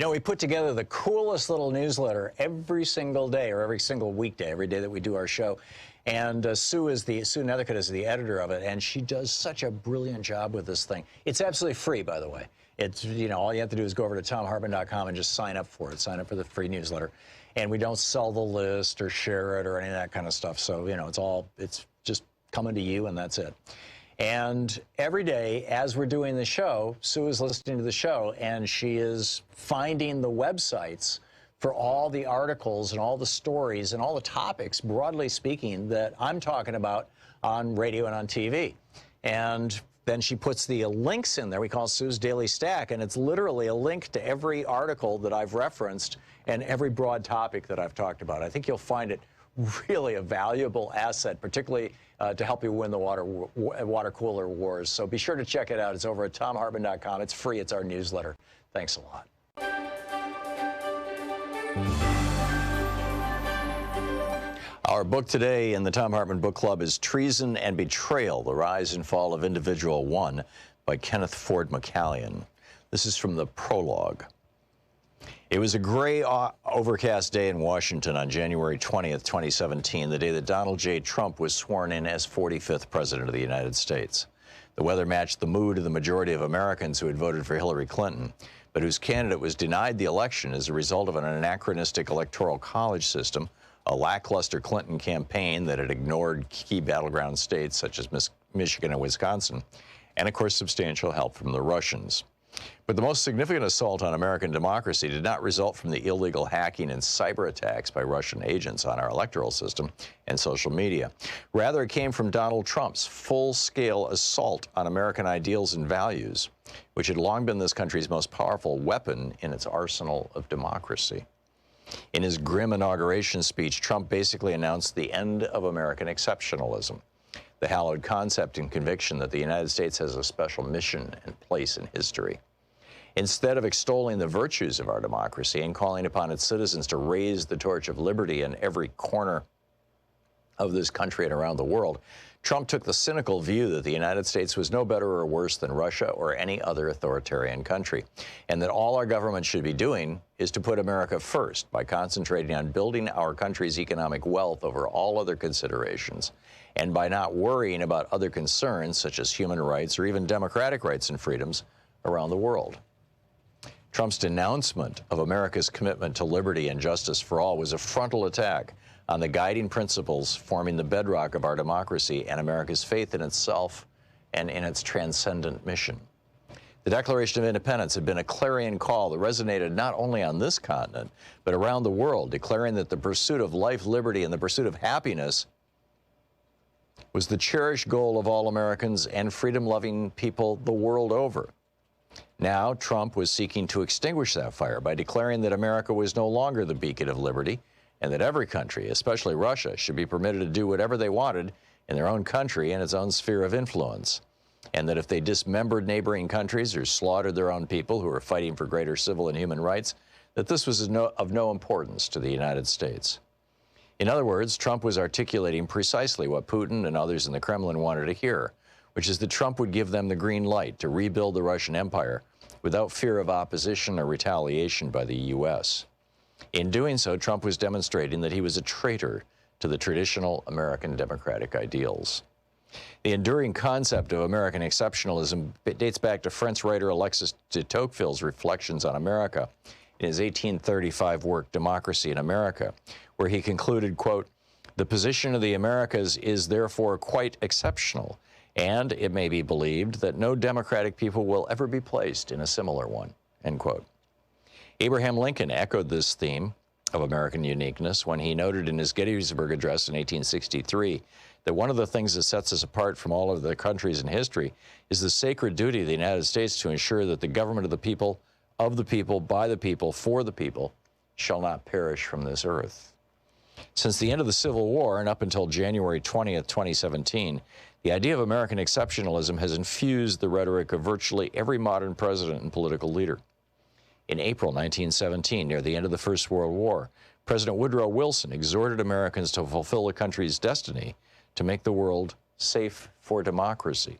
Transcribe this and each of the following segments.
know, we put together the coolest little newsletter every single day, or every single weekday, every day that we do our show. And Sue Nethercutt is the editor of it, and she does such a brilliant job with this thing. It's absolutely free, by the way. It's, you know, all you have to do is go over to thomhartmann.com and just sign up for it. Sign up for the free newsletter. And we don't sell the list or share it or any of that kind of stuff. So, you know, it's just coming to you, and that's it. And every day, as we're doing the show, Sue is listening to the show, and she is finding the websites for all the articles and all the stories and all the topics, broadly speaking, that I'm talking about on radio and on TV. And then she puts the links in there. We call it Sue's Daily Stack, and it's literally a link to every article that I've referenced and every broad topic that I've talked about. I think you'll find it really a valuable asset, particularly to help you win the water cooler wars. So be sure to check it out. It's over at thomhartmann.com. It's free. It's our newsletter. Thanks a lot. Our book today in the Thom Hartmann Book Club is Treason and Betrayal, The Rise and Fall of Individual One by Kenneth Ford McCallion. This is from the prologue. It was a gray, overcast day in Washington on January 20th, 2017, the day that Donald J. Trump was sworn in as 45th President of the United States. The weather matched the mood of the majority of Americans who had voted for Hillary Clinton, but whose candidate was denied the election as a result of an anachronistic electoral college system, a lackluster Clinton campaign that had ignored key battleground states such as Michigan and Wisconsin, and of course substantial help from the Russians. But the most significant assault on American democracy did not result from the illegal hacking and cyber attacks by Russian agents on our electoral system and social media. Rather, it came from Donald Trump's full-scale assault on American ideals and values, which had long been this country's most powerful weapon in its arsenal of democracy. In his grim inauguration speech, Trump basically announced the end of American exceptionalism, the hallowed concept and conviction that the United States has a special mission and place in history. Instead of extolling the virtues of our democracy and calling upon its citizens to raise the torch of liberty in every corner of this country and around the world, Trump took the cynical view that the United States was no better or worse than Russia or any other authoritarian country, and that all our government should be doing is to put America first by concentrating on building our country's economic wealth over all other considerations, and by not worrying about other concerns such as human rights or even democratic rights and freedoms around the world. Trump's denouncement of America's commitment to liberty and justice for all was a frontal attack on the guiding principles forming the bedrock of our democracy and America's faith in itself and in its transcendent mission. The Declaration of Independence had been a clarion call that resonated not only on this continent, but around the world, declaring that the pursuit of life, liberty, and the pursuit of happiness was the cherished goal of all Americans and freedom-loving people the world over. Now, Trump was seeking to extinguish that fire by declaring that America was no longer the beacon of liberty, and that every country, especially Russia, should be permitted to do whatever they wanted in their own country and its own sphere of influence, and that if they dismembered neighboring countries or slaughtered their own people who were fighting for greater civil and human rights, that this was of no importance to the United States. In other words, Trump was articulating precisely what Putin and others in the Kremlin wanted to hear, which is that Trump would give them the green light to rebuild the Russian Empire without fear of opposition or retaliation by the U.S. In doing so, Trump was demonstrating that he was a traitor to the traditional American democratic ideals. The enduring concept of American exceptionalism dates back to French writer Alexis de Tocqueville's reflections on America in his 1835 work, Democracy in America, where he concluded, quote, "The position of the Americas is therefore quite exceptional, and it may be believed that no democratic people will ever be placed in a similar one," end quote. Abraham Lincoln echoed this theme of American uniqueness when he noted in his Gettysburg Address in 1863 that one of the things that sets us apart from all of the countries in history is the sacred duty of the United States to ensure that the government of the people, by the people, for the people, shall not perish from this earth. Since the end of the Civil War and up until January 20th, 2017, the idea of American exceptionalism has infused the rhetoric of virtually every modern president and political leader. In April 1917, near the end of the First World War, President Woodrow Wilson exhorted Americans to fulfill the country's destiny to make the world safe for democracy.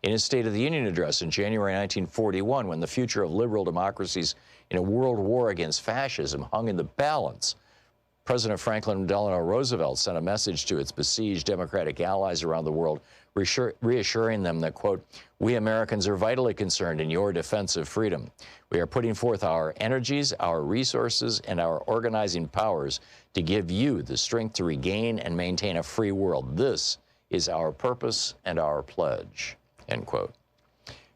In his State of the Union address in January 1941, when the future of liberal democracies in a world war against fascism hung in the balance, President Franklin Delano Roosevelt sent a message to its besieged Democratic allies around the world, reassuring them that, quote, "We Americans are vitally concerned in your defense of freedom. We are putting forth our energies, our resources, and our organizing powers to give you the strength to regain and maintain a free world. This is our purpose and our pledge," end quote.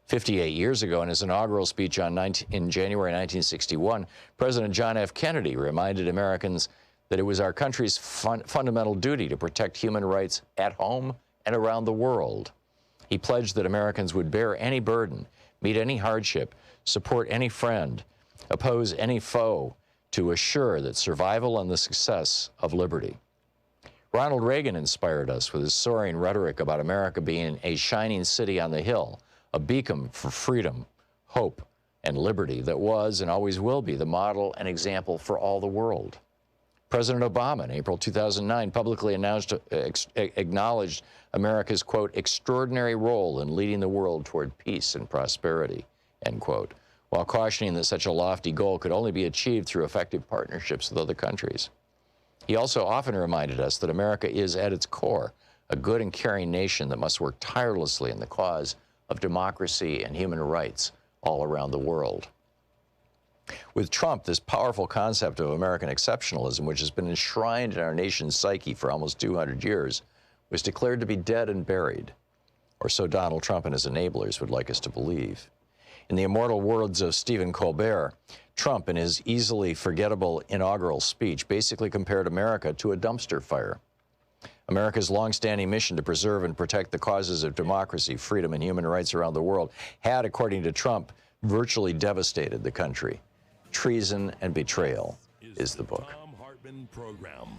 58 years ago, in his inaugural speech in January 1961, President John F. Kennedy reminded Americans that it was our country's fundamental duty to protect human rights at home and around the world. He pledged that Americans would bear any burden, meet any hardship, support any friend, oppose any foe, to assure that survival and the success of liberty. Ronald Reagan inspired us with his soaring rhetoric about America being a shining city on the hill, a beacon for freedom, hope, and liberty that was and always will be the model and example for all the world. President Obama, in April 2009, publicly acknowledged America's, quote, "extraordinary role in leading the world toward peace and prosperity," end quote, while cautioning that such a lofty goal could only be achieved through effective partnerships with other countries. He also often reminded us that America is, at its core, a good and caring nation that must work tirelessly in the cause of democracy and human rights all around the world. With Trump, this powerful concept of American exceptionalism, which has been enshrined in our nation's psyche for almost 200 years, was declared to be dead and buried, or so Donald Trump and his enablers would like us to believe. In the immortal words of Stephen Colbert, Trump, in his easily forgettable inaugural speech, basically compared America to a dumpster fire. America's longstanding mission to preserve and protect the causes of democracy, freedom, and human rights around the world had, according to Trump, virtually devastated the country. Treason and Betrayal is the book. Thom Hartmann Program.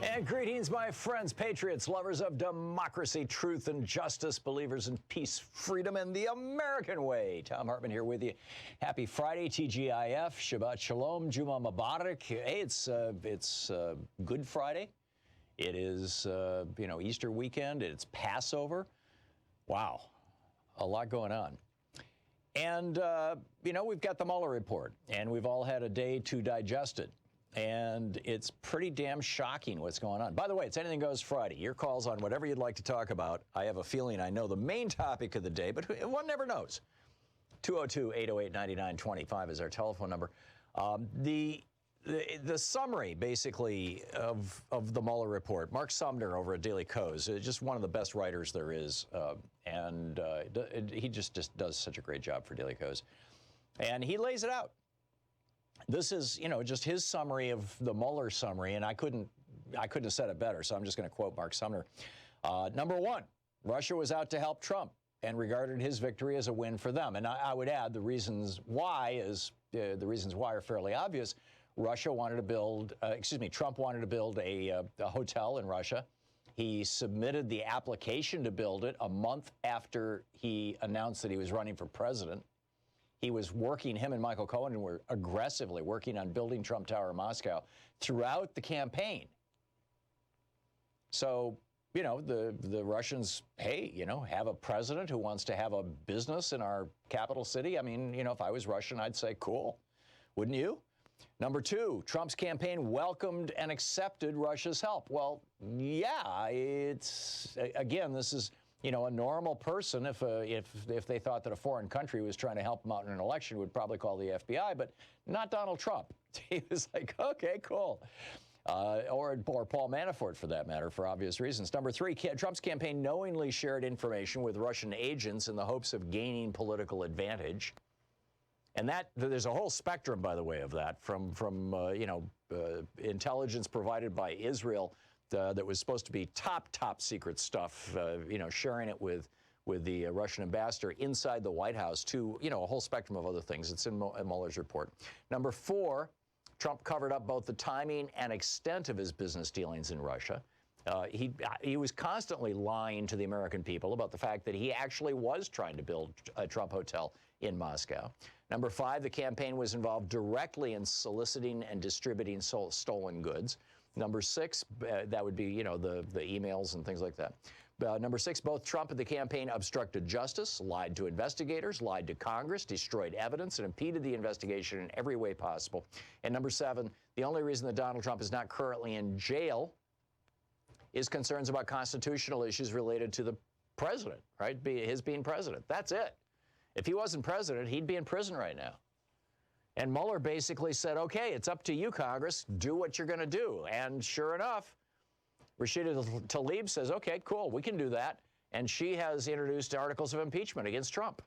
And greetings, my friends, patriots, lovers of democracy, truth, and justice, believers in peace, freedom, and the American way. Thom Hartmann here with you. Happy Friday, TGIF, Shabbat Shalom, Juma Mubarak. Hey, it's Good Friday. It is, Easter weekend. It's Passover. Wow, a lot going on. And, we've got the Mueller report, and we've all had a day to digest it. And it's pretty damn shocking what's going on. By the way, it's Anything Goes Friday. Your calls on whatever you'd like to talk about. I have a feeling I know the main topic of the day, but one never knows. 202-808-9925 is our telephone number. The summary, basically, of the Mueller report, Mark Sumner over at Daily Kos, just one of the best writers there is, and he just does such a great job for Daily Kos. And he lays it out. This is, just his summary of the Mueller summary, and I couldn't have said it better, so I'm just going to quote Mark Sumner. Number one, Russia was out to help Trump and regarded his victory as a win for them. And I would add the reasons why are fairly obvious. Trump wanted to build a hotel in Russia. He submitted the application to build it a month after he announced that he was running for president. He was him and Michael Cohen were aggressively working on building Trump Tower in Moscow throughout the campaign. So, the Russians, have a president who wants to have a business in our capital city. I mean, if I was Russian, I'd say, cool. Wouldn't you? Number two, Trump's campaign welcomed and accepted Russia's help. Well, yeah, this is, a normal person, if they thought that a foreign country was trying to help them out in an election, would probably call the FBI, but not Donald Trump. He was like, okay, cool. Or Paul Manafort, for that matter, for obvious reasons. Number three, Trump's campaign knowingly shared information with Russian agents in the hopes of gaining political advantage. And there's a whole spectrum, by the way, of that, from intelligence provided by Israel that was supposed to be top secret stuff, sharing it with the Russian ambassador inside the White House, to a whole spectrum of other things. It's in Mueller's report. Number four, Trump covered up both the timing and extent of his business dealings in Russia. He was constantly lying to the American people about the fact that he actually was trying to build a Trump hotel in Moscow. Number five, the campaign was involved directly in soliciting and distributing stolen goods. Number six, that would be, the emails and things like that. Number 6, both Trump and the campaign obstructed justice, lied to investigators, lied to Congress, destroyed evidence, and impeded the investigation in every way possible. And number 7, the only reason that Donald Trump is not currently in jail is concerns about constitutional issues related to the president, right? His being president. That's it. If he wasn't president, he'd be in prison right now. And Mueller basically said, okay, it's up to you, Congress. Do what you're going to do. And sure enough, Rashida Tlaib says, okay, cool, we can do that. And she has introduced articles of impeachment against Trump.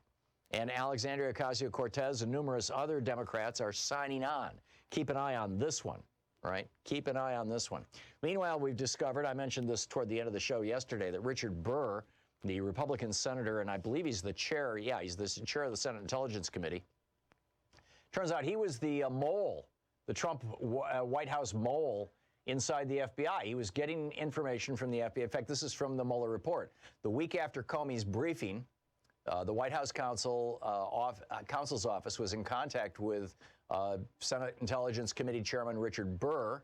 And Alexandria Ocasio-Cortez and numerous other Democrats are signing on. Keep an eye on this one, right? Keep an eye on this one. Meanwhile, we've discovered, I mentioned this toward the end of the show yesterday, that Richard Burr, the Republican senator, and I believe he's the chair, he's the chair of the Senate Intelligence Committee. Turns out he was the mole, the Trump White House mole inside the FBI. He was getting information from the FBI. In fact, this is from the Mueller report. The week after Comey's briefing, the White House counsel's office was in contact with Senate Intelligence Committee Chairman Richard Burr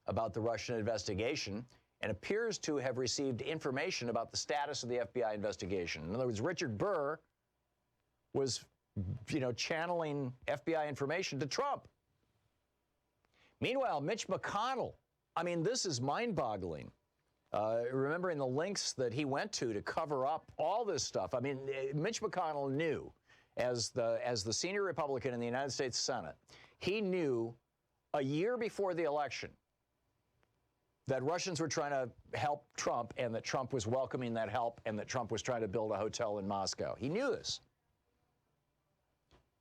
about the Russian investigation and appears to have received information about the status of the FBI investigation. In other words, Richard Burr was, channeling FBI information to Trump. Meanwhile, Mitch McConnell, I mean, this is mind-boggling. Remembering the lengths that he went to cover up all this stuff. I mean, Mitch McConnell knew, as the senior Republican in the United States Senate, he knew a year before the election that Russians were trying to help Trump and that Trump was welcoming that help and that Trump was trying to build a hotel in Moscow. He knew this.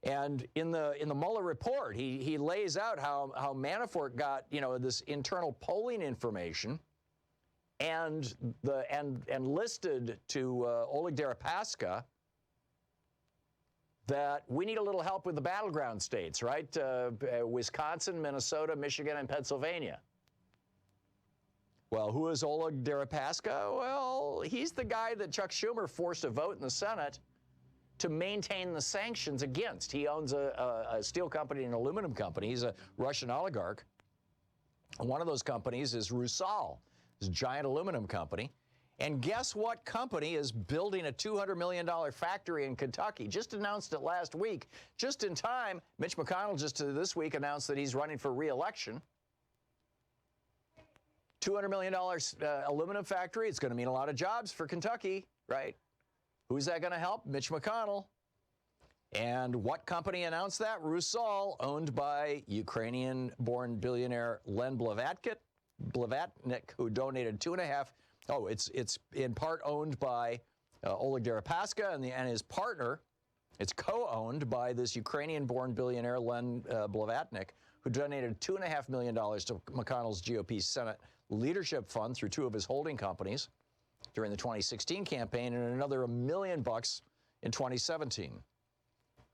And in the Mueller report, he lays out how Manafort got, this internal polling information and listed to Oleg Deripaska that we need a little help with the battleground states, right? Wisconsin, Minnesota, Michigan, and Pennsylvania. Well, who is Oleg Deripaska? Well, he's the guy that Chuck Schumer forced a vote in the Senate to maintain the sanctions against. He owns a steel company and an aluminum company. He's a Russian oligarch. And one of those companies is Rusal, this giant aluminum company. And guess what company is building a $200 million factory in Kentucky? Just announced it last week. Just in time, Mitch McConnell just this week announced that he's running for re-election. $200 million aluminum factory. It's going to mean a lot of jobs for Kentucky, right? Who's that going to help? Mitch McConnell. And what company announced that? Rusal, owned by Ukrainian-born billionaire Len Blavatnik, who donated it's in part owned by Oleg Deripaska and his partner. It's co-owned by this Ukrainian-born billionaire Len Blavatnik, who donated $2.5 million to McConnell's GOP Senate Leadership Fund through two of his holding companies during the 2016 campaign, and another $1 million in 2017.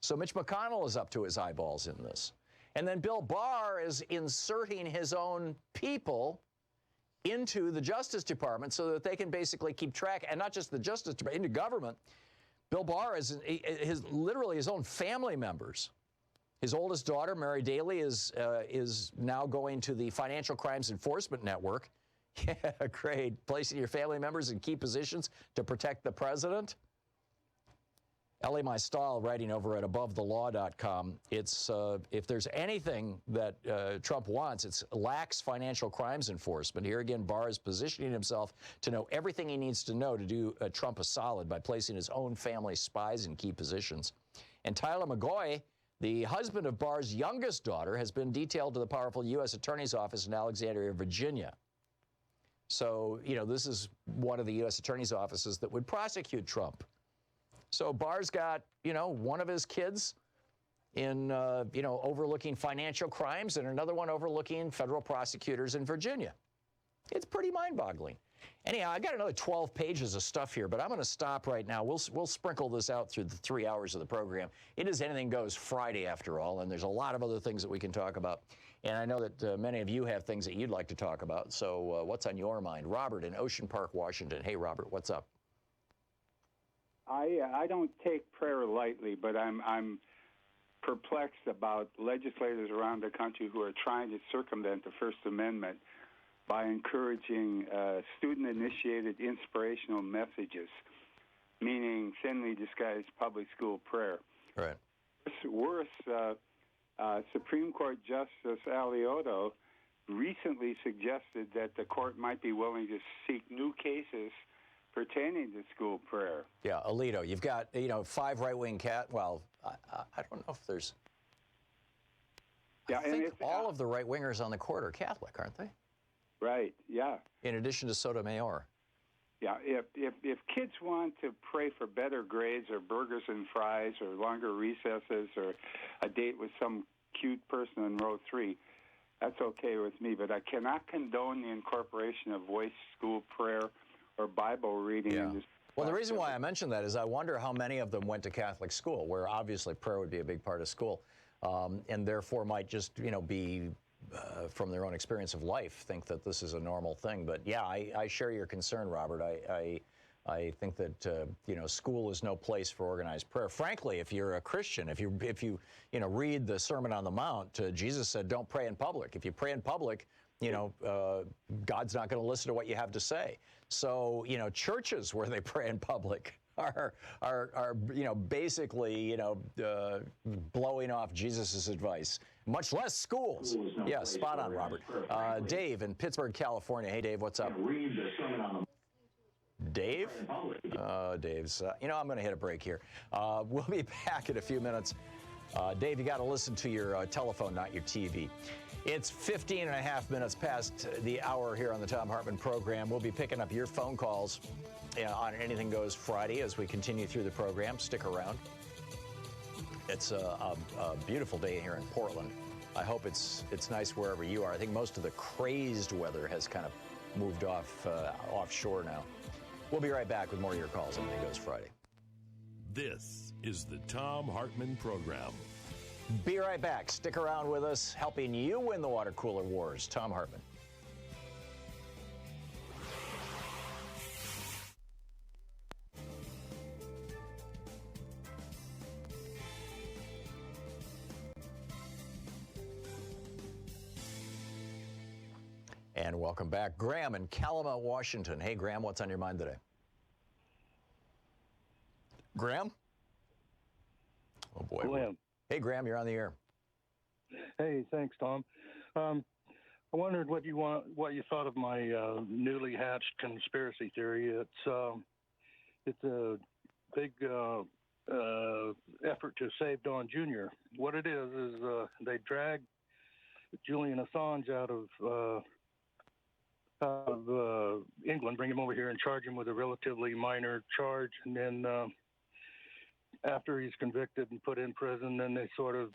So Mitch McConnell is up to his eyeballs in this. And then Bill Barr is inserting his own people into the Justice Department so that they can basically keep track, and not just the Justice Department, into government. Bill Barr is literally his own family members. His oldest daughter, Mary Daly, is now going to the Financial Crimes Enforcement Network. Yeah, great. Placing your family members in key positions to protect the president. Ellie Mystall, writing over at AboveTheLaw.com, it's if there's anything that Trump wants, it's lax financial crimes enforcement. Here again, Barr is positioning himself to know everything he needs to know to do Trump a solid by placing his own family spies in key positions. And Tyler McGoy, the husband of Barr's youngest daughter, has been detailed to the powerful U.S. Attorney's Office in Alexandria, Virginia. So, this is one of the U.S. Attorney's offices that would prosecute Trump. So Barr's got, one of his kids in, overlooking financial crimes and another one overlooking federal prosecutors in Virginia. It's pretty mind-boggling. Anyhow, I got another 12 pages of stuff here, but I'm going to stop right now. We'll sprinkle this out through the 3 hours of the program. It is Anything Goes Friday, after all, and there's a lot of other things that we can talk about. And I know that many of you have things that you'd like to talk about. So what's on your mind? Robert in Ocean Park, Washington. Hey, Robert, what's up? I don't take prayer lightly, but I'm perplexed about legislators around the country who are trying to circumvent the First Amendment by encouraging student-initiated inspirational messages, meaning thinly disguised public school prayer. Right. Worse, Supreme Court Justice Alioto recently suggested that the court might be willing to seek new cases pertaining to school prayer. Yeah, Alito, you've got, 5 right-wing well, I don't know if there's... Yeah, I think all of the right-wingers on the court are Catholic, aren't they? Right, yeah. In addition to Sotomayor. Yeah, if kids want to pray for better grades or burgers and fries or longer recesses or a date with some cute person in row 3, that's okay with me. But I cannot condone the incorporation of voice school prayer or Bible reading. Yeah. Well, the reason why I mention that is I wonder how many of them went to Catholic school, where obviously prayer would be a big part of school, and therefore might just, be, from their own experience of life, think that this is a normal thing. But yeah, I share your concern, Robert. I think that school is no place for organized prayer. Frankly, if you're a Christian, if you read the Sermon on the Mount, Jesus said, "Don't pray in public." If you pray in public, God's not going to listen to what you have to say. So, churches where they pray in public are basically, blowing off Jesus's advice, much less schools. Yeah, spot on, Robert. Dave in Pittsburgh, California. Hey, Dave, what's up? Dave? Dave's, I'm going to hit a break here. We'll be back in a few minutes. Dave, you got to listen to your telephone, not your TV. It's 15 and a half minutes past the hour here on the Thom Hartmann Program. We'll be picking up your phone calls on Anything Goes Friday as we continue through the program. Stick around. It's a beautiful day here in Portland. I hope it's nice wherever you are. I think most of the crazed weather has kind of moved offshore now. We'll be right back with more of your calls on Anything Goes Friday. This is the Thom Hartmann Program. Be right back. Stick around with us, helping you win the water cooler wars. Thom Hartmann. And welcome back. Graham in Calumet, Washington. Hey, Graham, what's on your mind today? Graham? Oh, boy. Graham. Hey, Graham, you're on the air. Hey, thanks, Tom. I wondered what you thought of my newly hatched conspiracy theory. It's a big effort to save Don Jr. What it is they dragged Julian Assange out of England, bring him over here and charge him with a relatively minor charge, and then after he's convicted and put in prison, then they sort of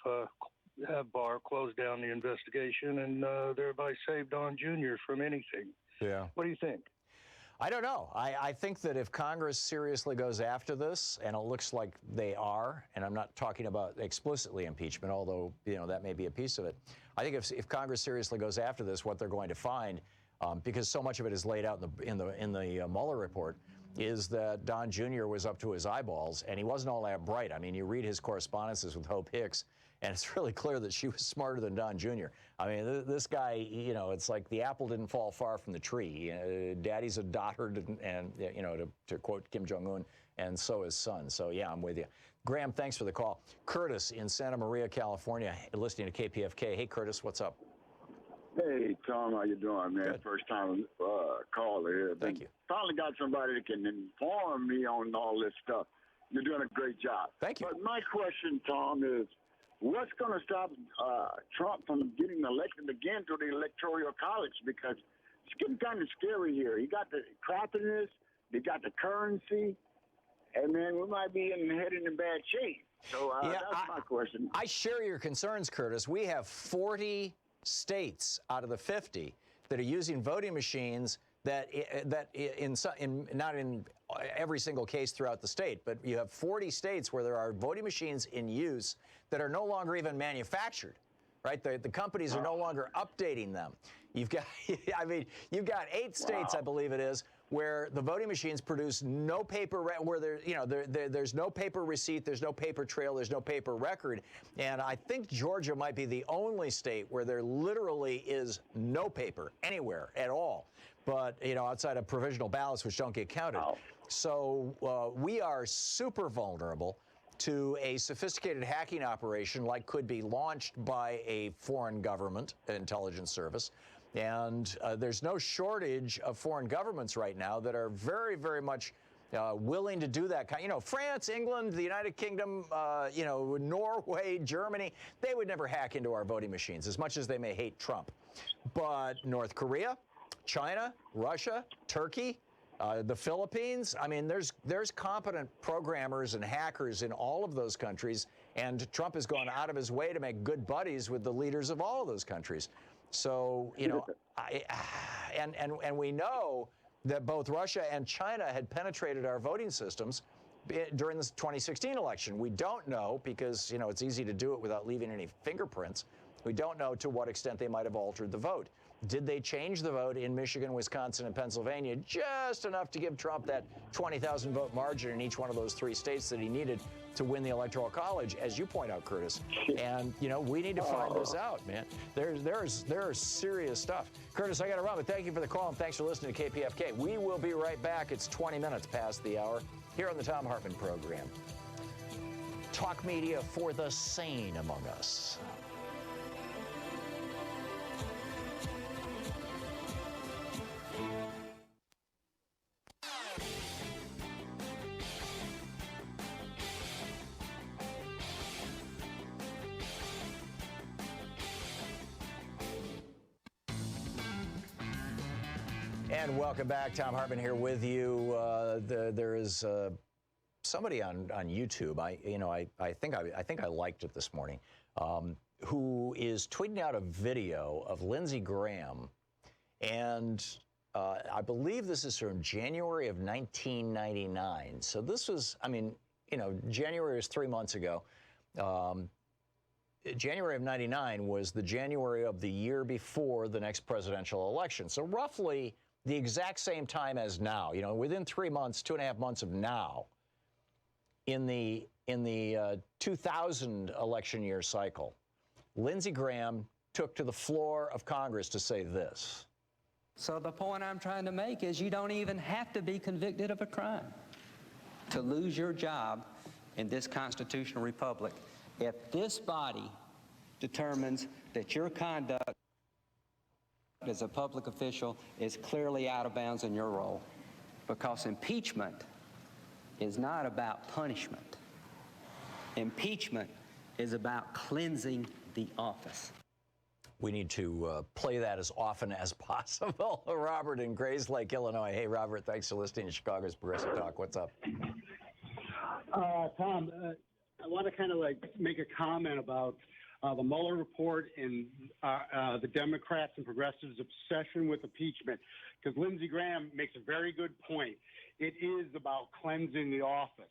have Barr close down the investigation and thereby save Don Jr. from anything. Yeah. What do you think? I don't know. I think that if Congress seriously goes after this, and it looks like they are, and I'm not talking about explicitly impeachment, although that may be a piece of it. I think if Congress seriously goes after this, what they're going to find, because so much of it is laid out in the Mueller report, is that Don Jr. was up to his eyeballs, and he wasn't all that bright. I mean, you read his correspondences with Hope Hicks, and it's really clear that she was smarter than Don Jr. I mean, this guy, it's like the apple didn't fall far from the tree. Daddy's a dotard, and to quote Kim Jong-un, and so is son. So, yeah, I'm with you. Graham, thanks for the call. Curtis in Santa Maria, California, listening to KPFK. Hey, Curtis, what's up? Hey, Tom, how you doing, man? Good. First time caller here. Thank you. Finally got somebody that can inform me on all this stuff. You're doing a great job. Thank you. But my question, Tom, is what's going to stop Trump from getting elected again to the Electoral College? Because it's getting kind of scary here. He got the crappiness, they got the currency, and then we might be heading in bad shape. So that's my question. I share your concerns, Curtis. We have 40 states out of the 50 that are using voting machines that not in every single case throughout the state, but you have 40 states where there are voting machines in use that are no longer even manufactured, right? The companies are no longer updating them. You've got, you've got 8 states, I believe it is, where the voting machines produce no paper, where there's no paper receipt, there's no paper trail, there's no paper record. And I think Georgia might be the only state where there literally is no paper anywhere at all. But, outside of provisional ballots, which don't get counted. Wow. So we are super vulnerable to a sophisticated hacking operation like could be launched by a foreign government intelligence service. And there's no shortage of foreign governments right now that are very, very much willing to do that kind. France, England, the United Kingdom, Norway, Germany, they would never hack into our voting machines as much as they may hate Trump. But North Korea, China, Russia, Turkey, the Philippines, I mean, there's competent programmers and hackers in all of those countries, and Trump has gone out of his way to make good buddies with the leaders of all of those countries. So, and we know that both Russia and China had penetrated our voting systems during the 2016 election. We don't know because, it's easy to do it without leaving any fingerprints. We don't know to what extent they might have altered the vote. Did they change the vote in Michigan, Wisconsin, and Pennsylvania just enough to give Trump that 20,000 vote margin in each one of those three states that he needed to win the Electoral College, as you point out, Curtis? And, we need to find this out, man. There's serious stuff. Curtis, I got to run, but thank you for the call, and thanks for listening to KPFK. We will be right back. It's 20 minutes past the hour here on the Thom Hartmann Program. Talk media for the sane among us. And welcome back. Thom Hartmann here with you. There is somebody on YouTube. I think I liked it this morning. Who is tweeting out a video of Lindsey Graham, and I believe this is from January of 1999. So this was, January was 3 months ago. January of 99 was the January of the year before the next presidential election. So roughly the exact same time as now, within 3 months, 2.5 months of now, in the 2000 election year cycle, Lindsey Graham took to the floor of Congress to say this. So the point I'm trying to make is you don't even have to be convicted of a crime to lose your job in this constitutional republic if this body determines that your conduct as a public official is clearly out of bounds in your role. Because impeachment is not about punishment. Impeachment is about cleansing the office. We need to play that as often as possible. Robert in Grayslake, Illinois. Hey, Robert, thanks for listening to Chicago's Progressive Talk. What's up? Tom, I want to kind of make a comment about the Mueller report and the Democrats and progressives' obsession with impeachment, because Lindsey Graham makes a very good point. It is about cleansing the office.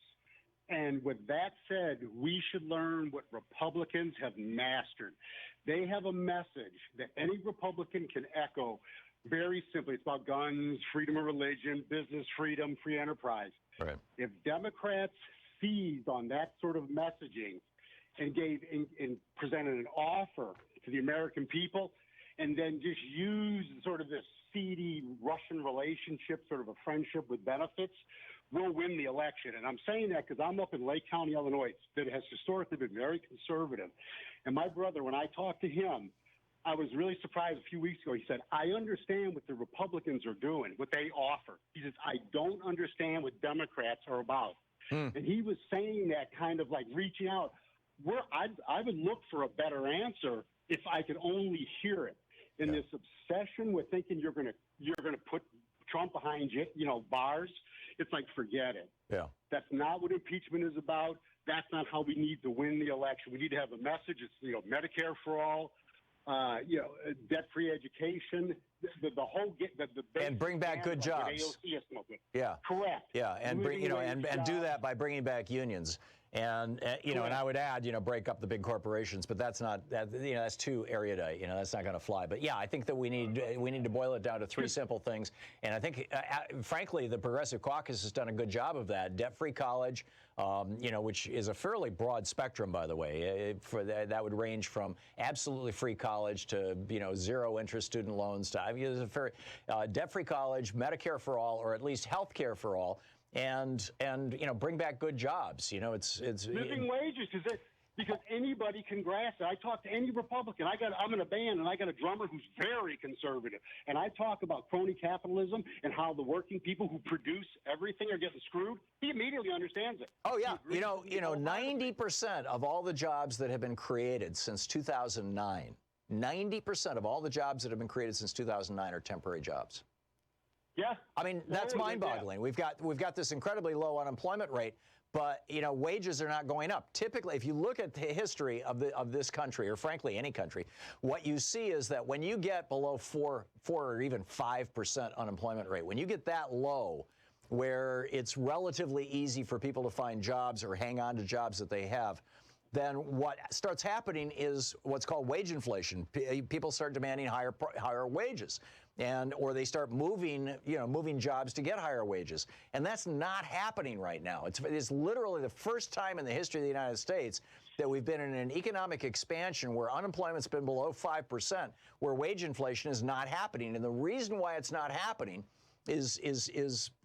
And with that said, we should learn what Republicans have mastered. They have a message that any Republican can echo very simply. It's about guns, freedom of religion, business freedom, free enterprise. Right. If Democrats seized on that sort of messaging and presented an offer to the American people, and then just used sort of this seedy Russian relationship, sort of a friendship with benefits, we'll win the election. And I'm saying that because I'm up in Lake County, Illinois, that has historically been very conservative. And my brother, when I talked to him, I was really surprised a few weeks ago. He said, I understand what the Republicans are doing, what they offer. He says, I don't understand what Democrats are about. And he was saying that kind of like reaching out. I would look for a better answer if I could only hear it. And this obsession with thinking you're gonna put Trump behind bars, it's like, forget it. Yeah. That's not what impeachment is about. That's not how we need to win the election. We need to have a message. It's Medicare for all, debt-free education. the whole the and bring back good jobs. AOC is no good. Yeah. Correct. Yeah, and bring, and do that by bringing back unions. And and I would add, break up the big corporations, but that's not that's too erudite. That's not going to fly. But yeah, I think that we need to boil it down to three simple things. And I think, frankly, the Progressive Caucus has done a good job of that. Debt-free college, which is a fairly broad spectrum, by the way. That would range from absolutely free college to zero interest student loans to there's a very debt-free college, Medicare for all, or at least health care for all. And bring back good jobs. It's living wages, because anybody can grasp it. I talk to any Republican. I'm in a band, and I got a drummer who's very conservative, and I talk about crony capitalism and how the working people who produce everything are getting screwed. He immediately understands it. Oh yeah, 90% of all the jobs that have been created since 2009, 90% of all the jobs that have been created since 2009 are temporary jobs. Yeah, I mean, that's mind-boggling. We've got this incredibly low unemployment rate, but wages are not going up. Typically, if you look at the history of this country, or frankly any country, what you see is that when you get below 4 or even 5% unemployment rate, when you get that low, where it's relatively easy for people to find jobs or hang on to jobs that they have, then what starts happening is what's called wage inflation. People start demanding higher wages, or they start moving jobs to get higher wages, and that's not happening right now. It's literally the first time in the history of the United States that we've been in an economic expansion where unemployment's been below 5%, where wage inflation is not happening, and the reason why it's not happening is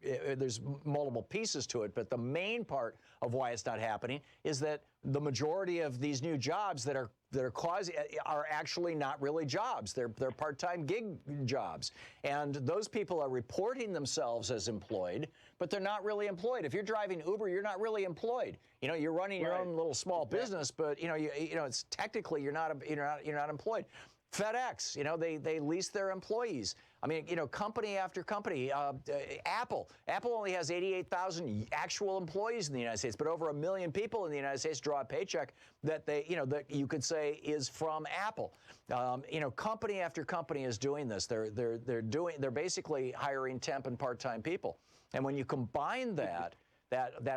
there's multiple pieces to it, but the main part of why it's not happening is that the majority of these new jobs that are actually not really jobs. They're part-time gig jobs, and those people are reporting themselves as employed, but they're not really employed. If you're driving Uber, you're not really employed. You're running your own little small business, but it's technically you're not employed. FedEx, they lease their employees. I mean, company after company. Apple only has 88,000 actual employees in the United States, but over 1 million people in the United States draw a paycheck that that you could say is from Apple. Company after company is doing this. They're basically hiring temp and part-time people. And when you combine that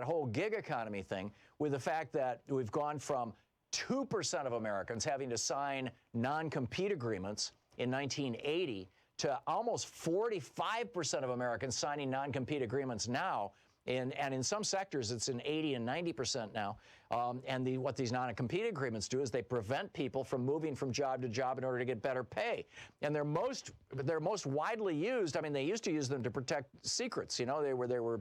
whole gig economy thing with the fact that we've gone from 2% of Americans having to sign non-compete agreements in 1980 to almost 45% of Americans signing non-compete agreements now. And in some sectors, it's in 80 and 90% now. What these non-compete agreements do is they prevent people from moving from job to job in order to get better pay. And they're most widely used. I mean, they used to use them to protect secrets. They were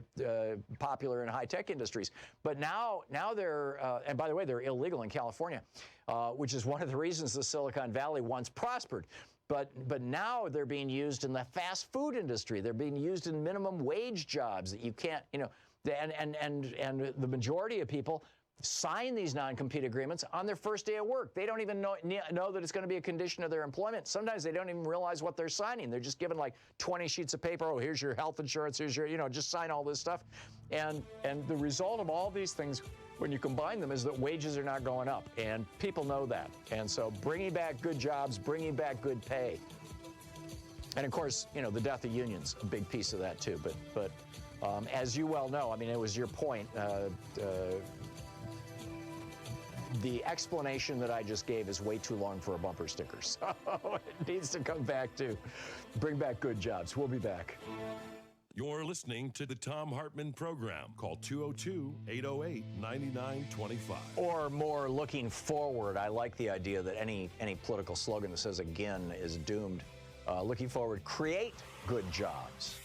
popular in high-tech industries. But now they're and by the way, they're illegal in California, which is one of the reasons the Silicon Valley once prospered. But now they're being used in the fast food industry. They're being used in minimum wage jobs that you can't, and the majority of people sign these non-compete agreements on their first day of work. They don't even know that it's going to be a condition of their employment. Sometimes they don't even realize what they're signing. They're just given like 20 sheets of paper. Oh, here's your health insurance. Here's your, just sign all this stuff. And the result of all these things, when you combine them, is that wages are not going up, and people know that. And so bringing back good jobs, bringing back good pay. And of course, the death of unions, a big piece of that too. But as you well know, I mean, it was your point, the explanation that I just gave is way too long for a bumper sticker. So it needs to come back to bring back good jobs. We'll be back. You're listening to the Thom Hartmann Program. Call 202-808-9925. Or more looking forward. I like the idea that any political slogan that says again is doomed. Looking forward, create good jobs.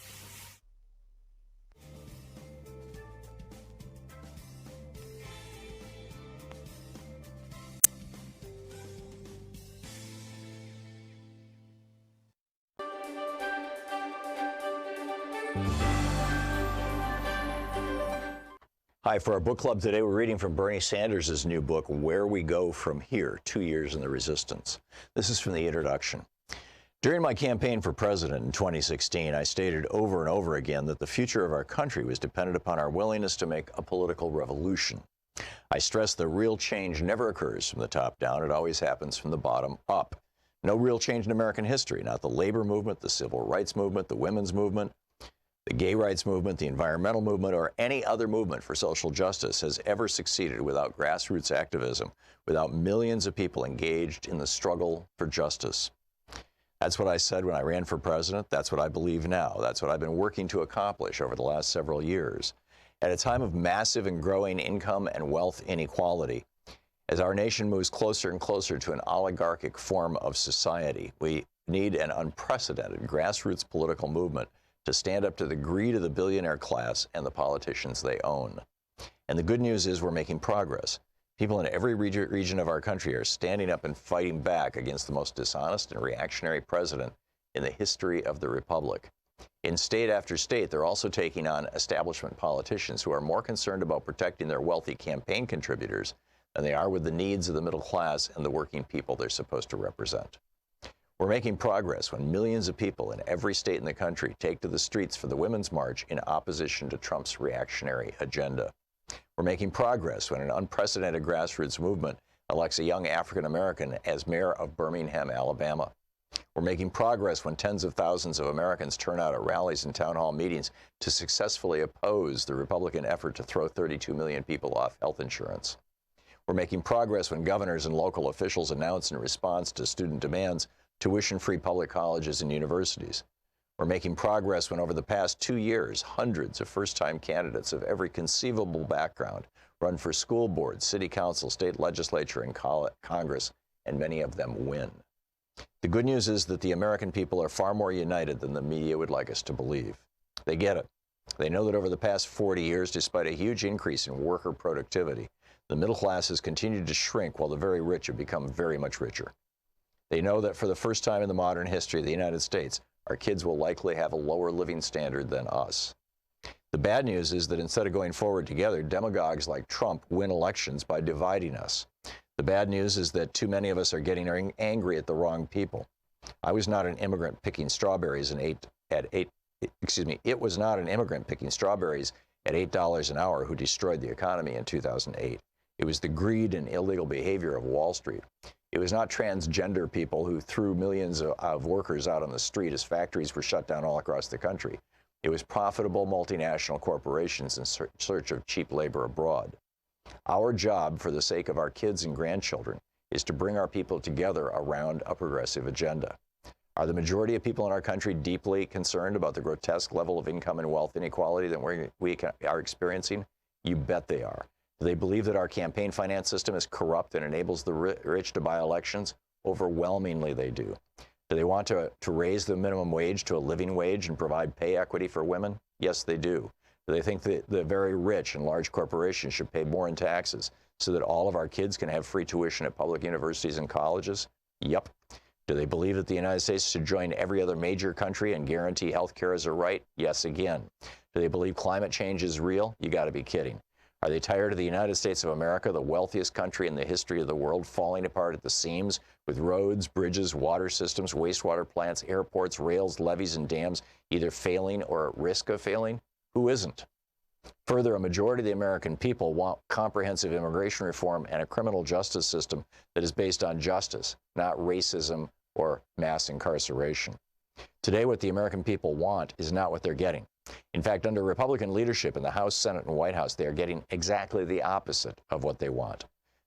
Hi, for our book club today, we're reading from Bernie Sanders' new book, Where We Go From Here, 2 Years in the Resistance. This is from the introduction. During my campaign for president in 2016, I stated over and over again that the future of our country was dependent upon our willingness to make a political revolution. I stressed that real change never occurs from the top down. It always happens from the bottom up. No real change in American history, not the labor movement, the civil rights movement, the women's movement, the gay rights movement, the environmental movement, or any other movement for social justice has ever succeeded without grassroots activism, without millions of people engaged in the struggle for justice. That's what I said when I ran for president. That's what I believe now. That's what I've been working to accomplish over the last several years. At a time of massive and growing income and wealth inequality, as our nation moves closer and closer to an oligarchic form of society, we need an unprecedented grassroots political movement to stand up to the greed of the billionaire class and the politicians they own. And the good news is we're making progress. People in every region of our country are standing up and fighting back against the most dishonest and reactionary president in the history of the republic. In state after state, they're also taking on establishment politicians who are more concerned about protecting their wealthy campaign contributors than they are with the needs of the middle class and the working people they're supposed to represent. We're making progress when millions of people in every state in the country take to the streets for the Women's March in opposition to Trump's reactionary agenda. We're making progress when an unprecedented grassroots movement elects a young African American as mayor of Birmingham, Alabama. We're making progress when tens of thousands of Americans turn out at rallies and town hall meetings to successfully oppose the Republican effort to throw 32 million people off health insurance. We're making progress when governors and local officials announce in response to student demands tuition-free public colleges and universities. We're making progress when over the past 2 years, hundreds of first-time candidates of every conceivable background run for school board, city council, state legislature, and Congress, and many of them win. The good news is that the American people are far more united than the media would like us to believe. They get it. They know that over the past 40 years, despite a huge increase in worker productivity, the middle class has continued to shrink while the very rich have become very much richer. They know that for the first time in the modern history of the United States, our kids will likely have a lower living standard than us. The bad news is that instead of going forward together, demagogues like Trump win elections by dividing us. The bad news is that too many of us are getting angry at the wrong people. I was not an immigrant picking strawberries it was not an immigrant picking strawberries at $8 an hour who destroyed the economy in 2008. It was the greed and illegal behavior of Wall Street. It was not transgender people who threw millions of workers out on the street as factories were shut down all across the country. It was profitable multinational corporations in search of cheap labor abroad. Our job, for the sake of our kids and grandchildren, is to bring our people together around a progressive agenda. Are the majority of people in our country deeply concerned about the grotesque level of income and wealth inequality that we are experiencing? You bet they are. Do they believe that our campaign finance system is corrupt and enables the rich to buy elections? Overwhelmingly, they do. Do they want to raise the minimum wage to a living wage and provide pay equity for women? Yes, they do. Do they think that the very rich and large corporations should pay more in taxes so that all of our kids can have free tuition at public universities and colleges? Yep. Do they believe that the United States should join every other major country and guarantee health care as a right? Yes, again. Do they believe climate change is real? You got to be kidding. Are they tired of the United States of America, the wealthiest country in the history of the world, falling apart at the seams with roads, bridges, water systems, wastewater plants, airports, rails, levees, and dams either failing or at risk of failing? Who isn't? Further, a majority of the American people want comprehensive immigration reform and a criminal justice system that is based on justice, not racism or mass incarceration. Today, what the American people want is not what they're getting. In fact, under Republican leadership in the House, Senate, and White House, they are getting exactly the opposite of what they want.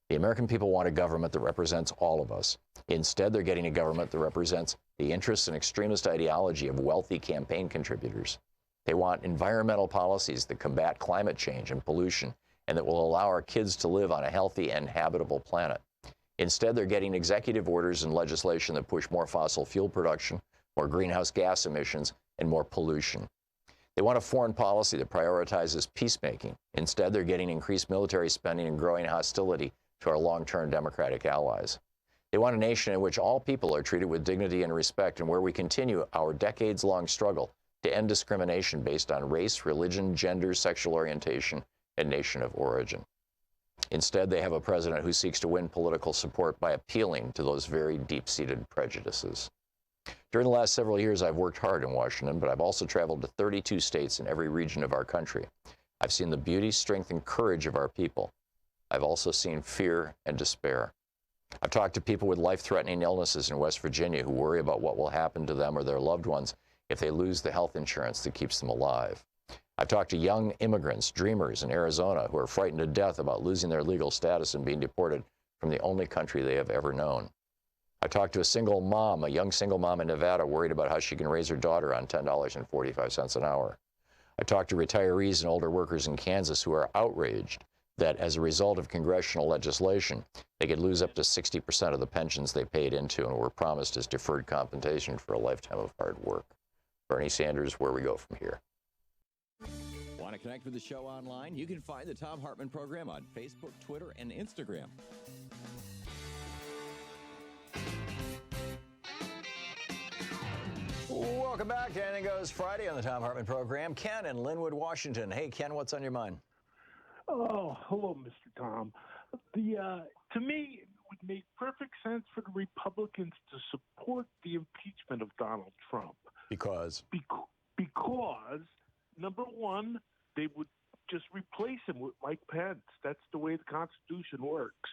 The American people want a government that represents all of us. Instead, they're getting a government that represents the interests and extremist ideology of wealthy campaign contributors. They want environmental policies that combat climate change and pollution and that will allow our kids to live on a healthy and habitable planet. Instead, they're getting executive orders and legislation that push more fossil fuel production, more greenhouse gas emissions, and more pollution. They want a foreign policy that prioritizes peacemaking. Instead, they're getting increased military spending and growing hostility to our long-term democratic allies. They want a nation in which all people are treated with dignity and respect and where we continue our decades-long struggle to end discrimination based on race, religion, gender, sexual orientation, and nation of origin. Instead, they have a president who seeks to win political support by appealing to those very deep-seated prejudices. During the last several years, I've worked hard in Washington, but I've also traveled to 32 states in every region of our country. I've seen the beauty, strength, and courage of our people. I've also seen fear and despair. I've talked to people with life-threatening illnesses in West Virginia who worry about what will happen to them or their loved ones if they lose the health insurance that keeps them alive. I've talked to young immigrants, dreamers in Arizona, who are frightened to death about losing their legal status and being deported from the only country they have ever known. I talked to a single mom, a young single mom in Nevada, worried about how she can raise her daughter on $10.45 an hour. I talked to retirees and older workers in Kansas who are outraged that as a result of congressional legislation, they could lose up to 60% of the pensions they paid into and were promised as deferred compensation for a lifetime of hard work. Bernie Sanders, where we go from here. Want to connect with the show online? You can find the Thom Hartmann Program on Facebook, Twitter, and Instagram. Welcome back to Anything Goes Friday on the Thom Hartmann Program. Ken in Linwood, Washington. Hey, Ken, what's on your mind? Oh, hello, Mr. Tom. To me, it would make perfect sense for the Republicans to support the impeachment of Donald Trump. Because? Because, number one, they would just replace him with Mike Pence. That's the way the Constitution works.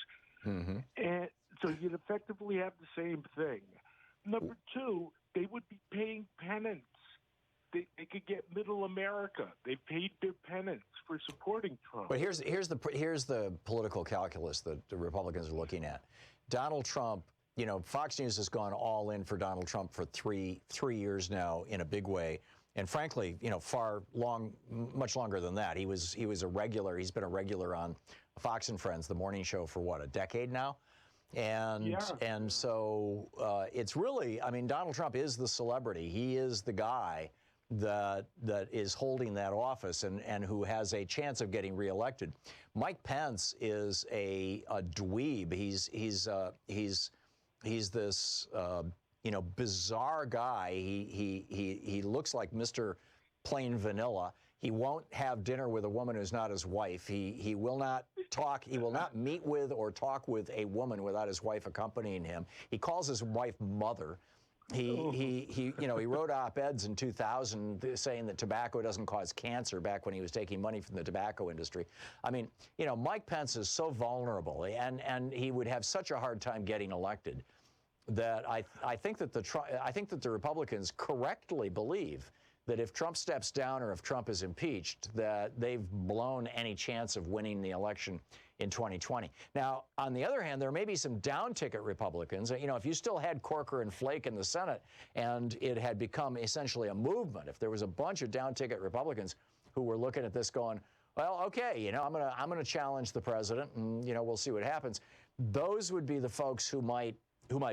Mm-hmm. And so you'd effectively have the same thing. Number two, they would be paying penance. They could get middle America. They paid their penance for supporting Trump. But here's the political calculus that the Republicans are looking at. Donald Trump, you know, Fox News has gone all in for Donald Trump for three years now in a big way. And frankly, you know, much longer than that. He was a regular. He's been a regular on Fox and Friends, the morning show, for what, a decade now? And so it's really, I mean, Donald Trump is the celebrity. He is the guy that is holding that office and who has a chance of getting reelected. Mike Pence is a dweeb. He's this you know, bizarre guy. He looks like Mr. Plain Vanilla. He won't have dinner with a woman who's not his wife. He will not talk. He will not meet with or talk with a woman without his wife accompanying him. He calls his wife mother. He you know, he wrote op-eds in 2000 saying that tobacco doesn't cause cancer back when he was taking money from the tobacco industry. I mean, you know, Mike Pence is so vulnerable, and he would have such a hard time getting elected that I think that the Republicans correctly believe that if Trump steps down or if Trump is impeached, that they've blown any chance of winning the election in 2020. Now, on the other hand, there may be some down-ticket Republicans. You know, if you still had Corker and Flake in the Senate and it had become essentially a movement, if there was a bunch of down-ticket Republicans who were looking at this going, well, okay, you know, I'm gonna challenge the president, and you know, we'll see what happens. Those would be the folks who might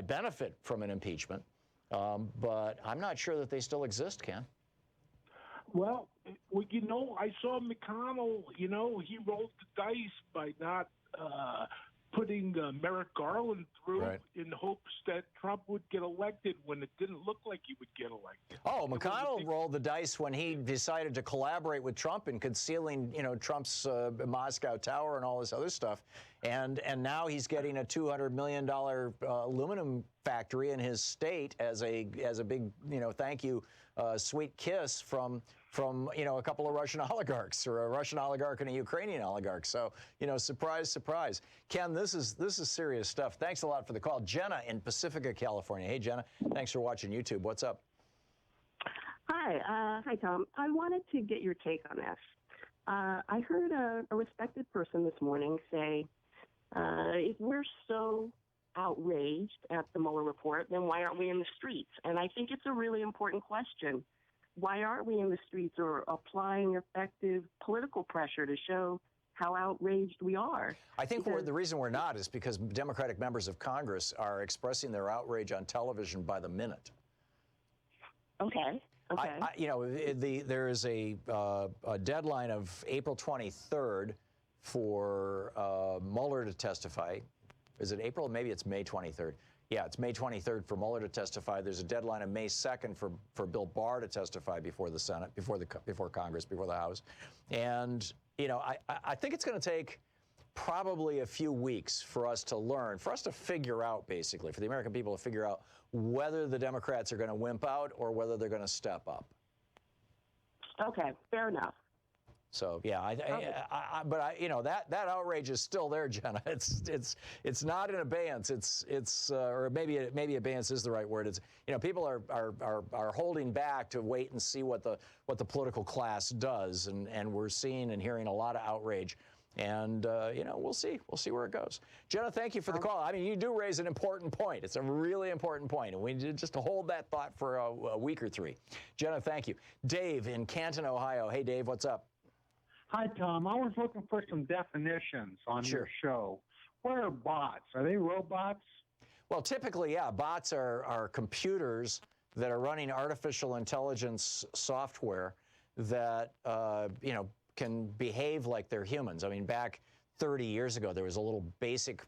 benefit from an impeachment, but I'm not sure that they still exist, Ken. Well, you know, I saw McConnell, you know, he rolled the dice by not putting Merrick Garland through in hopes that Trump would get elected when it didn't look like he would get elected. Oh, McConnell rolled the dice when he decided to collaborate with Trump in concealing, you know, Trump's Moscow Tower and all this other stuff. And now he's getting a $200 million aluminum factory in his state as a big, you know, thank you, sweet kiss from you know, a couple of Russian oligarchs, or a Russian oligarch and a Ukrainian oligarch. So, you know, surprise, surprise. Ken, this is serious stuff. Thanks a lot for the call. Jenna in Pacifica, California. Hey, Jenna, thanks for watching YouTube. What's up? Hi, Tom. I wanted to get your take on this. I heard a respected person this morning say, if we're so outraged at the Mueller report, then why aren't we in the streets? And I think it's a really important question. Why aren't we in the streets or applying effective political pressure to show how outraged we are? I think the reason we're not is because Democratic members of Congress are expressing their outrage on television by the minute. Okay. Okay. You know, there is a deadline of April 23rd for Mueller to testify. Is it April? Maybe it's May 23rd. Yeah, it's May 23rd for Mueller to testify. There's a deadline of May 2nd for Bill Barr to testify before the Senate, before Congress, before the House. And, you know, I think it's going to take probably a few weeks for us to learn, for us to figure out, basically, for the American people to figure out whether the Democrats are going to wimp out or whether they're going to step up. Okay, fair enough. So yeah, but you know, that outrage is still there, Jenna. It's not in abeyance. Or maybe abeyance is the right word. It's, you know, people are holding back to wait and see what the political class does, and we're seeing and hearing a lot of outrage. And, you know, we'll see where it goes. Jenna, thank you for the call. I mean, you do raise an important point. It's a really important point, and we need just to hold that thought for a week or three. Jenna, thank you. Dave in Canton, Ohio. Hey, Dave, what's up? Hi, Tom. I was looking for some definitions on your show. What are bots? Are they robots? Well, typically, yeah. Bots are computers that are running artificial intelligence software that, you know, can behave like they're humans. I mean, back 30 years ago, there was a little basic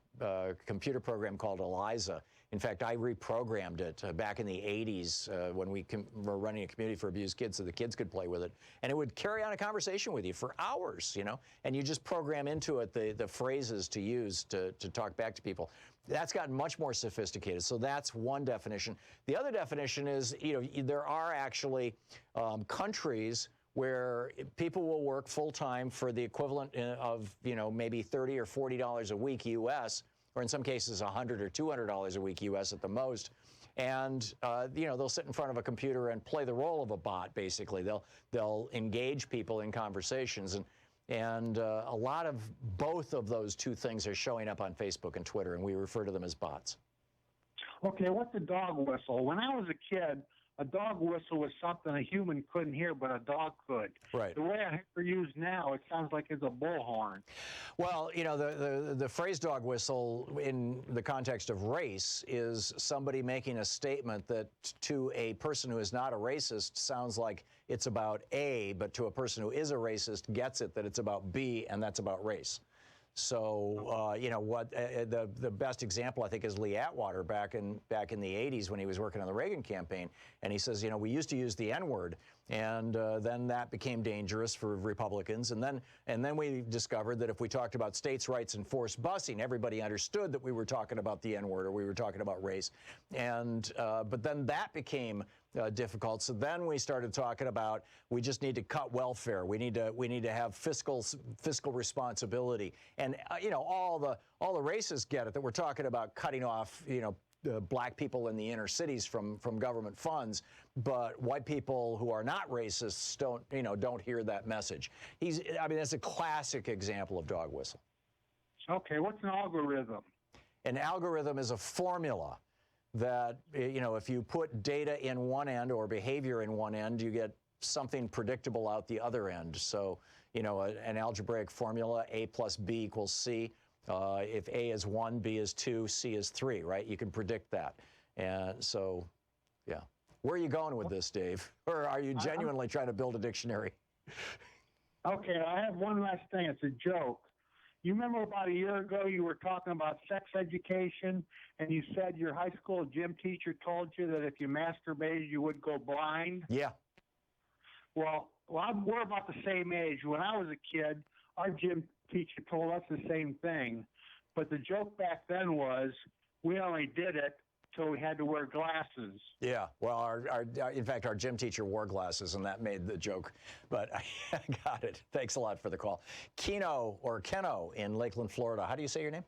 computer program called ELIZA. In fact, I reprogrammed it back in the 80s when we were running a community for abused kids so the kids could play with it. And it would carry on a conversation with you for hours, you know, and you just program into it the phrases to use to talk back to people. That's gotten much more sophisticated. So that's one definition. The other definition is, you know, there are actually countries where people will work full-time for the equivalent of, you know, maybe $30 or $40 a week U.S., or in some cases $100 or $200 a week U.S. at the most. And, you know, they'll sit in front of a computer and play the role of a bot, basically. They'll engage people in conversations. And a lot of both of those two things are showing up on Facebook and Twitter, and we refer to them as bots. Okay, what's a dog whistle? When I was a kid, a dog whistle was something a human couldn't hear, but a dog could. Right. The way I hear it used now, it sounds like it's a bullhorn. Well, you know, the phrase dog whistle in the context of race is somebody making a statement that to a person who is not a racist sounds like it's about A, but to a person who is a racist gets it that it's about B, and that's about race. So, you know, what the best example, I think, is Lee Atwater back in the 80s when he was working on the Reagan campaign. And he says, you know, we used to use the N-word, and then that became dangerous for Republicans. And then we discovered that if we talked about states' rights and forced busing, everybody understood that we were talking about the N-word or we were talking about race. And but then that became difficult. So then we started talking about we just need to cut welfare. We need to have fiscal responsibility. And you know, all the racists get it that we're talking about cutting off, you know, black people in the inner cities from government funds, but white people who are not racists don't hear that message. I mean, that's a classic example of dog whistle. Okay, what's an algorithm? An algorithm is a formula that, you know, if you put data in one end or behavior in one end, you get something predictable out the other end. So, you know, an algebraic formula, A plus B equals C. If A is 1, B is 2, C is 3, right? You can predict that. And so, yeah. Where are you going with this, Dave? Or are you genuinely trying to build a dictionary? Okay, I have one last thing. It's a joke. You remember about a year ago you were talking about sex education, and you said your high school gym teacher told you that if you masturbated, you would go blind? Yeah. Well, we're about the same age. When I was a kid, our gym teacher told us the same thing. But the joke back then was we only did it till we had to wear glasses. Yeah, well, in fact, our gym teacher wore glasses, and that made the joke. But I got it. Thanks a lot for the call. Keno in Lakeland, Florida. How do you say your name?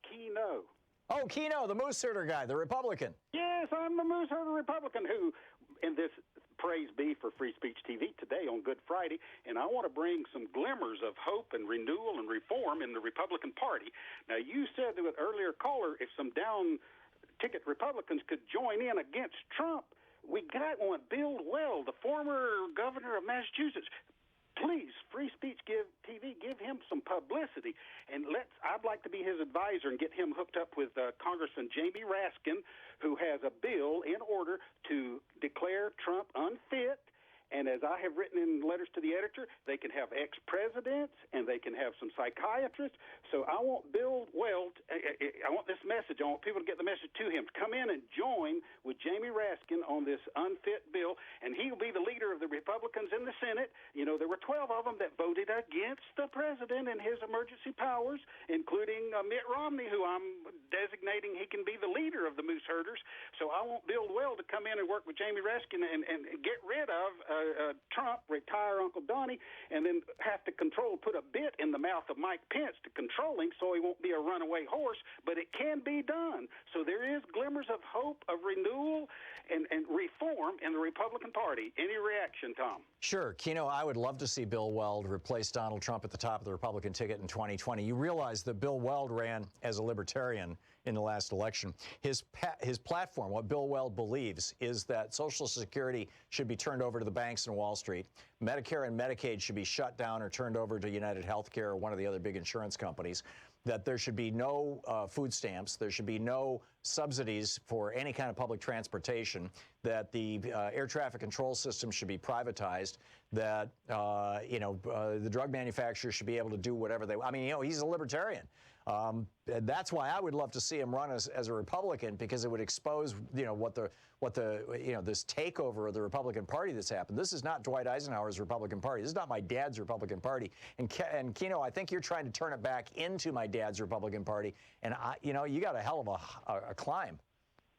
Keno. Oh, Keno, the moose herder guy, the Republican. Yes, I'm the moose herder Republican who, in this Praise Be for Free Speech TV today on Good Friday, and I want to bring some glimmers of hope and renewal and reform in the Republican Party. Now, you said that with earlier caller, if some down-ticket Republicans could join in against Trump, we got one, Bill Weld, the former governor of Massachusetts. Please, Free Speech TV, give him some publicity, and I'd like to be his advisor and get him hooked up with Congressman Jamie Raskin, who has a bill in order to declare Trump unfit. And as I have written in letters to the editor, they can have ex-presidents and they can have some psychiatrists. So I want Bill Weld, I want this message, I want people to get the message to him, to come in and join with Jamie Raskin on this unfit bill, and he'll be the leader of the Republicans in the Senate. You know, there were 12 of them that voted against the president and his emergency powers, including Mitt Romney, who I'm designating he can be the leader of the moose herders. So I want Bill Weld to come in and work with Jamie Raskin and get rid of Trump, retire Uncle Donnie, and then have to put a bit in the mouth of Mike Pence to control him so he won't be a runaway horse, but it can be done. So there is glimmers of hope, of renewal, and reform in the Republican Party. Any reaction, Tom? Sure. Keno, I would love to see Bill Weld replace Donald Trump at the top of the Republican ticket in 2020. You realize that Bill Weld ran as a libertarian in the last election. His platform, what Bill Weld believes, is that Social Security should be turned over to the banks and Wall Street. Medicare and Medicaid should be shut down or turned over to United Healthcare or one of the other big insurance companies. That there should be no food stamps, there should be no subsidies for any kind of public transportation, that the air traffic control system should be privatized, that the drug manufacturers should be able to do whatever they. I mean, he's a libertarian. That's why I would love to see him run as a Republican, because it would expose, this takeover of the Republican Party that's happened. This is not Dwight Eisenhower's Republican Party. This is not my dad's Republican Party. And Keno, I think you're trying to turn it back into my dad's Republican Party. And you got a hell of a climb.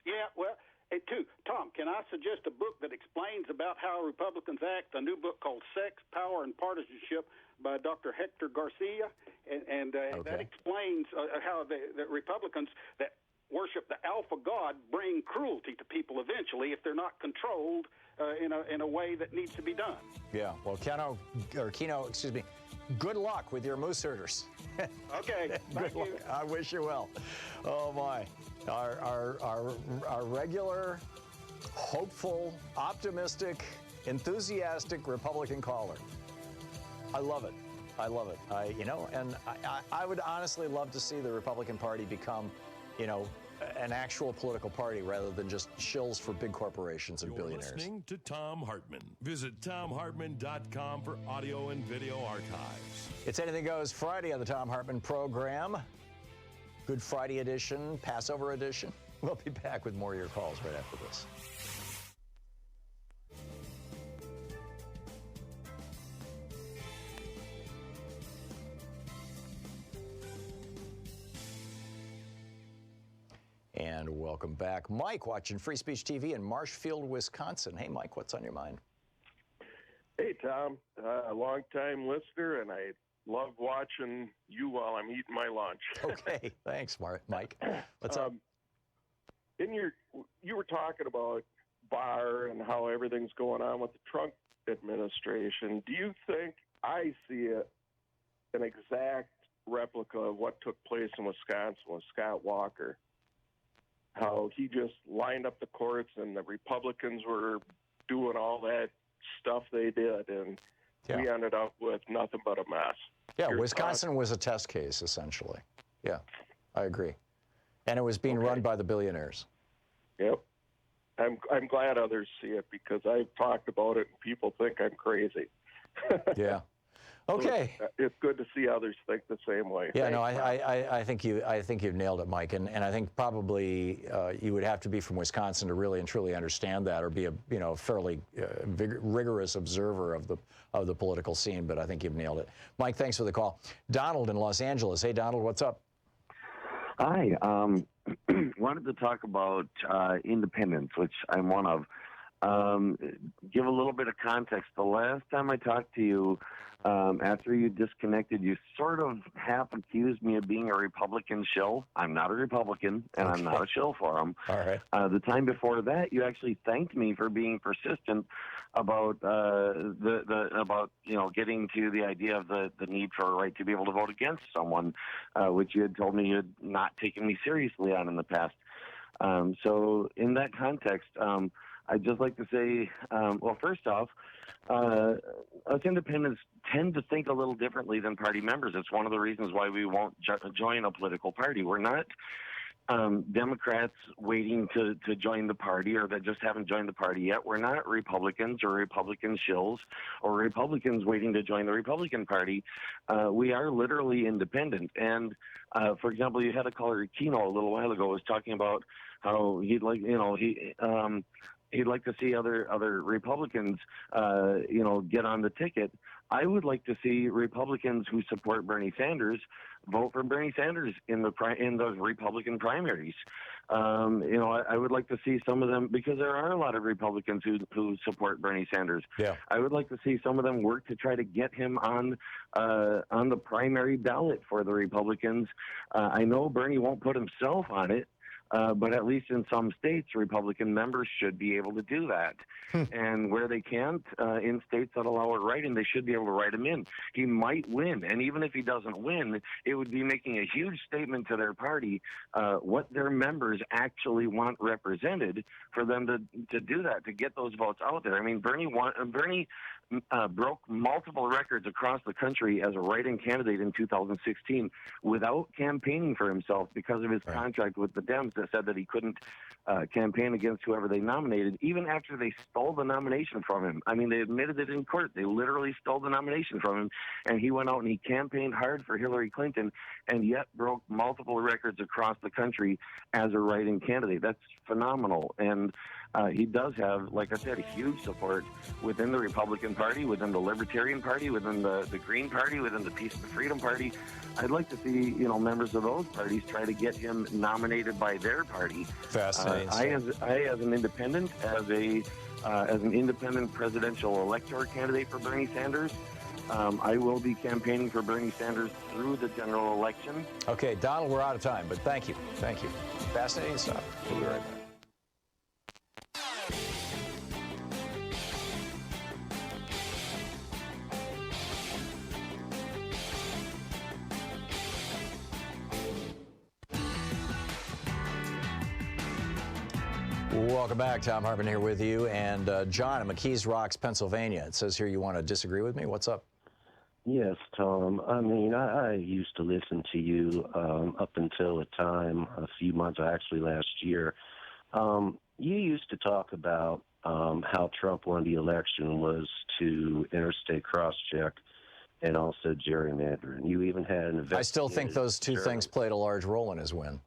Yeah, well. Hey, Tom, can I suggest a book that explains about how Republicans act, a new book called Sex, Power, and Partisanship by Dr. Hector Garcia? And that explains how the Republicans that worship the alpha god bring cruelty to people eventually if they're not controlled in a way that needs to be done. Yeah, well, Keno, excuse me, good luck with your moose herders. Okay, good luck. I wish you well. Oh, my. Our regular, hopeful, optimistic, enthusiastic Republican caller. I love it. I love it. I would honestly love to see the Republican Party become, an actual political party rather than just shills for big corporations and billionaires. Listening to Thom Hartmann. Visit ThomHartmann.com for audio and video archives. It's Anything Goes Friday on the Thom Hartmann Program. Good Friday edition, Passover edition. We'll be back with more of your calls right after this. And welcome back. Mike, watching Free Speech TV in Marshfield, Wisconsin. Hey, Mike, what's on your mind? Hey, Tom. Long-time listener, and I love watching you while I'm eating my lunch. Okay, thanks, Mike. What's up? You were talking about Barr and how everything's going on with the Trump administration. Do you think I see an exact replica of what took place in Wisconsin with Scott Walker? How he just lined up the courts and the Republicans were doing all that stuff they did, and we ended up with nothing but a mess. Yeah, Wisconsin was a test case, essentially. Yeah, I agree. And it was being run by the billionaires. Yep. I'm glad others see it, because I've talked about it and people think I'm crazy. Yeah. Okay. So it's good to see others think the same way. Yeah, no, I think you've nailed it, Mike, and I think probably you would have to be from Wisconsin to really and truly understand that, or be a fairly rigorous observer of the political scene. But I think you've nailed it, Mike. Thanks for the call. Donald in Los Angeles. Hey, Donald, what's up? Hi. Wanted to talk about independence, which I'm one of. Give a little bit of context. The last time I talked to you, after you disconnected, you sort of half accused me of being a Republican shill. I'm not a Republican, and I'm not a shill for them. All right. The time before that, you actually thanked me for being persistent about about getting to the idea of the need for a right to be able to vote against someone, which you had told me you had not taken me seriously on in the past. So in that context, I'd just like to say, well, first off, us independents tend to think a little differently than party members. It's one of the reasons why we won't join a political party. We're not Democrats waiting to join the party, or that just haven't joined the party yet. We're not Republicans or Republican shills or Republicans waiting to join the Republican Party. We are literally independent. And, for example, you had a caller, Keno, a little while ago, was talking about how he'd like, he'd like to see other Republicans, get on the ticket. I would like to see Republicans who support Bernie Sanders vote for Bernie Sanders in those Republican primaries. I would like to see some of them, because there are a lot of Republicans who support Bernie Sanders. Yeah. I would like to see some of them work to try to get him on the primary ballot for the Republicans. I know Bernie won't put himself on it, but at least in some states, Republican members should be able to do that. And where they can't, in states that allow it write-in, they should be able to write him in. He might win, and even if he doesn't win, it would be making a huge statement to their party what their members actually want represented for them to do that, to get those votes out there. I mean, Bernie broke multiple records across the country as a write-in candidate in 2016 without campaigning for himself because of his contract with the Dems that said that he couldn't campaign against whoever they nominated, even after they stole the nomination from him. I mean, they admitted it in court. They literally stole the nomination from him, and he went out and he campaigned hard for Hillary Clinton and yet broke multiple records across the country as a write-in candidate. That's phenomenal. And he does have, like I said, huge support within the Republican Party, within the Libertarian Party, within the Green Party, within the Peace and Freedom Party. I'd like to see, members of those parties try to get him nominated by their party. Fascinating. I, as an independent, as an independent presidential elector candidate for Bernie Sanders, I will be campaigning for Bernie Sanders through the general election. Okay, Donald, we're out of time, but thank you. Thank you. Fascinating stuff. We'll be right back. Welcome back. Thom Hartmann here with you. And John in McKees Rocks, Pennsylvania. It says here you want to disagree with me. What's up? Yes, Tom. I mean, I used to listen to you up until a time, a few months, actually last year. You used to talk about how Trump won the election was to interstate cross-check and also gerrymandering. You even had an investigation. I still think those two things played a large role in his win.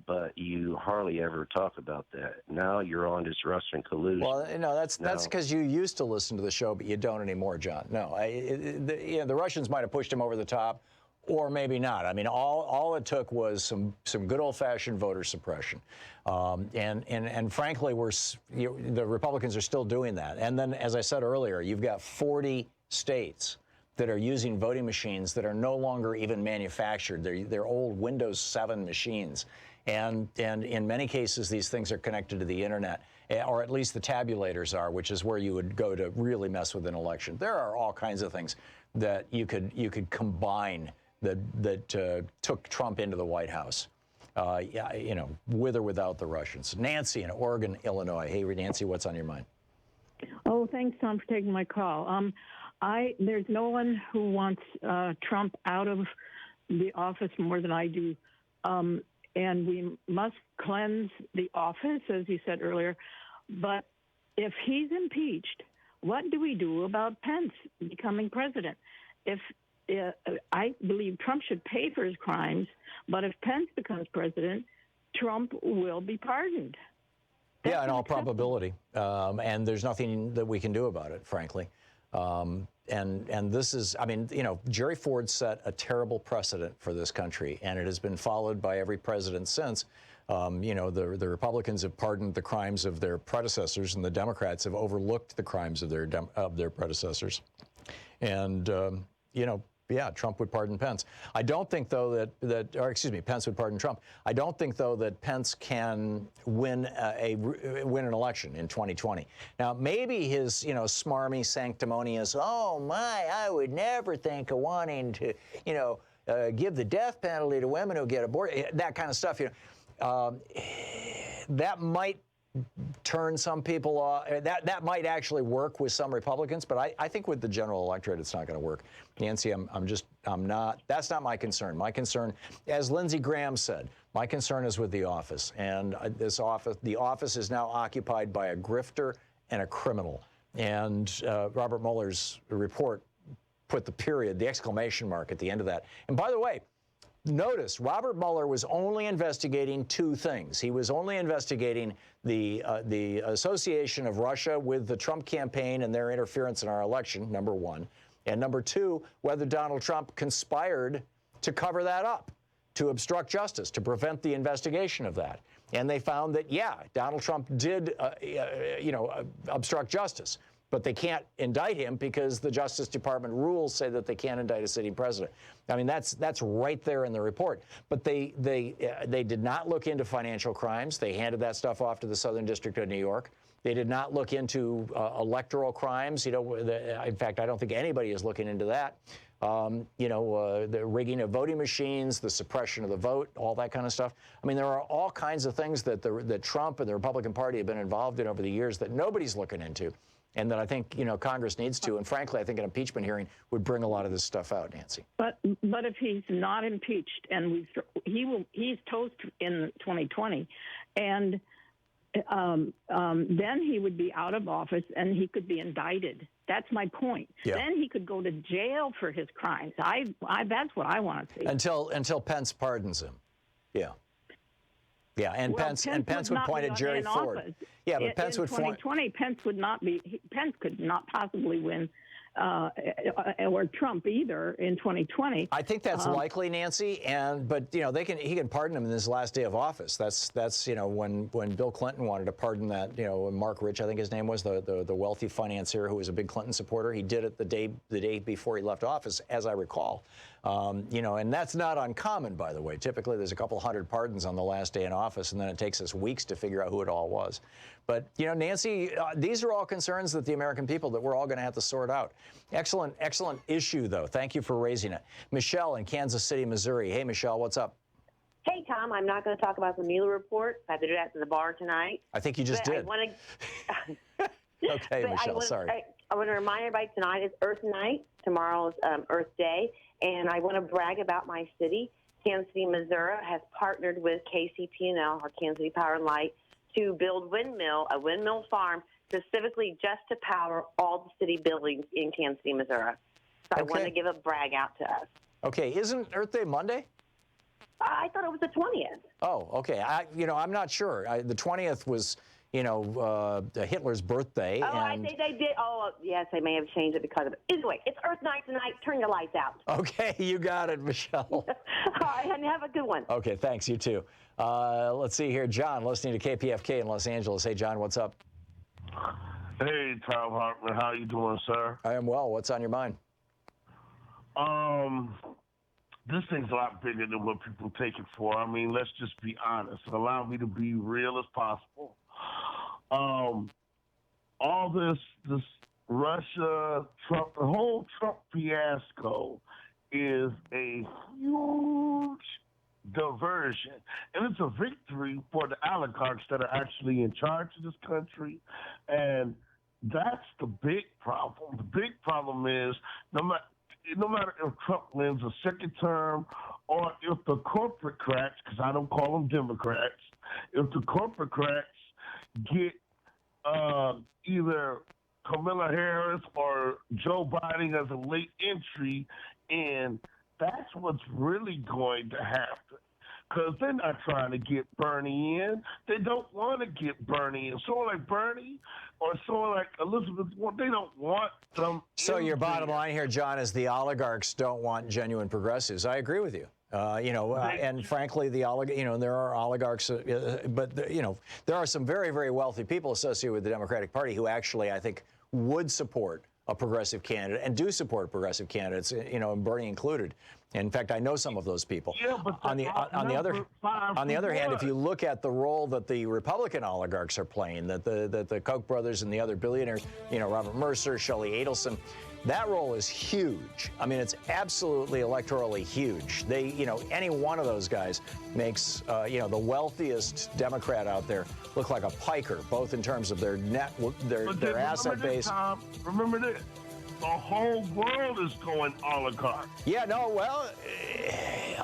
But you hardly ever talk about that. Now you're on this Russian collusion. Well, that's because you used to listen to the show, but you don't anymore, John. No, the Russians might have pushed him over the top, or maybe not. I mean, all it took was some good old-fashioned voter suppression, and frankly, the Republicans are still doing that. And then, as I said earlier, you've got 40 states that are using voting machines that are no longer even manufactured. They're old Windows 7 machines. And in many cases, these things are connected to the internet, or at least the tabulators are, which is where you would go to really mess with an election. There are all kinds of things that you could combine that took Trump into the White House, with or without the Russians. Nancy in Oregon, Illinois. Hey, Nancy, what's on your mind? Oh, thanks, Tom, for taking my call. There's no one who wants Trump out of the office more than I do. And we must cleanse the office, as you said earlier. But if he's impeached, what do we do about Pence becoming president? I believe Trump should pay for his crimes, but if Pence becomes president, Trump will be pardoned. Yeah, in all probability. And there's nothing that we can do about it, frankly. And this is, I mean, Jerry Ford set a terrible precedent for this country, and it has been followed by every president since. The Republicans have pardoned the crimes of their predecessors, and the Democrats have overlooked the crimes of their predecessors. And, Trump would pardon Pence. I don't think, though, Pence would pardon Trump. I don't think, though, that Pence can win an election in 2020. Now, maybe his, smarmy, sanctimonious, oh, my, I would never think of wanting to, give the death penalty to women who get aborted, that kind of stuff, that might turn some people off. That might actually work with some Republicans, but I think with the general electorate, it's not going to work. Nancy, I'm not. That's not my concern. My concern, as Lindsey Graham said, my concern is with the office, and the office is now occupied by a grifter and a criminal. And Robert Mueller's report put the exclamation mark at the end of that. And by the way, notice, Robert Mueller was only investigating two things. He was only investigating the association of Russia with the Trump campaign and their interference in our election, number one. And number two, whether Donald Trump conspired to cover that up, to obstruct justice, to prevent the investigation of that. And they found that, yeah, Donald Trump did, obstruct justice. But they can't indict him because the Justice Department rules say that they can't indict a sitting president. I mean, that's right there in the report. But they did not look into financial crimes. They handed that stuff off to the Southern District of New York. They did not look into electoral crimes. In fact, I don't think anybody is looking into that. The rigging of voting machines, the suppression of the vote, all that kind of stuff. I mean, there are all kinds of things that Trump and the Republican Party have been involved in over the years that nobody's looking into, and that I think Congress needs to. And frankly, I think an impeachment hearing would bring a lot of this stuff out, Nancy. But if he's not impeached, and he's toast in 2020, and then he would be out of office and he could be indicted. That's my point. Yeah. Then he could go to jail for his crimes. That's what I want to see. Until Pence pardons him. Yeah. Yeah, and Pence would point at Jerry Ford. Office. Yeah, but Pence would 2020, Pence would not be. Pence could not possibly win, or Trump either in 2020. I think that's likely, Nancy. But he can pardon him in his last day of office. That's when Bill Clinton wanted to pardon that Mark Rich, I think his name was, the wealthy financier who was a big Clinton supporter. He did it the day before he left office, as I recall. And that's not uncommon, by the way. Typically, there's a couple hundred pardons on the last day in office, and then it takes us weeks to figure out who it all was. But, Nancy, these are all concerns that the American people, that we're all going to have to sort out. Excellent issue, though. Thank you for raising it. Michelle in Kansas City, Missouri. Hey, Michelle, what's up? Hey, Tom, I'm not going to talk about the Mueller report. I have to do that at the bar tonight. I think you just did. Okay, Michelle, sorry. I want to remind everybody tonight is Earth Night. Tomorrow is Earth Day. And I want to brag about my city. Kansas City, Missouri has partnered with KCP&L, or Kansas City Power and Light, to build a windmill farm specifically just to power all the city buildings in Kansas City, Missouri. So I want to give a brag out to us. Okay, isn't Earth Day Monday? I thought it was the 20th. Oh, okay. I'm not sure. The 20th was, Hitler's birthday. Oh, I think they did. Oh, yes, they may have changed it because of it. Anyway, it's Earth Night tonight. Turn your lights out. Okay, you got it, Michelle. All right, honey, have a good one. Okay, thanks. You too. Let's see here. John, listening to KPFK in Los Angeles. Hey, John, what's up? Hey, Thom Hartmann. How you doing, sir? I am well. What's on your mind? This thing's a lot bigger than what people take it for. I mean, let's just be honest. Allow me to be real as possible. All this Russia, Trump, the whole Trump fiasco is a huge diversion. And it's a victory for the oligarchs that are actually in charge of this country. And that's the big problem. The big problem is no matter if Trump wins a second term or if the corporate cracks, because I don't call them Democrats, if the corporate cracks get either Kamala Harris or Joe Biden as a late entry, and that's what's really going to happen. Because they're not trying to get Bernie in. They don't want to get Bernie in. Someone like Bernie or someone like Elizabeth Warren, they don't want them. So your bottom line here, John, is the oligarchs don't want genuine progressives. I agree with you. And frankly, there are oligarchs, but there are some very, very wealthy people associated with the Democratic Party who actually, I think, would support a progressive candidate and do support progressive candidates, Bernie included. In fact, I know some of those people. Yeah, but on the other hand, if you look at the role that the Republican oligarchs are playing, that the Koch brothers and the other billionaires, Robert Mercer, Shelley Adelson, that role is huge. I mean, it's absolutely electorally huge. They, any one of those guys makes, the wealthiest Democrat out there look like a piker, both in terms of their asset base. Tom, remember this. The whole world is going oligarch. Yeah, no, well,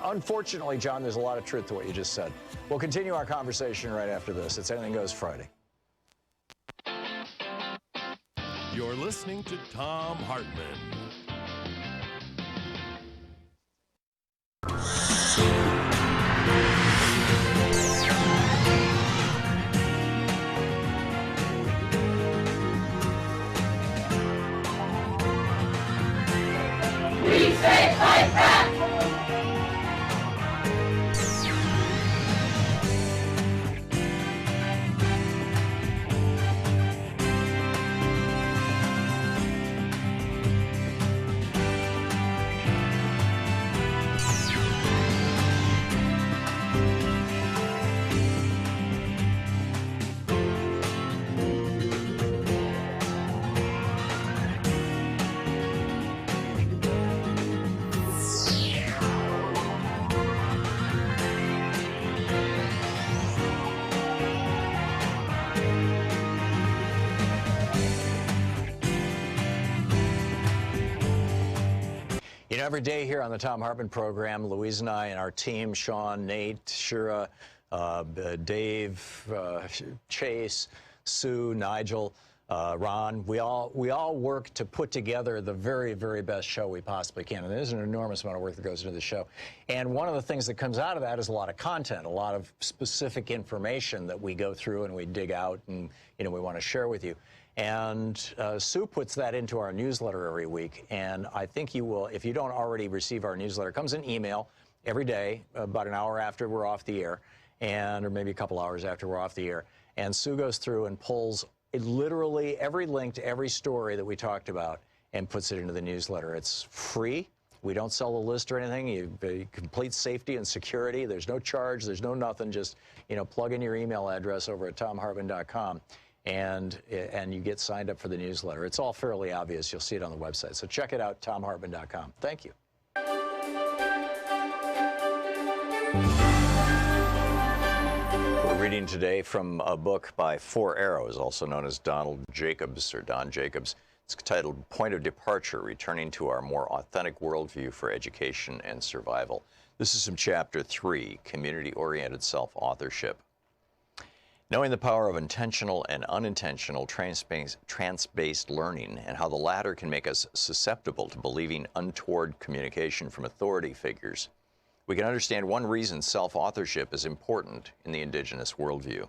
unfortunately, John, there's a lot of truth to what you just said. We'll continue our conversation right after this. It's Anything Goes Friday. You're listening to Thom Hartmann. You know, every day here on the Thom Hartmann Program, Louise and I and our team, Sean, Nate, Shira, Dave, Chase, Sue, Nigel, Ron, we all work to put together the very, very best show we possibly can. And there's an enormous amount of work that goes into the show. And one of the things that comes out of that is a lot of content, a lot of specific information that we go through and we dig out and, you know, we want to share with you. And Sue puts that into our newsletter every week. And I think you will, if you don't already receive our newsletter, it comes in email every day, about an hour after we're off the air, or maybe a couple hours after we're off the air. And Sue goes through and pulls literally every link to every story that we talked about and puts it into the newsletter. It's free. We don't sell the list or anything. You complete safety and security. There's no charge. There's no nothing. Just, you know, plug in your email address over at thomhartmann.com. And you get signed up for the newsletter. It's all fairly obvious. You'll see it on the website. So check it out, thomhartmann.com. Thank you. We're reading today from a book by Four Arrows, also known as Donald Jacobs or Don Jacobs. It's titled Point of Departure, Returning to Our More Authentic Worldview for Education and Survival. This is from Chapter 3, Community-Oriented Self-Authorship. Knowing the power of intentional and unintentional trance-based learning and how the latter can make us susceptible to believing untoward communication from authority figures, we can understand one reason self-authorship is important in the indigenous worldview.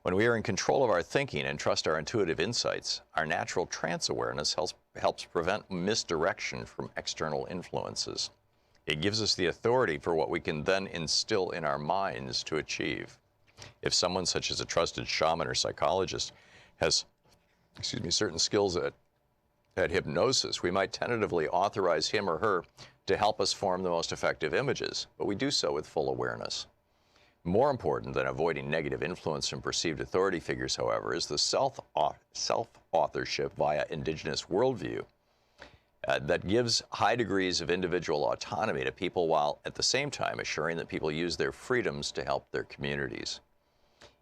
When we are in control of our thinking and trust our intuitive insights, our natural trance awareness helps prevent misdirection from external influences. It gives us the authority for what we can then instill in our minds to achieve. If someone such as a trusted shaman or psychologist has, certain skills at hypnosis, we might tentatively authorize him or her to help us form the most effective images, but we do so with full awareness. More important than avoiding negative influence from perceived authority figures, however, is the self-authorship via indigenous worldview that gives high degrees of individual autonomy to people while at the same time assuring that people use their freedoms to help their communities.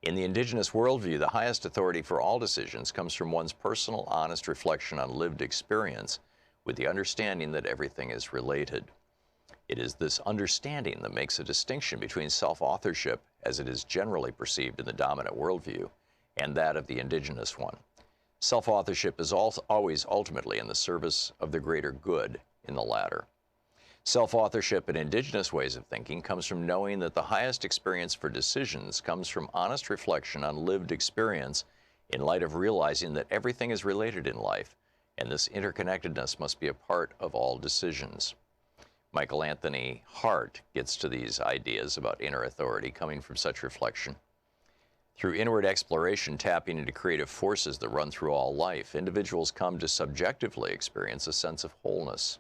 In the indigenous worldview, the highest authority for all decisions comes from one's personal, honest reflection on lived experience with the understanding that everything is related. It is this understanding that makes a distinction between self-authorship, as it is generally perceived in the dominant worldview, and that of the indigenous one. Self-authorship is always ultimately in the service of the greater good in the latter. Self-authorship in indigenous ways of thinking comes from knowing that the highest experience for decisions comes from honest reflection on lived experience in light of realizing that everything is related in life, and this interconnectedness must be a part of all decisions. Michael Anthony Hart gets to these ideas about inner authority coming from such reflection. Through inward exploration, tapping into creative forces that run through all life, individuals come to subjectively experience a sense of wholeness.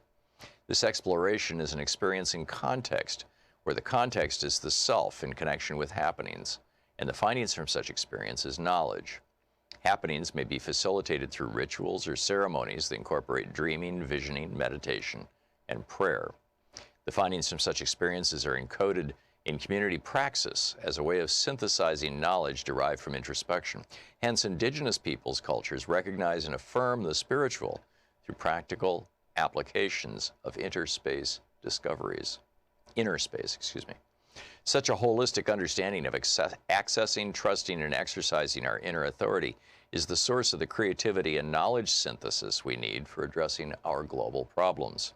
This exploration is an experience in context, where the context is the self in connection with happenings, and the findings from such experience is knowledge. Happenings may be facilitated through rituals or ceremonies that incorporate dreaming, visioning, meditation, and prayer. The findings from such experiences are encoded in community praxis as a way of synthesizing knowledge derived from introspection. Hence, indigenous peoples' cultures recognize and affirm the spiritual through practical applications of inner space. Such a holistic understanding of accessing, trusting, and exercising our inner authority is the source of the creativity and knowledge synthesis we need for addressing our global problems.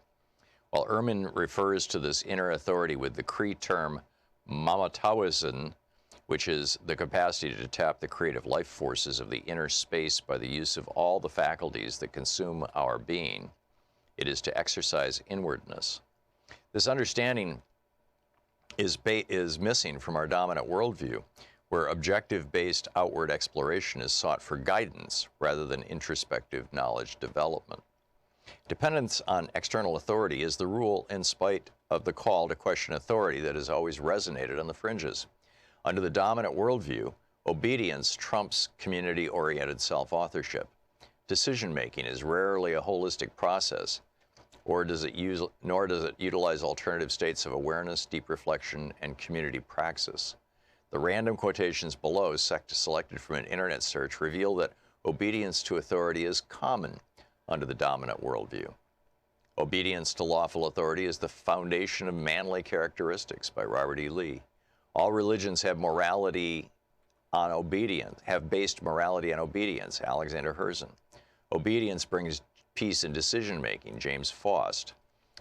While Ehrman refers to this inner authority with the Cree term mamatawisin, which is the capacity to tap the creative life forces of the inner space by the use of all the faculties that consume our being, it is to exercise inwardness. This understanding is missing from our dominant worldview, where objective-based outward exploration is sought for guidance rather than introspective knowledge development. Dependence on external authority is the rule in spite of the call to question authority that has always resonated on the fringes. Under the dominant worldview, obedience trumps community-oriented self-authorship. Decision-making is rarely a holistic process, nor does it utilize alternative states of awareness, deep reflection, and community praxis. The random quotations below, selected from an internet search, reveal that obedience to authority is common under the dominant worldview. Obedience to lawful authority is the foundation of manly characteristics, by Robert E. Lee. All religions have morality on obedience, have based morality on obedience, Alexander Herzen. Obedience brings peace in decision-making, James Faust.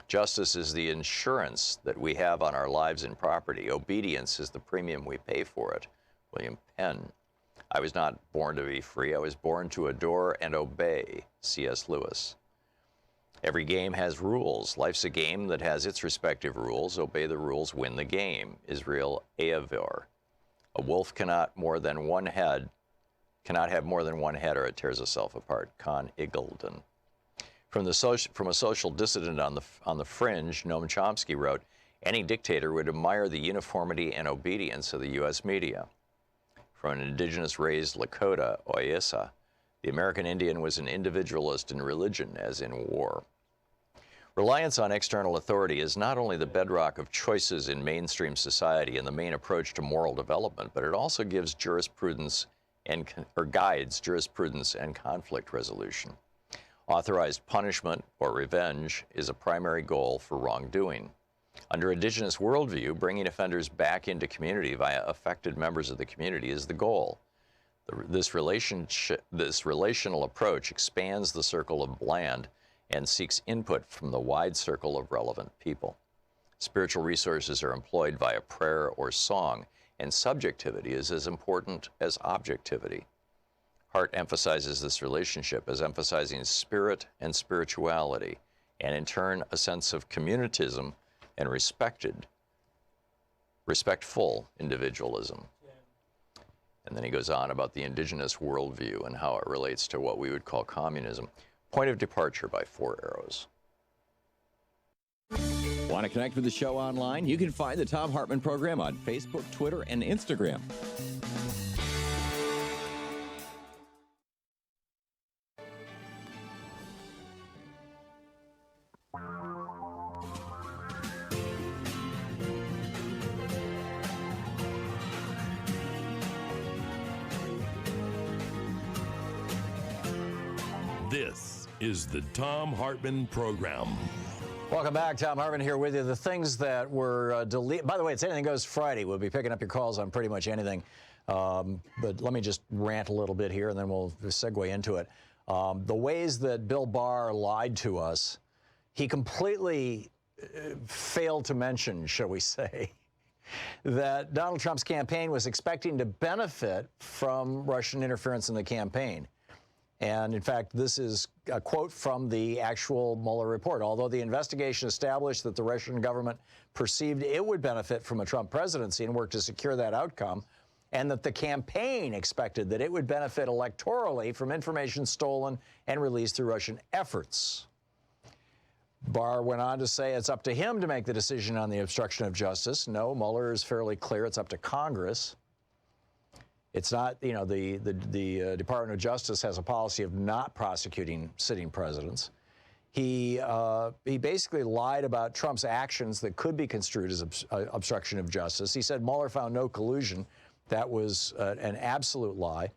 Justice is the insurance that we have on our lives and property. Obedience is the premium we pay for it, William Penn. I was not born to be free. I was born to adore and obey, C.S. Lewis. Every game has rules. Life's a game that has its respective rules. Obey the rules, win the game, Israel Ahavor. A wolf cannot have more than one head, or it tears itself apart, Con Iggulden. From a social dissident on the fringe, Noam Chomsky wrote, any dictator would admire the uniformity and obedience of the U.S. media. From an indigenous-raised Lakota, Oyessa, the American Indian was an individualist in religion as in war. Reliance on external authority is not only the bedrock of choices in mainstream society and the main approach to moral development, but it also gives jurisprudence guides jurisprudence and conflict resolution. Authorized punishment or revenge is a primary goal for wrongdoing. Under indigenous worldview, bringing offenders back into community via affected members of the community is the goal. This relational approach expands the circle of land and seeks input from the wide circle of relevant people. Spiritual resources are employed via prayer or song, and subjectivity is as important as objectivity. Hart emphasizes this relationship as emphasizing spirit and spirituality, and in turn, a sense of communitism and respectful individualism. And then he goes on about the indigenous worldview and how it relates to what we would call communism. Point of departure by Four Arrows. Want to connect with the show online? You can find the Thom Hartmann Program on Facebook, Twitter, and Instagram. This is the Thom Hartmann Program. Welcome back. Thom Hartmann here with you. The things that were deleted. By the way, it's Anything Goes Friday. We'll be picking up your calls on pretty much anything. But let me just rant a little bit here, and then we'll segue into it. The ways that Bill Barr lied to us, he completely failed to mention, shall we say, that Donald Trump's campaign was expecting to benefit from Russian interference in the campaign. And in fact, this is a quote from the actual Mueller report. Although the investigation established that the Russian government perceived it would benefit from a Trump presidency and worked to secure that outcome, and that the campaign expected that it would benefit electorally from information stolen and released through Russian efforts. Barr went on to say it's up to him to make the decision on the obstruction of justice. No, Mueller is fairly clear. It's up to Congress. It's not, you know, the Department of Justice has a policy of not prosecuting sitting presidents. He basically lied about Trump's actions that could be construed as obstruction of justice. He said Mueller found no collusion. That was an absolute lie.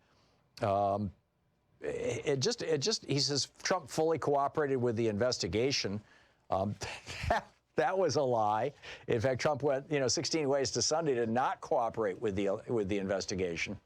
He says Trump fully cooperated with the investigation. That was a lie. In fact, Trump went, 16 ways to Sunday to not cooperate with the investigation.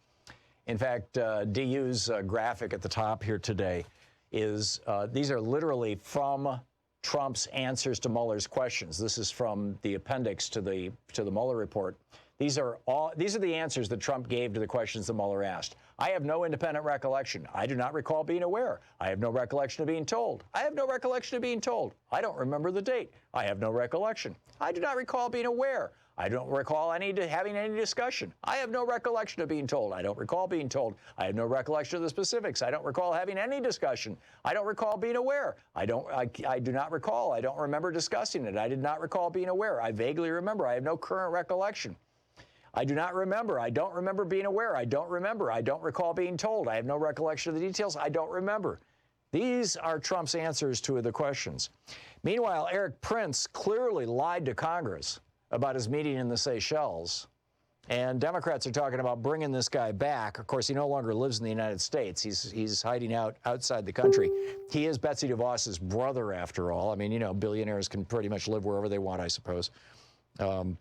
In fact, DU's graphic at the top here today is these are literally from Trump's answers to Mueller's questions. This is from the appendix to the Mueller report. These are the answers that Trump gave to the questions that Mueller asked. I have no independent recollection. I do not recall being aware. I have no recollection of being told. I have no recollection of being told. I don't remember the date. I have no recollection. I do not recall being aware. I don't recall having any discussion. I have no recollection of being told. I don't recall being told. I have no recollection of the specifics. I don't recall having any discussion. I don't recall being aware. I do not recall. I don't remember discussing it. I did not recall being aware. I vaguely remember. I have no current recollection. I do not remember. I don't remember being aware. I don't remember. I don't recall being told. I have no recollection of the details. I don't remember. These are Trump's answers to the questions. Meanwhile, Eric Prince clearly lied to Congress about his meeting in the Seychelles. And Democrats are talking about bringing this guy back. Of course, he no longer lives in the United States. He's hiding out outside the country. He is Betsy DeVos's brother, after all. I mean, you know, billionaires can pretty much live wherever they want, I suppose. But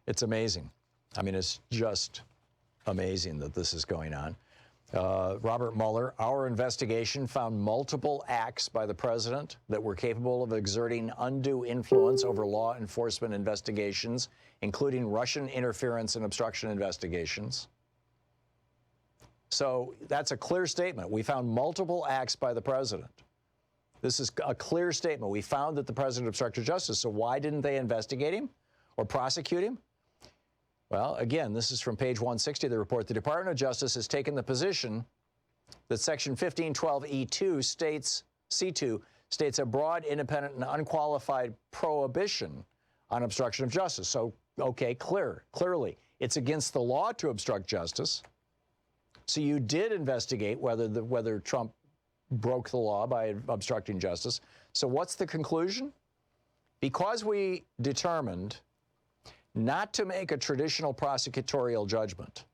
it's amazing. I mean, it's just amazing that this is going on. Robert Mueller, our investigation found multiple acts by the president that were capable of exerting undue influence over law enforcement investigations, including Russian interference and obstruction investigations. So that's a clear statement. We found multiple acts by the president. This is a clear statement. We found that the president obstructed justice. So why didn't they investigate him or prosecute him? Well, again, this is from page 160 of the report. The Department of Justice has taken the position that Section 1512E2 states, C2, states a broad, independent, and unqualified prohibition on obstruction of justice. So, okay, clearly, it's against the law to obstruct justice. So you did investigate whether Trump broke the law by obstructing justice. So what's the conclusion? Because we determined not to make a traditional prosecutorial judgment.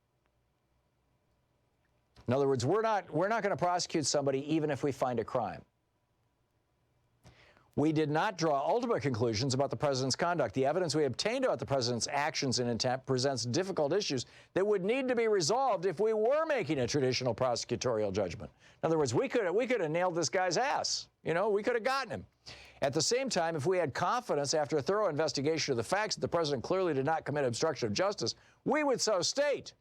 In other words, we're not going to prosecute somebody even if we find a crime. We did not draw ultimate conclusions about the president's conduct. The evidence we obtained about the president's actions and intent presents difficult issues that would need to be resolved if we were making a traditional prosecutorial judgment. In other words, we could have nailed this guy's ass. You know, we could have gotten him. At the same time, if we had confidence after a thorough investigation of the facts that the president clearly did not commit obstruction of justice, we would so state.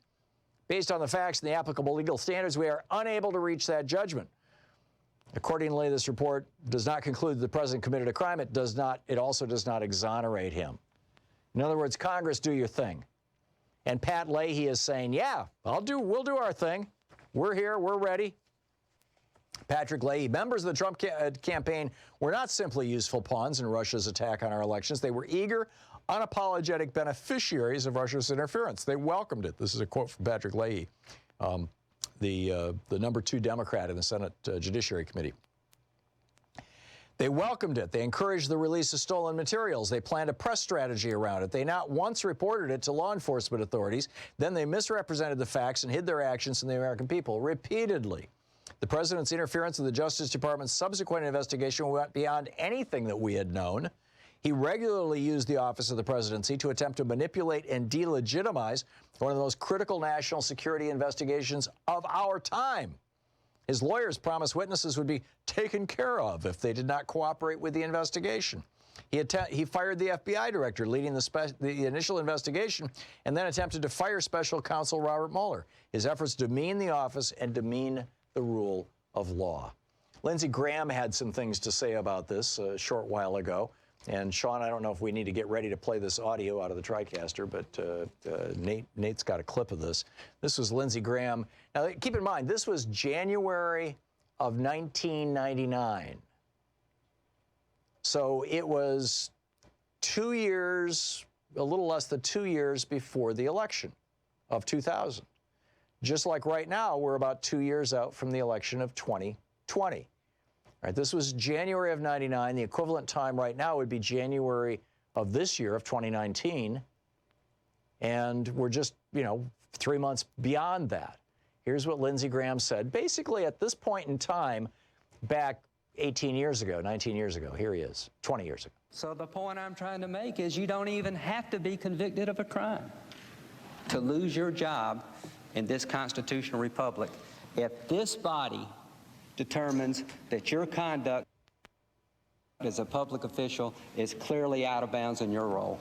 Based on the facts and the applicable legal standards, we are unable to reach that judgment. Accordingly, this report does not conclude that the president committed a crime. It also does not exonerate him. In other words, Congress, do your thing. And Pat Leahy is saying, yeah, we'll do our thing. We're here, we're ready. Patrick Leahy, members of the Trump campaign were not simply useful pawns in Russia's attack on our elections. They were eager, unapologetic beneficiaries of Russia's interference. They welcomed it. This is a quote from Patrick Leahy, the number 2 Democrat in the Senate Judiciary Committee. They welcomed it. They encouraged the release of stolen materials. They planned a press strategy around it. They not once reported it to law enforcement authorities. Then they misrepresented the facts and hid their actions from the American people repeatedly. The president's interference in the Justice Department's subsequent investigation went beyond anything that we had known. He regularly used the office of the presidency to attempt to manipulate and delegitimize one of the most critical national security investigations of our time. His lawyers promised witnesses would be taken care of if they did not cooperate with the investigation. He fired the FBI director leading the initial investigation and then attempted to fire special counsel Robert Mueller. His efforts demean the office and demean the rule of law. Lindsey Graham had some things to say about this a short while ago. And Sean, I don't know if we need to get ready to play this audio out of the TriCaster, but Nate's got a clip of this. This was Lindsey Graham. Now, keep in mind, this was January of 1999. So it was 2 years, a little less than 2 years before the election of 2000. Just like right now, we're about 2 years out from the election of 2020. Right, this was January of 99. The equivalent time right now would be January of this year, of 2019. And we're just, 3 months beyond that. Here's what Lindsey Graham said. Basically, at this point in time, back 18 years ago, 19 years ago, here he is, 20 years ago. So the point I'm trying to make is you don't even have to be convicted of a crime to lose your job in this constitutional republic. If this body determines that your conduct as a public official is clearly out of bounds in your role,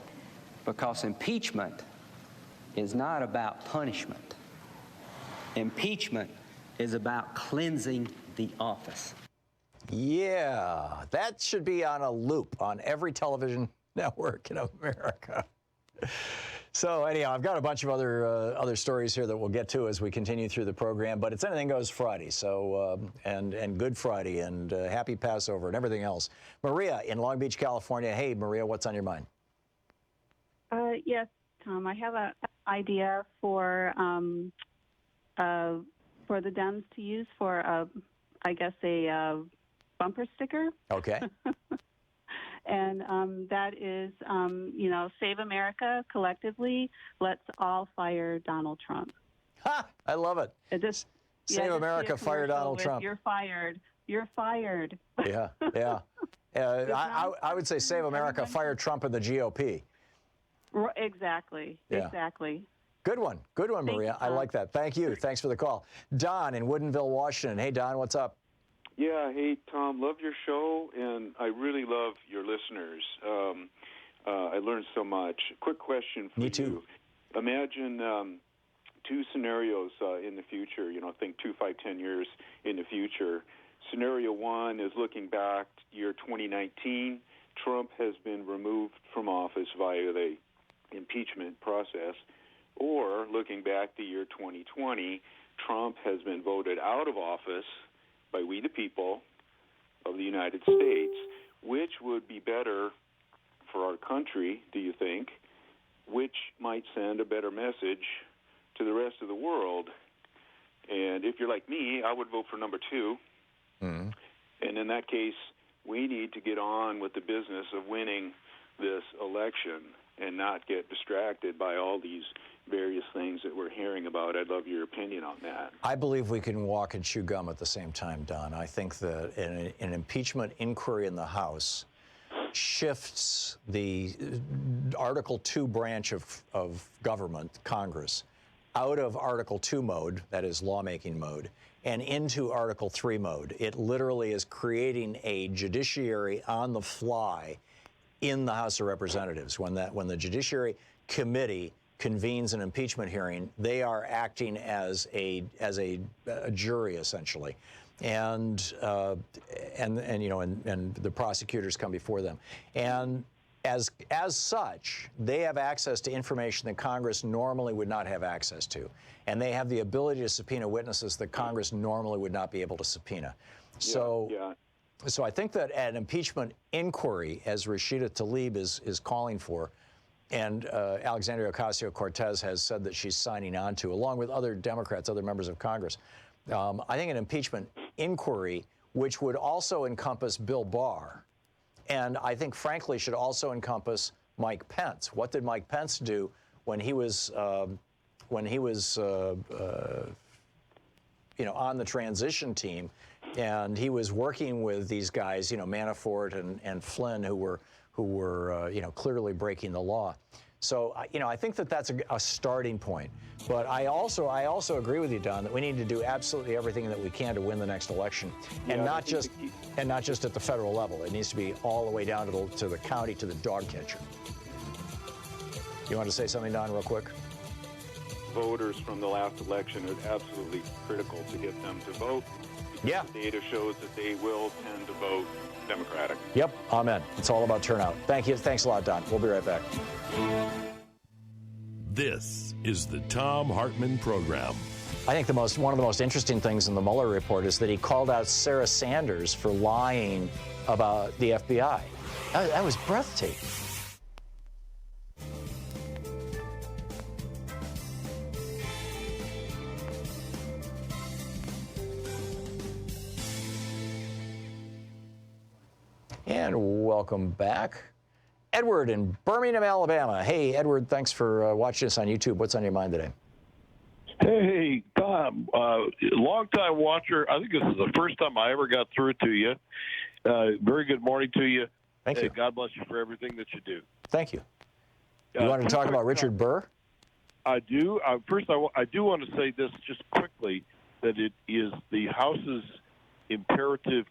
because impeachment is not about punishment. Impeachment is about cleansing the office. Yeah, that should be on a loop on every television network in America. So anyhow, I've got a bunch of other stories here that we'll get to as we continue through the program. But it's Anything Goes Friday, so and Good Friday and Happy Passover and everything else. Maria in Long Beach, California. Hey, Maria, what's on your mind? Yes, Tom. I have an idea for the Dems to use for, I guess, a bumper sticker. Okay. And that is, Save America collectively. Let's all fire Donald Trump. Ha! I love it. Save America, fire Donald Trump. You're fired. You're fired. Yeah, yeah. I would say Save America, fire Trump and the GOP. Exactly. Yeah. Exactly. Good one, Maria. I like that. Thank you. Thanks for the call. Don in Woodinville, Washington. Hey, Don, what's up? Yeah, hey, Tom, love your show, and I really love your listeners. I learned so much. Quick question for you. Me too. Imagine two scenarios in the future, think 2, 5, 10 years in the future. Scenario one is looking back year 2019. Trump has been removed from office via the impeachment process. Or looking back to year 2020, Trump has been voted out of office by we the people of the United States. Which would be better for our country, do you think? Which might send a better message to the rest of the world? And if you're like me, I would vote for number 2. Mm-hmm. And in that case, we need to get on with the business of winning this election and not get distracted by all these various things that we're hearing about. I'd love your opinion on that. I believe we can walk and chew gum at the same time, Don. I think that an impeachment inquiry in the House shifts the Article 2 branch of government, Congress, out of Article 2 mode, that is lawmaking mode, and into Article 3 mode. It literally is creating a judiciary on the fly in the House of Representatives. When the Judiciary Committee convenes an impeachment hearing, they are acting as a jury essentially, and the prosecutors come before them, and as such, they have access to information that Congress normally would not have access to, and they have the ability to subpoena witnesses that Congress normally would not be able to subpoena. So I think that an impeachment inquiry, as Rashida Tlaib is calling for, and Alexandria Ocasio-Cortez has said that she's signing on to, along with other Democrats, other members of Congress, I think an impeachment inquiry, which would also encompass Bill Barr, and I think, frankly, should also encompass Mike Pence. What did Mike Pence do when he was on the transition team, and he was working with these guys, Manafort and Flynn, who were clearly breaking the law. So, I think that that's a starting point. But I also agree with you, Don, that we need to do absolutely everything that we can to win the next election, and not just at the federal level. It needs to be all the way down to the county, to the dog catcher. You want to say something, Don, real quick? Voters from the last election is absolutely critical to get them to vote. Yeah. The data shows that they will tend to vote Democratic. Yep, amen. It's all about turnout. Thank you. Thanks a lot, Don. We'll be right back. This is the Thom Hartmann Program. I think one of the most interesting things in the Mueller report is that he called out Sarah Sanders for lying about the FBI. That was breathtaking. And welcome back. Edward in Birmingham, Alabama. Hey, Edward, thanks for watching us on YouTube. What's on your mind today? Hey, Tom, long-time watcher. I think this is the first time I ever got through to you. Very good morning to you. Thank you. God bless you for everything that you do. Thank you. You want to talk about Richard Burr? I do. First, I do want to say this just quickly, that it is the House's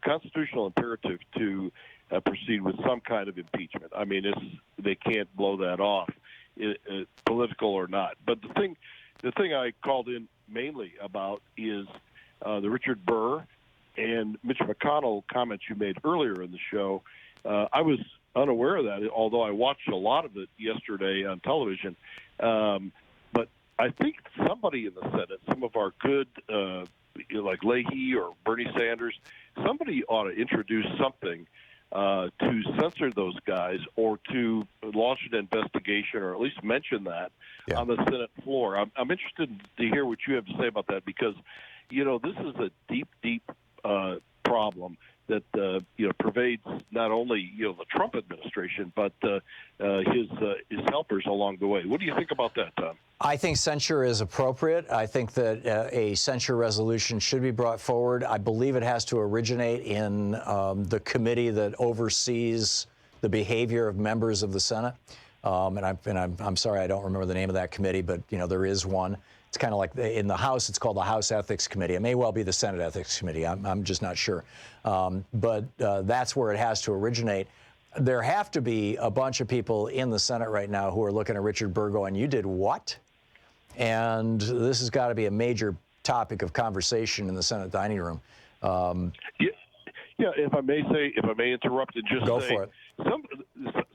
constitutional imperative to proceed with some kind of impeachment. I mean, they can't blow that off, political or not. But the thing I called in mainly about is the Richard Burr and Mitch McConnell comments you made earlier in the show. I was unaware of that, although I watched a lot of it yesterday on television. But I think somebody in the Senate, some of our good, like Leahy or Bernie Sanders, somebody ought to introduce something to censor those guys, or to launch an investigation, or at least mention that on the Senate floor. I'm interested to hear what you have to say about that, because, this is a deep, deep problem that pervades not not only the Trump administration, but his helpers along the way. What do you think about that, Tom? I think censure is appropriate. I think that a censure resolution should be brought forward. I believe it has to originate in the committee that oversees the behavior of members of the Senate. I'm sorry, I don't remember the name of that committee, but there is one. It's kind of like in the House, it's called the House Ethics Committee. It may well be the Senate Ethics Committee. I'm just not sure. But that's where it has to originate. There have to be a bunch of people in the Senate right now who are looking at Richard Burr going, "You did what?" And this has got to be a major topic of conversation in the Senate dining room. Yeah, if I may interrupt and just go say, for it.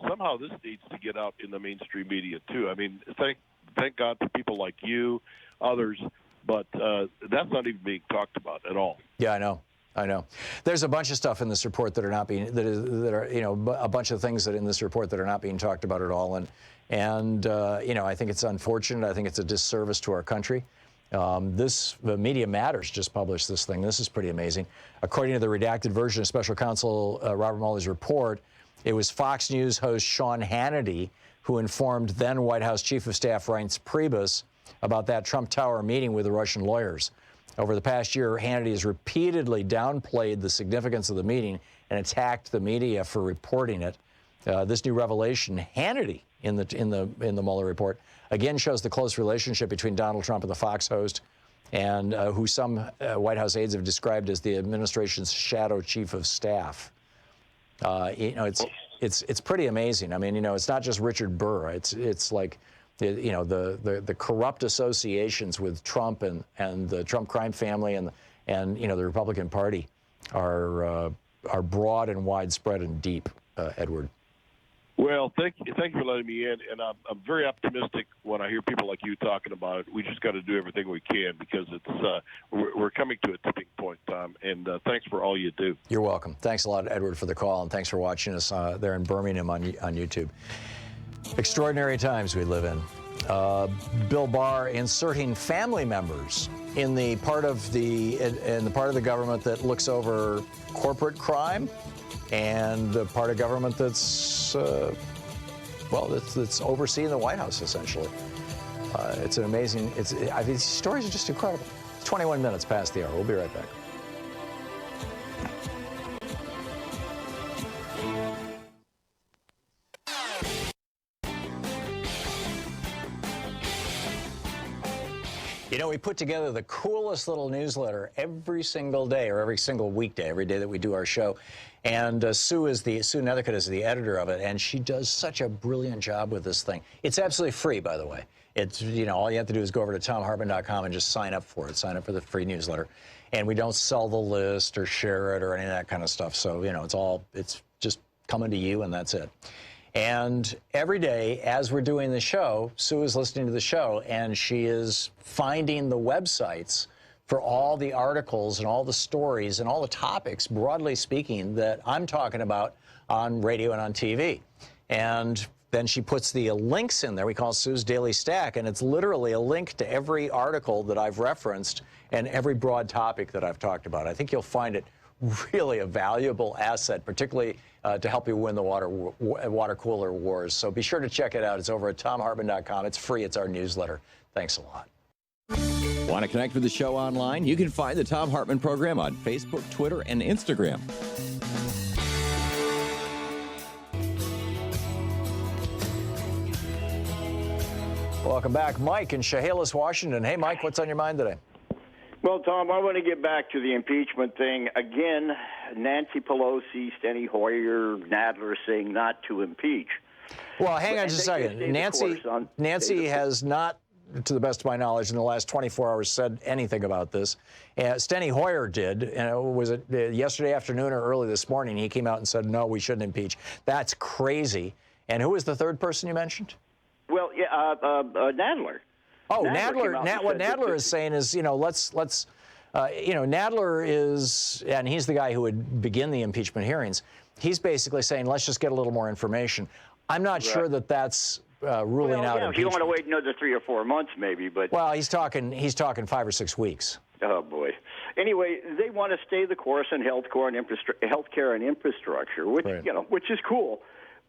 Somehow this needs to get out in the mainstream media too. I mean, thank God for people like you, others, but that's not even being talked about at all. Yeah, I know. There's a bunch of stuff in this report that are not being a bunch of things that in this report that are not being talked about at all, and I think it's unfortunate. I think it's a disservice to our country. The Media Matters just published this thing. This is pretty amazing. According to the redacted version of Special Counsel Robert Mueller's report, it was Fox News host Sean Hannity who informed then White House Chief of Staff Reince Priebus about that Trump Tower meeting with the Russian lawyers. Over the past year, Hannity has repeatedly downplayed the significance of the meeting and attacked the media for reporting it. This new revelation, Hannity in the Mueller report, again shows the close relationship between Donald Trump and the Fox host, and who some White House aides have described as the administration's shadow chief of staff. It's pretty amazing. I mean, it's not just Richard Burr. It's like, the corrupt associations with Trump and the Trump crime family and the Republican Party are broad and widespread and deep. Edward. Well, thank you for letting me in, and I'm very optimistic when I hear people like you talking about it. We just got to do everything we can because we're coming to a tipping point, Tom. And thanks for all you do. You're welcome. Thanks a lot, Edward, for the call, and thanks for watching us there in Birmingham on YouTube. Extraordinary times we live in. Bill Barr inserting family members in the part of the government that looks over corporate crime, and the part of government that's overseeing the White House, essentially. It's an amazing. These stories are just incredible. It's 21 minutes past the hour. We'll be right back. We put together the coolest little newsletter every single day, or every single weekday, every day that we do our show. And Sue Nethercutt is the editor of it, and she does such a brilliant job with this thing. It's absolutely free, by the way. It's, all you have to do is go over to thomhartmann.com and just sign up for it. Sign up for the free newsletter. And we don't sell the list or share it or any of that kind of stuff. So, it's just coming to you, and that's it. And every day, as we're doing the show, Sue is listening to the show, and she is finding the websites for all the articles and all the stories and all the topics, broadly speaking, that I'm talking about on radio and on TV. And then she puts the links in there. We call it Sue's Daily Stack, and it's literally a link to every article that I've referenced and every broad topic that I've talked about. I think you'll find it really a valuable asset, particularly to help you win the water cooler wars. So be sure to check it out. It's over at thomhartmann.com. It's free. It's our newsletter. Thanks a lot. Want to connect with the show online? You can find the Thom Hartmann Program on Facebook, Twitter, and Instagram. Welcome back. Mike in Chehalis, Washington. Hey, Mike, what's on your mind today? Well, Tom, I want to get back to the impeachment thing. Again, Nancy Pelosi, Steny Hoyer, Nadler saying not to impeach. Well, hang on just a second. Nancy has not, to the best of my knowledge, in the last 24 hours said anything about this. Steny Hoyer did, and was it yesterday afternoon or early this morning, he came out and said, no, we shouldn't impeach. That's crazy. And who was the third person you mentioned? Well, yeah, Nadler. Oh, Nadler. What Nadler is saying is, Nadler is, and he's the guy who would begin the impeachment hearings. He's basically saying, let's just get a little more information. I'm not sure that that's ruling out impeachment. If you want to wait another 3 or 4 months, maybe, but well, he's talking 5 or 6 weeks. Oh boy. Anyway, they want to stay the course on healthcare and infrastructure, which which is cool,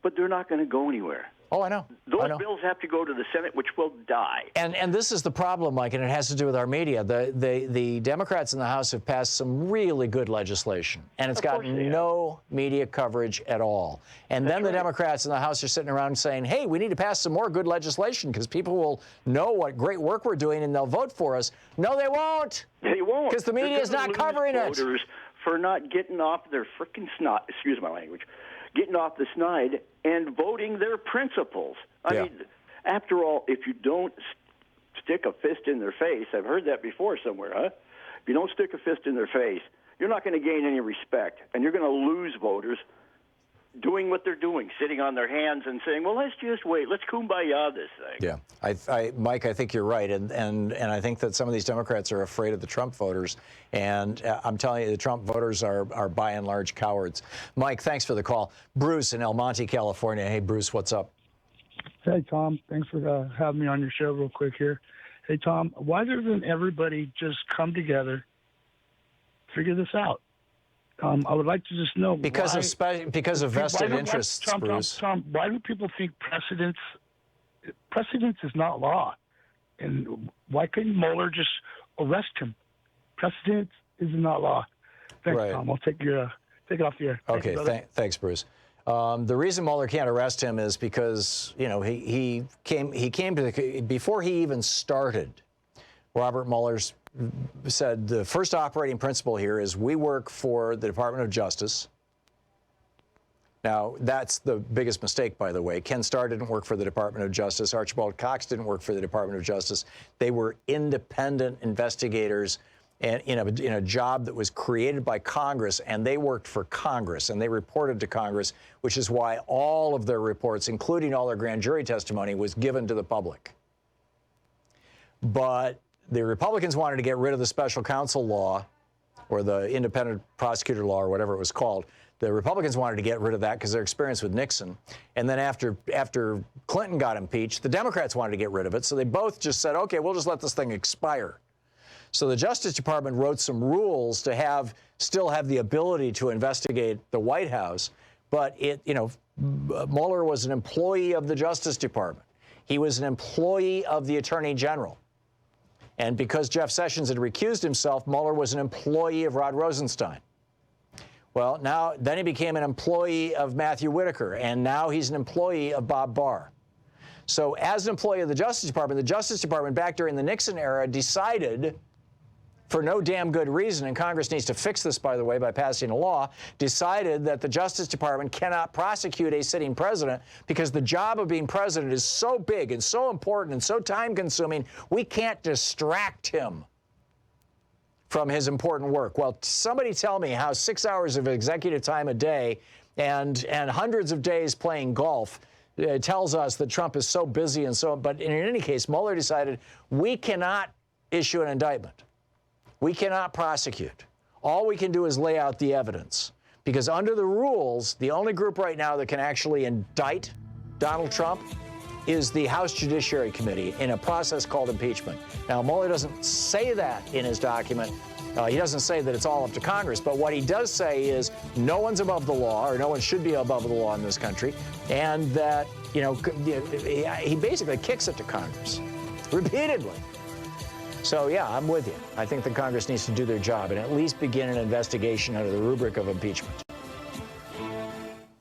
but they're not going to go anywhere. Oh, I know. Those bills have to go to the Senate, which will die. And this is the problem, Mike, and it has to do with our media. The Democrats in the House have passed some really good legislation, and it's gotten no media coverage at all. And then the Democrats in the House are sitting around saying, hey, we need to pass some more good legislation because people will know what great work we're doing and they'll vote for us. No, they won't. They won't. Because the media is not covering it. Voters for not getting off their frickin' snot, excuse my language, getting off the snide and voting their principles. I mean, after all, if you don't stick a fist in their face, I've heard that before somewhere, huh? If you don't stick a fist in their face, you're not going to gain any respect, and you're going to lose voters doing what they're doing, sitting on their hands and saying, well, let's just wait. Let's kumbaya this thing. Yeah. Mike, I think you're right. And I think that some of these Democrats are afraid of the Trump voters. And I'm telling you, the Trump voters are by and large cowards. Mike, thanks for the call. Bruce in El Monte, California. Hey, Bruce, what's up? Hey, Tom. Thanks for having me on your show real quick here. Hey, Tom, why doesn't everybody just come together, figure this out? I would like to just know because of vested interests, Bruce. Tom, why do people think precedence is not law? And why couldn't Mueller just arrest him? Precedence is not law. Thanks, Tom. I'll take it off the air. Okay, thanks, Bruce. The reason Mueller can't arrest him is because he came to before he even started. Robert Mueller's said the first operating principle here is we work for the Department of Justice. Now, that's the biggest mistake, by the way. Ken Starr didn't work for the Department of Justice. Archibald Cox didn't work for the Department of Justice. They were independent investigators and in a job that was created by Congress, and they worked for Congress, and they reported to Congress, which is why all of their reports, including all their grand jury testimony, was given to the public. But the Republicans wanted to get rid of the special counsel law or the independent prosecutor law or whatever it was called. The Republicans wanted to get rid of that because of their experience with Nixon. And then after Clinton got impeached, the Democrats wanted to get rid of it. So they both just said, OK, we'll just let this thing expire. So the Justice Department wrote some rules to still have the ability to investigate the White House. But Mueller was an employee of the Justice Department. He was an employee of the Attorney General. And because Jeff Sessions had recused himself, Mueller was an employee of Rod Rosenstein. Well, then he became an employee of Matthew Whitaker, and now he's an employee of Bob Barr. So as an employee of the Justice Department back during the Nixon era decided, for no damn good reason, and Congress needs to fix this, by the way, by passing a law, decided that the Justice Department cannot prosecute a sitting president because the job of being president is so big and so important and so time-consuming, we can't distract him from his important work. Well, somebody tell me how 6 hours of executive time a day and hundreds of days playing golf tells us that Trump is so busy and so, but in any case, Mueller decided we cannot issue an indictment. We cannot prosecute. All we can do is lay out the evidence. Because under the rules, the only group right now that can actually indict Donald Trump is the House Judiciary Committee in a process called impeachment. Now, Mueller doesn't say that in his document. He doesn't say that it's all up to Congress. But what he does say is no one's above the law, or no one should be above the law in this country, and that, he basically kicks it to Congress repeatedly. So, yeah, I'm with you. I think the Congress needs to do their job and at least begin an investigation under the rubric of impeachment.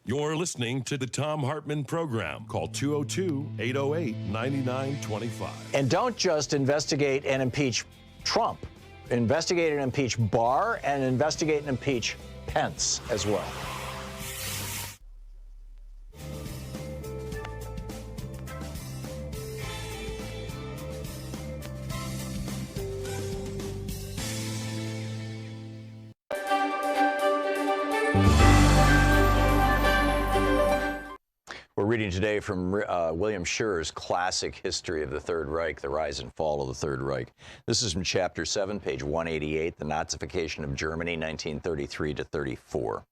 You're listening to the Thom Hartmann Program. Call 202-808-9925. And don't just investigate and impeach Trump. Investigate and impeach Barr and investigate and impeach Pence as well. We're reading today from William Scherer's classic History of the Third Reich, The Rise and Fall of the Third Reich. This is from Chapter 7, page 188, The Nazification of Germany, 1933 to 34.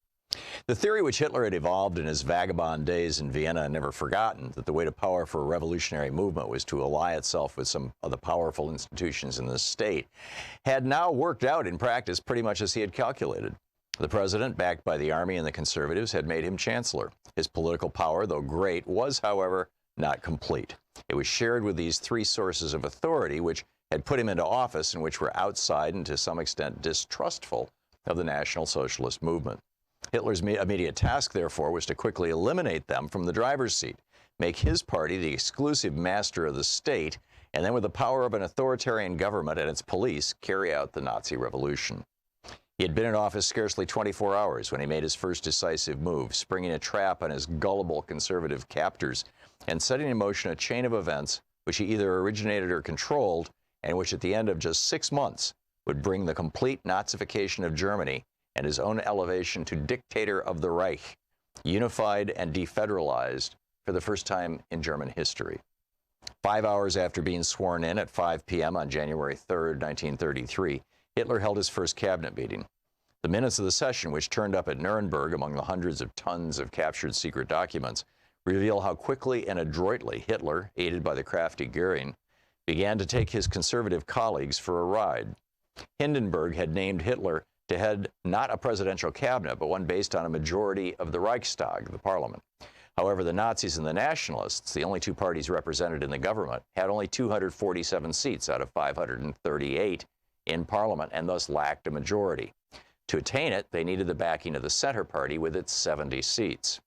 The theory which Hitler had evolved in his vagabond days in Vienna and never forgotten, that the way to power for a revolutionary movement was to ally itself with some of the powerful institutions in the state, had now worked out in practice pretty much as he had calculated. The president, backed by the army and the conservatives, had made him chancellor. His political power, though great, was, however, not complete. It was shared with these three sources of authority which had put him into office and which were outside and to some extent distrustful of the National Socialist movement. Hitler's immediate task, therefore, was to quickly eliminate them from the driver's seat, make his party the exclusive master of the state, and then with the power of an authoritarian government and its police, carry out the Nazi revolution. He had been in office scarcely 24 hours when he made his first decisive move, springing a trap on his gullible conservative captors and setting in motion a chain of events which he either originated or controlled, and which at the end of just 6 months would bring the complete Nazification of Germany and his own elevation to dictator of the Reich, unified and defederalized for the first time in German history. 5 hours after being sworn in at 5 p.m. on January 3rd, 1933, Hitler held his first cabinet meeting. The minutes of the session, which turned up at Nuremberg among the hundreds of tons of captured secret documents, reveal how quickly and adroitly Hitler, aided by the crafty Goering, began to take his conservative colleagues for a ride. Hindenburg had named Hitler to head not a presidential cabinet, but one based on a majority of the Reichstag, the parliament. However, the Nazis and the Nationalists, the only two parties represented in the government, had only 247 seats out of 538 in parliament and thus lacked a majority. To attain it, they needed the backing of the Center Party with its 70 seats.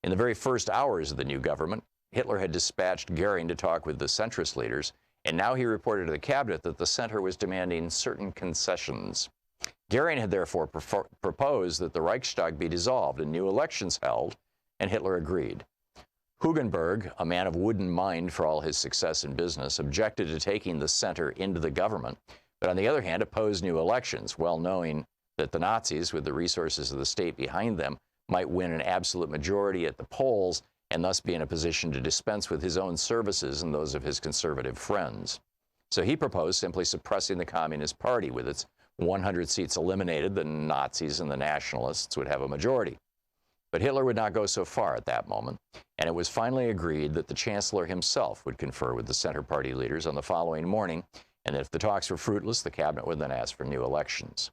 In the very first hours of the new government, Hitler had dispatched Goering to talk with the centrist leaders, and now he reported to the cabinet that the center was demanding certain concessions. Goering had therefore proposed that the Reichstag be dissolved and new elections held, and Hitler agreed. Hugenberg, a man of wooden mind for all his success in business, objected to taking the center into the government, but on the other hand opposed new elections, well knowing that the Nazis, with the resources of the state behind them, might win an absolute majority at the polls and thus be in a position to dispense with his own services and those of his conservative friends. So he proposed simply suppressing the Communist Party. With its 100 seats eliminated, the Nazis and the Nationalists would have a majority. But Hitler would not go so far at that moment, and it was finally agreed that the Chancellor himself would confer with the Center Party leaders on the following morning, and if the talks were fruitless, the cabinet would then ask for new elections.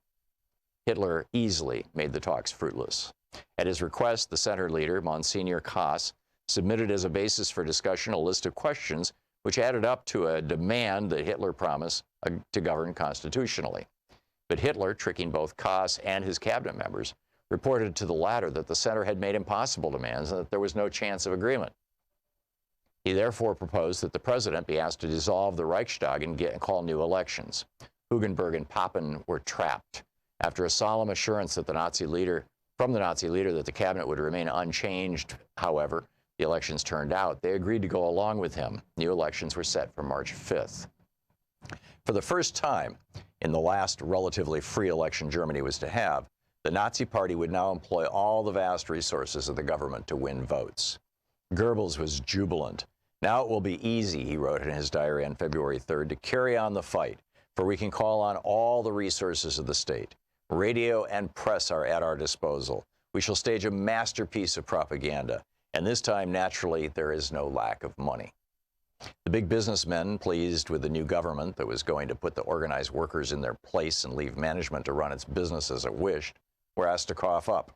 Hitler easily made the talks fruitless. At his request, the Center leader, Monsignor Kaas, submitted as a basis for discussion a list of questions which added up to a demand that Hitler promised to govern constitutionally. But Hitler, tricking both Kaas and his cabinet members, reported to the latter that the Center had made impossible demands and that there was no chance of agreement. He therefore proposed that the president be asked to dissolve the Reichstag and call new elections. Hugenberg and Papen were trapped. After a solemn assurance that the Nazi leader that the cabinet would remain unchanged, however, the elections turned out, they agreed to go along with him. New elections were set for March 5th. For the first time in the last relatively free election Germany was to have, the Nazi Party would now employ all the vast resources of the government to win votes. Goebbels was jubilant. Now it will be easy, he wrote in his diary on February 3rd, to carry on the fight, for we can call on all the resources of the state. Radio and press are at our disposal. We shall stage a masterpiece of propaganda, and this time, naturally, there is no lack of money. The big businessmen, pleased with the new government that was going to put the organized workers in their place and leave management to run its business as it wished, were asked to cough up.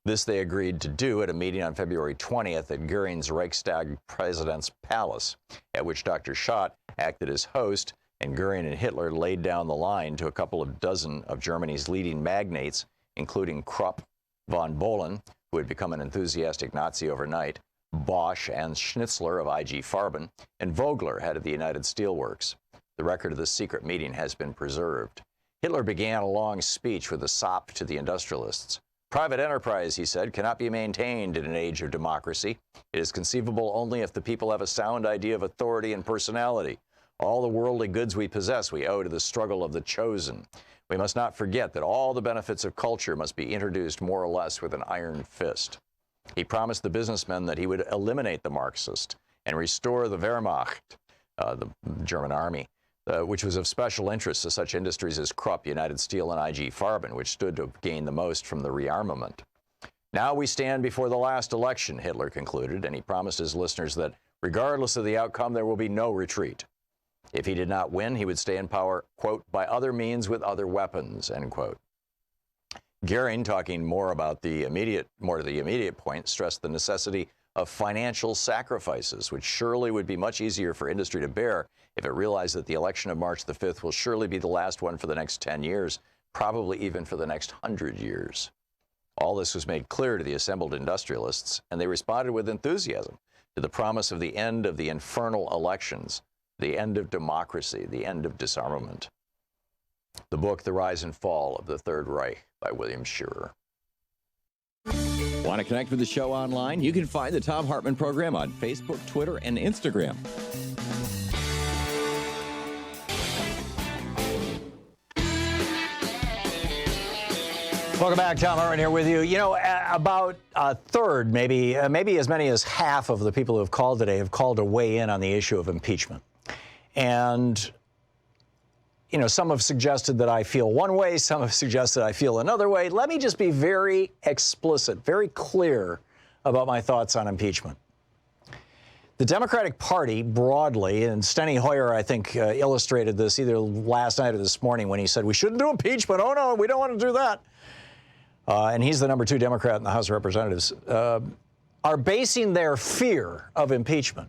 This they agreed to do at a meeting on February 20th at Goering's Reichstag President's Palace, at which Dr. Schott acted as host, and Goering and Hitler laid down the line to a couple of dozen of Germany's leading magnates, including Krupp, von Bohlen, who had become an enthusiastic Nazi overnight, Bosch and Schnitzler of IG Farben, and Vogler, head of the United Steelworks. The record of this secret meeting has been preserved. Hitler began a long speech with a sop to the industrialists. Private enterprise, he said, cannot be maintained in an age of democracy. It is conceivable only if the people have a sound idea of authority and personality. All the worldly goods we possess we owe to the struggle of the chosen. We must not forget that all the benefits of culture must be introduced more or less with an iron fist. He promised the businessmen that he would eliminate the Marxist and restore the Wehrmacht, the German army, which was of special interest to such industries as Krupp, United Steel, and IG Farben, which stood to gain the most from the rearmament. Now we stand before the last election, Hitler concluded, and he promised his listeners that regardless of the outcome, there will be no retreat. If he did not win, he would stay in power, quote, by other means with other weapons, end quote. Goering, talking more to the immediate point, stressed the necessity of financial sacrifices, which surely would be much easier for industry to bear if it realized that the election of March the 5th will surely be the last one for the next 10 years, probably even for the next 100 years. All this was made clear to the assembled industrialists, and they responded with enthusiasm to the promise of the end of the infernal elections, the end of democracy, the end of disarmament. The book, The Rise and Fall of the Third Reich by William Shearer. Want to connect with the show online? You can find the Thom Hartmann Program on Facebook, Twitter, and Instagram. Welcome back. Thom Hartmann here with you. You know, about a third, maybe as many as half of the people who have called today have called to weigh in on the issue of impeachment. And, you know, some have suggested that I feel one way, some have suggested I feel another way. Let me just be very explicit, very clear about my thoughts on impeachment. The Democratic Party broadly, and Steny Hoyer, I think, illustrated this either last night or this morning when he said, we shouldn't do impeachment. Oh, no, we don't want to do that. And he's the number 2 Democrat in the House of Representatives, are basing their fear of impeachment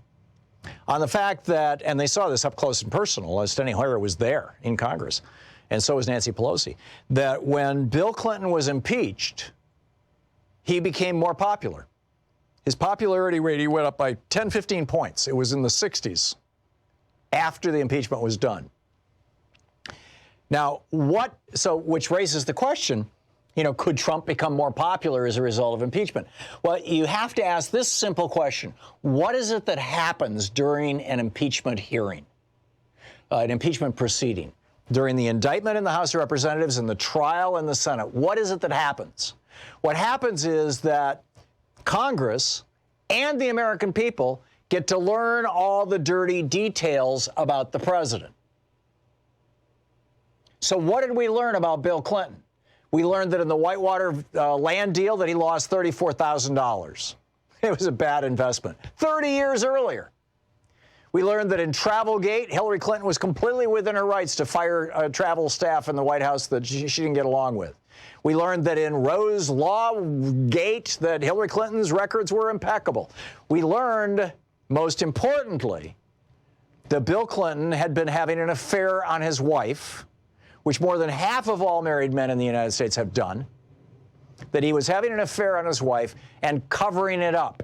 on the fact that, and they saw this up close and personal, as Steny Hoyer was there in Congress, and so was Nancy Pelosi, that when Bill Clinton was impeached, he became more popular. His popularity rating went up by 10, 15 points. It was in the 60s after the impeachment was done. Now, which raises the question, you know, could Trump become more popular as a result of impeachment? Well, you have to ask this simple question. What is it that happens during an impeachment hearing, an impeachment proceeding? During the indictment in the House of Representatives and the trial in the Senate, what is it that happens? What happens is that Congress and the American people get to learn all the dirty details about the president. So what did we learn about Bill Clinton? We learned that in the Whitewater land deal that he lost $34,000. It was a bad investment. 30 years earlier. We learned that in Travelgate, Hillary Clinton was completely within her rights to fire travel staff in the White House that she didn't get along with. We learned that in Rose Law Gate that Hillary Clinton's records were impeccable. We learned, most importantly, that Bill Clinton had been having an affair on his wife, which more than half of all married men in the United States have done, that he was having an affair on his wife and covering it up.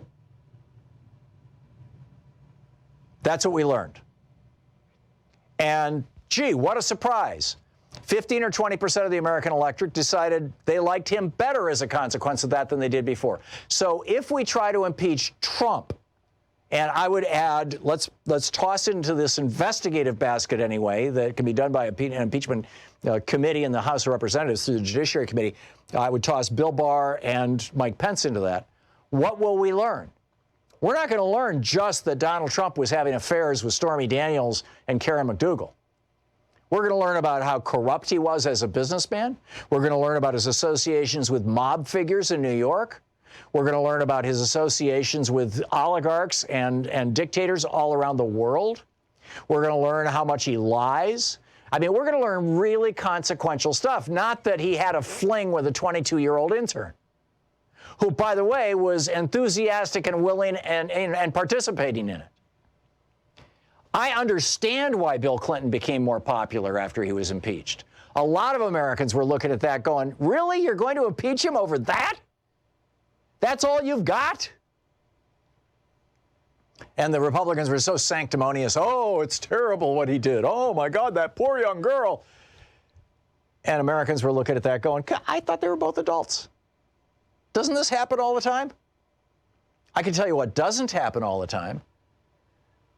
That's what we learned. And, gee, what a surprise. 15 or 20% of the American electorate decided they liked him better as a consequence of that than they did before. So if we try to impeach Trump, and I would add, let's toss it into this investigative basket anyway that can be done by an impeachment committee in the House of Representatives through the Judiciary Committee. I would toss Bill Barr and Mike Pence into that. What will we learn? We're not going to learn just that Donald Trump was having affairs with Stormy Daniels and Karen McDougal. We're going to learn about how corrupt he was as a businessman. We're going to learn about his associations with mob figures in New York. We're going to learn about his associations with oligarchs and dictators all around the world. We're going to learn how much he lies. I mean, we're going to learn really consequential stuff. Not that he had a fling with a 22-year-old intern, who, by the way, was enthusiastic and willing and participating in it. I understand why Bill Clinton became more popular after he was impeached. A lot of Americans were looking at that going, really? You're going to impeach him over that? That's all you've got? And the Republicans were so sanctimonious. Oh, it's terrible what he did. Oh, my God, that poor young girl. And Americans were looking at that going, I thought they were both adults. Doesn't this happen all the time? I can tell you what doesn't happen all the time.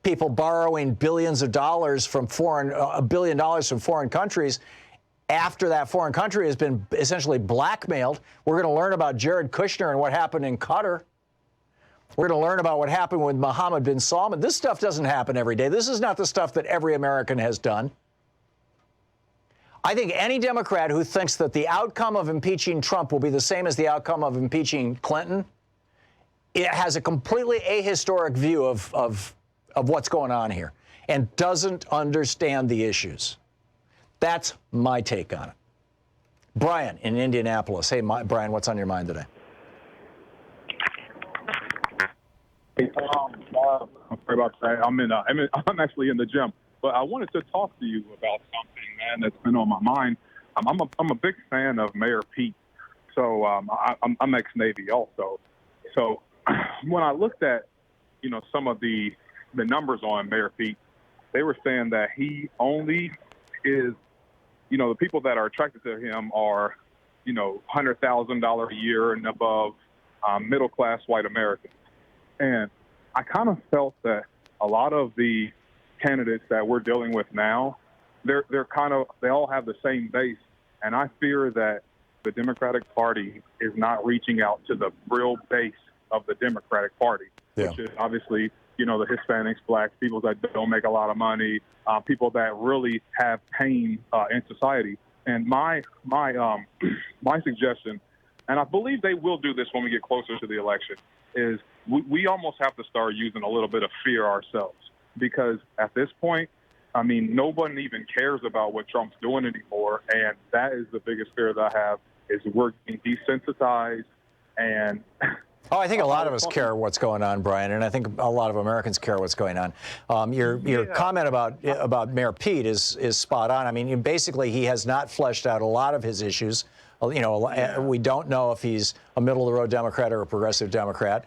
People borrowing billions of dollars from $1 billion from foreign countries after that foreign country has been essentially blackmailed. We're going to learn about Jared Kushner and what happened in Qatar. We're going to learn about what happened with Mohammed bin Salman. This stuff doesn't happen every day. This is not the stuff that every American has done. I think any Democrat who thinks that the outcome of impeaching Trump will be the same as the outcome of impeaching Clinton, it has a completely ahistoric view of what's going on here and doesn't understand the issues. That's my take on it. Brian in Indianapolis. Hey, Brian, what's on your mind today? Hey, Tom. I'm sorry about that. I'm actually in the gym, but I wanted to talk to you about something, man, that's been on my mind. I'm a big fan of Mayor Pete, so I'm ex-Navy also. So when I looked at, some of the numbers on Mayor Pete, they were saying that he only is, the people that are attracted to him are, $100,000 a year and above, middle-class white Americans. And I kind of felt that a lot of the candidates that we're dealing with now, they all have the same base. And I fear that the Democratic Party is not reaching out to the real base of the Democratic Party, which is obviously, the Hispanics, blacks, people that don't make a lot of money, people that really have pain in society. And my suggestion, and I believe they will do this when we get closer to the election, is we almost have to start using a little bit of fear ourselves. Because at this point, no one even cares about what Trump's doing anymore. And that is the biggest fear that I have, is we're getting desensitized. And I think a lot of us care what's going on, Brian, and I think a lot of Americans care what's going on. Your comment about Mayor Pete is spot on. Basically, he has not fleshed out a lot of his issues. We don't know if he's a middle-of-the-road Democrat or a progressive Democrat.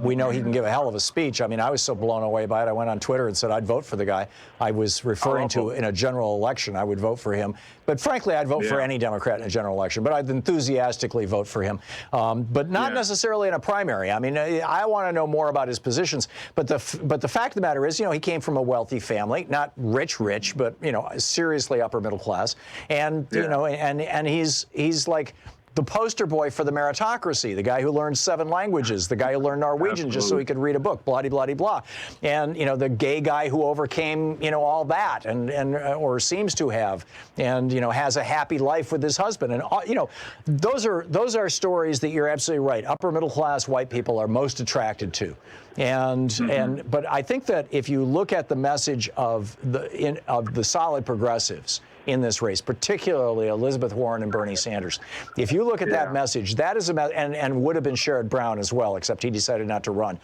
We know he can give a hell of a speech. I was so blown away by it. I went on Twitter and said I'd vote for the guy. I was referring to in a general election, I would vote for him. But frankly, I'd vote for any Democrat in a general election. But I'd enthusiastically vote for him. But not necessarily in a primary. I want to know more about his positions. But the fact of the matter is, he came from a wealthy family, not rich, but seriously upper middle class. And and he's like the poster boy for the meritocracy, the guy who learned 7 languages, the guy who learned Norwegian just so he could read a book, blah, blah, blah. And, the gay guy who overcame, all that or seems to have, and, has a happy life with his husband. And, those are stories that you're absolutely right. Upper middle class white people are most attracted to. But I think that if you look at the message of the solid progressives in this race, particularly Elizabeth Warren and Bernie Sanders, if you look at that message, that is and would have been Sherrod Brown as well, except he decided not to run.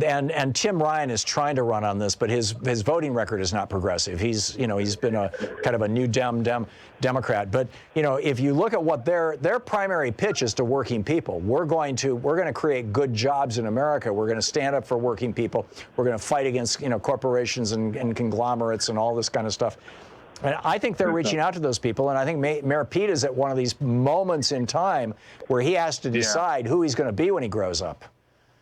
And Tim Ryan is trying to run on this, but his voting record is not progressive. He's been a kind of a new Democrat. But if you look at what their primary pitch is to working people, we're going to create good jobs in America. We're going to stand up for working people. We're going to fight against corporations and conglomerates and all this kind of stuff. And I think they're reaching out to those people, and I think Mayor Pete is at one of these moments in time where he has to decide who he's going to be when he grows up.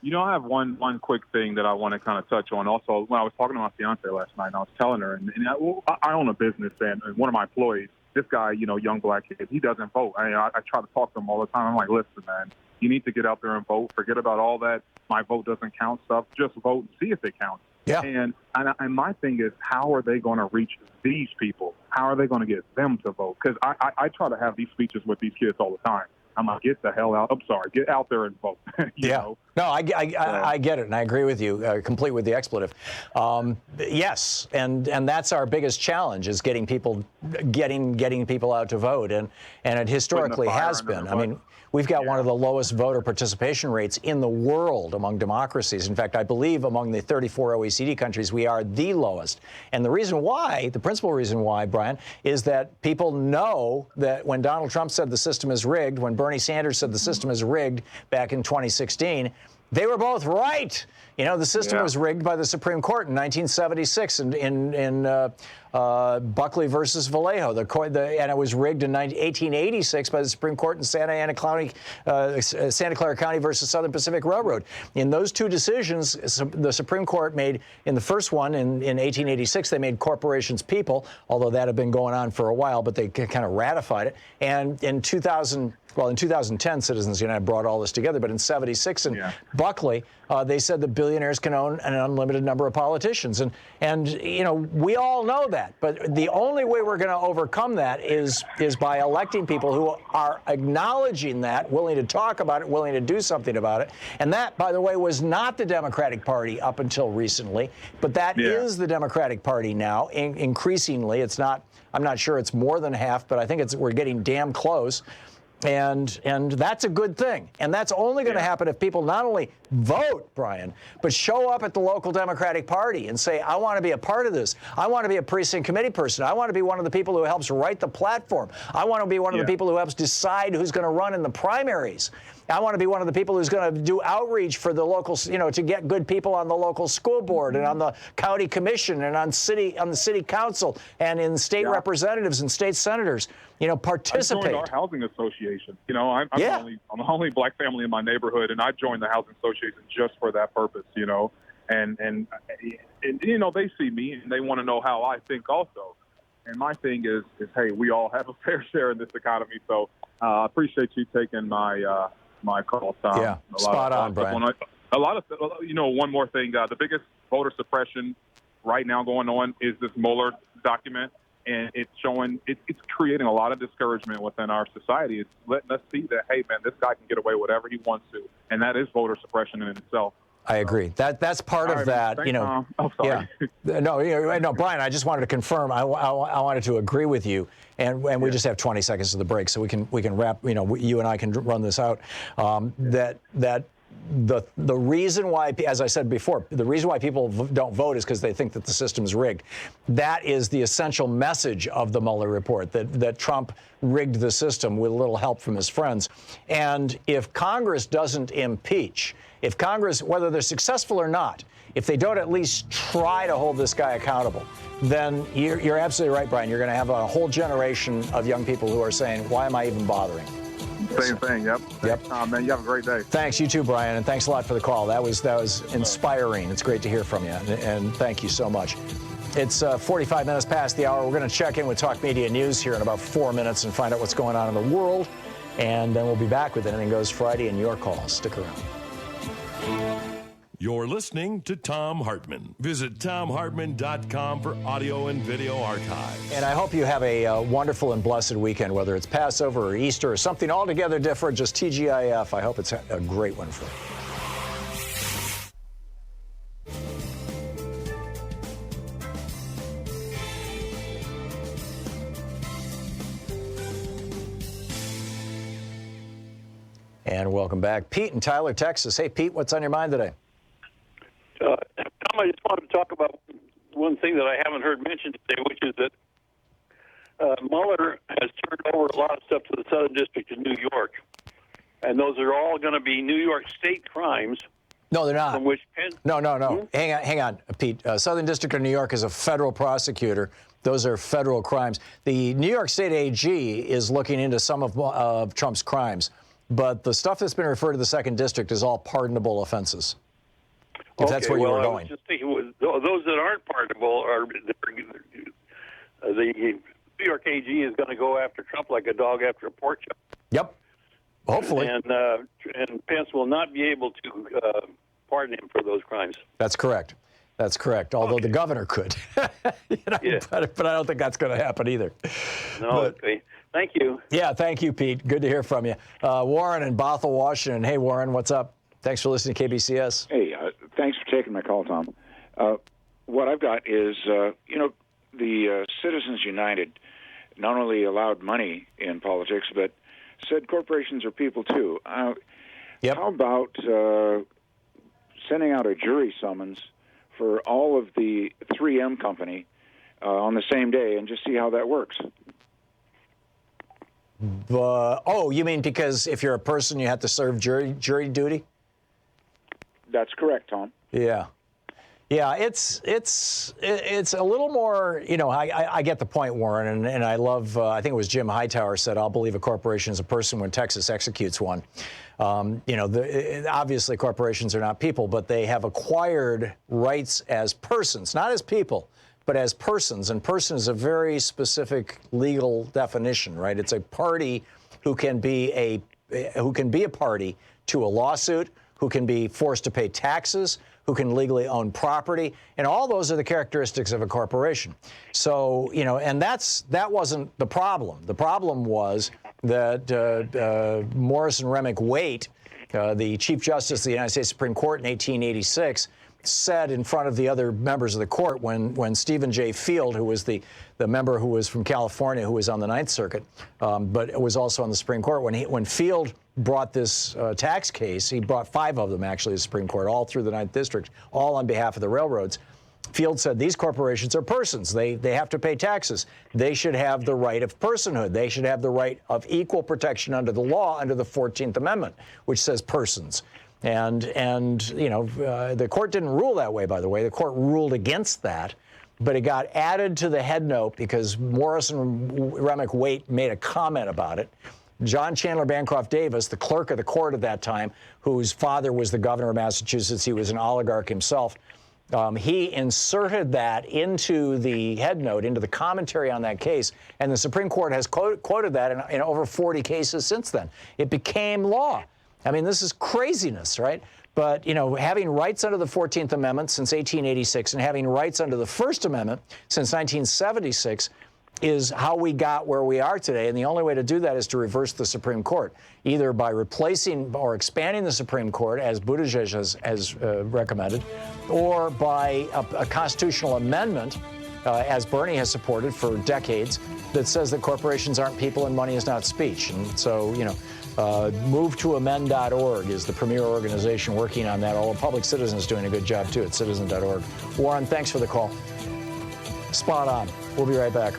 I have one quick thing that I want to kind of touch on. Also, when I was talking to my fiance last night, and I was telling her, and I own a business, and one of my employees, this guy, young black kid, he doesn't vote. I try to talk to him all the time. I'm like, listen, man, you need to get out there and vote. Forget about all that my vote doesn't count stuff. Just vote and see if it counts. Yeah. And my thing is, how are they going to reach these people? How are they going to get them to vote? Because I try to have these speeches with these kids all the time. I'm like, get the hell out. I'm sorry. Get out there and vote. you know? No, I get it, and I agree with you, complete with the expletive. Yes, and that's our biggest challenge, is getting people out to vote, and it historically has been. We've got one of the lowest voter participation rates in the world among democracies. In fact, I believe among the 34 OECD countries, we are the lowest. And the reason why, the principal reason why, Brian, is that people know that when Donald Trump said the system is rigged, when Bernie Sanders said the system is rigged back in 2016, they were both right. The system was rigged by the Supreme Court in 1976 in Buckley versus Vallejo. And it was rigged in 1886 by the Supreme Court in Santa Clara County versus Southern Pacific Railroad. In those two decisions, the Supreme Court made, in the first one in 1886, they made corporations people, although that had been going on for a while, but they kind of ratified it. And in 2000. well, in 2010, Citizens United brought all this together, but in 76 in Buckley, they said that billionaires can own an unlimited number of politicians. And you know, we all know that, but the only way we're going to overcome that is by electing people who are acknowledging that, willing to talk about it, willing to do something about it. And that, by the way, was not the Democratic Party up until recently, but that is the Democratic Party now. Increasingly, it's not, I'm not sure it's more than half, but I think we're getting damn close. And that's a good thing. And that's only going to happen if people not only vote, Brian, but show up at the local Democratic Party and say, I want to be a part of this. I want to be a precinct committee person. I want to be one of the people who helps write the platform. I want to be one of the people who helps decide who's going to run in the primaries. I want to be one of the people who's going to do outreach for the local, you know, to get good people on the local school board and on the county commission and on the city council and in state representatives and state senators. You know, participate. I joined our housing association. You know, I'm the only black family in my neighborhood, and I joined the housing association just for that purpose. You know, and you know, they see me and they want to know how I think also. And my thing is hey, we all have a fair share in this economy. So I appreciate you taking my call, Tom. Yeah, spot on, Brian. A lot of, you know, one more thing. The biggest voter suppression right now going on is this Mueller document. And it's showing, it's creating a lot of discouragement within our society. It's letting us see that, hey, man, this guy can get away with whatever he wants to. And that is voter suppression in itself. I agree. That's part of that. Thanks, you know. Tom. Oh, sorry. Yeah. No, Brian. I just wanted to confirm. I wanted to agree with you, and we just have 20 seconds to the break, so we can wrap. You know, you and I can run this out. The reason why, as I said before, the reason why people don't vote is because they think that the system's rigged. That is the essential message of the Mueller report, that Trump rigged the system with a little help from his friends. And if Congress doesn't impeach, if Congress, whether they're successful or not, if they don't at least try to hold this guy accountable, then you're absolutely right, Brian. You're going to have a whole generation of young people who are saying, why am I even bothering? Same thing. Yep. Man, you have a great day. Thanks. You too, Brian, and thanks a lot for the call. That was inspiring. It's great to hear from you, and thank you so much. It's 45 minutes past the hour. We're going to check in with Talk Media News here in about 4 minutes and find out what's going on in the world, and then we'll be back with Anything Goes Friday and your calls. Stick around. You're listening to Thom Hartmann. Visit ThomHartmann.com for audio and video archives. And I hope you have a wonderful and blessed weekend, whether it's Passover or Easter or something altogether different, just TGIF. I hope it's a great one for you. And welcome back. Pete in Tyler, Texas. Hey, Pete, what's on your mind today? Tom, I just wanted to talk about one thing that I haven't heard mentioned today, which is that Mueller has turned over a lot of stuff to the Southern District of New York, and those are all going to be New York State crimes. No, they're not. From which No. Hang on, Pete. Southern District of New York is a federal prosecutor. Those are federal crimes. The New York State AG is looking into some of Trump's crimes, but the stuff that's been referred to the Second District is all pardonable offenses. If that's where you were going. I was just thinking, those that aren't pardonable are the New York AG is going to go after Trump like a dog after a pork chop. Yep. Hopefully. And Pence will not be able to pardon him for those crimes. That's correct. Although the governor could. But I don't think that's going to happen either. No. Okay. Thank you. Yeah. Thank you, Pete. Good to hear from you. Warren in Bothell, Washington. Hey, Warren. What's up? Thanks for listening to KBCS. Hey, thanks for taking my call, Tom. What I've got is, the Citizens United not only allowed money in politics, but said corporations are people too. How about sending out a jury summons for all of the 3M company on the same day and just see how that works? You mean because if you're a person, you have to serve jury duty? That's correct, Tom. Yeah, it's a little more, I get the point, Warren, and I love, I think it was Jim Hightower said, I'll believe a corporation is a person when Texas executes one. Obviously corporations are not people, but they have acquired rights as persons, not as people, but as persons, and person is a very specific legal definition, right? It's a party who can be a party to a lawsuit, who can be forced to pay taxes, who can legally own property, and all those are the characteristics of a corporation. So, and that wasn't the problem. The problem was that Morrison Remick Waite, the Chief Justice of the United States Supreme Court in 1886, said in front of the other members of the court when Stephen J. Field, who was the member who was from California, who was on the Ninth Circuit, but was also on the Supreme Court, when Field brought this tax case, he brought 5 of them actually to the Supreme Court, all through the Ninth District, all on behalf of the railroads. Field said these corporations are persons. They have to pay taxes. They should have the right of personhood. They should have the right of equal protection under the law, under the 14th Amendment, which says persons. And the court didn't rule that way, by the way. The court ruled against that, but it got added to the head note because Morrison Remick Waite made a comment about it. John Chandler Bancroft Davis, the clerk of the court at that time, whose father was the governor of Massachusetts, he was an oligarch himself, he inserted that into the head note, into the commentary on that case, and the Supreme Court has quoted that in over 40 cases since then. It became law. I mean, this is craziness, right? But, having rights under the 14th Amendment since 1886 and having rights under the First Amendment since 1976 is how we got where we are today. And the only way to do that is to reverse the Supreme Court, either by replacing or expanding the Supreme Court, as Buttigieg has recommended, or by a constitutional amendment, as Bernie has supported for decades, that says that corporations aren't people and money is not speech. And so, MoveToAmend.org is the premier organization working on that, although Public Citizen is doing a good job, too, at citizen.org. Warren, thanks for the call. Spot on. We'll be right back.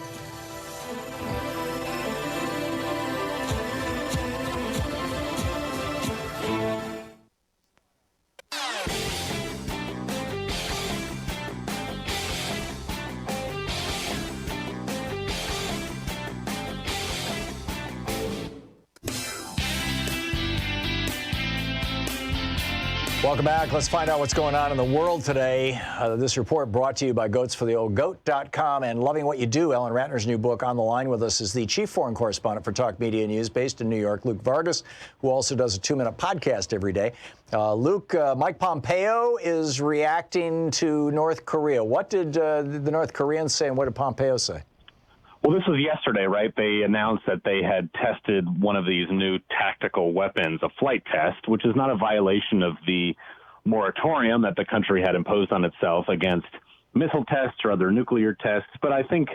Welcome back. Let's find out what's going on in the world today. This report brought to you by goatsfortheoldgoat.com and Loving What You Do. Ellen Ratner's new book. On the line with us is the chief foreign correspondent for Talk Media News based in New York, Luke Vargas, who also does a 2-minute podcast every day. Luke, Mike Pompeo is reacting to North Korea. What did the North Koreans say and what did Pompeo say? Well, this was yesterday, right? They announced that they had tested one of these new tactical weapons, a flight test, which is not a violation of the moratorium that the country had imposed on itself against missile tests or other nuclear tests, but I think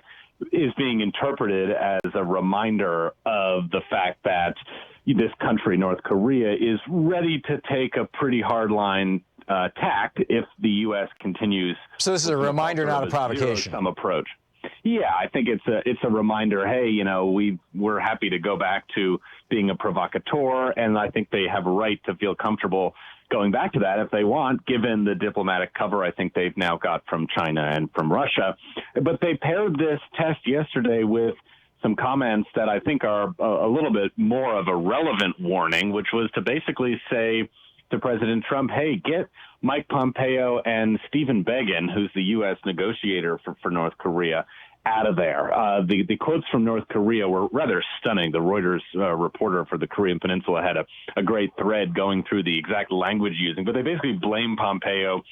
is being interpreted as a reminder of the fact that this country, North Korea, is ready to take a pretty hard-line tack if the U.S. continues. So this is a reminder, not a provocation. Some approach. Yeah, I think it's a reminder. Hey, we're happy to go back to being a provocateur, and I think they have a right to feel comfortable going back to that if they want, given the diplomatic cover I think they've now got from China and from Russia. But they paired this test yesterday with some comments that I think are a little bit more of a relevant warning, which was to basically say to President Trump, hey, get Mike Pompeo and Stephen Biegun, who's the U.S. negotiator for North Korea, out of there. The quotes from North Korea were rather stunning. The Reuters reporter for the Korean Peninsula had a great thread going through the exact language using, but they basically blame Pompeo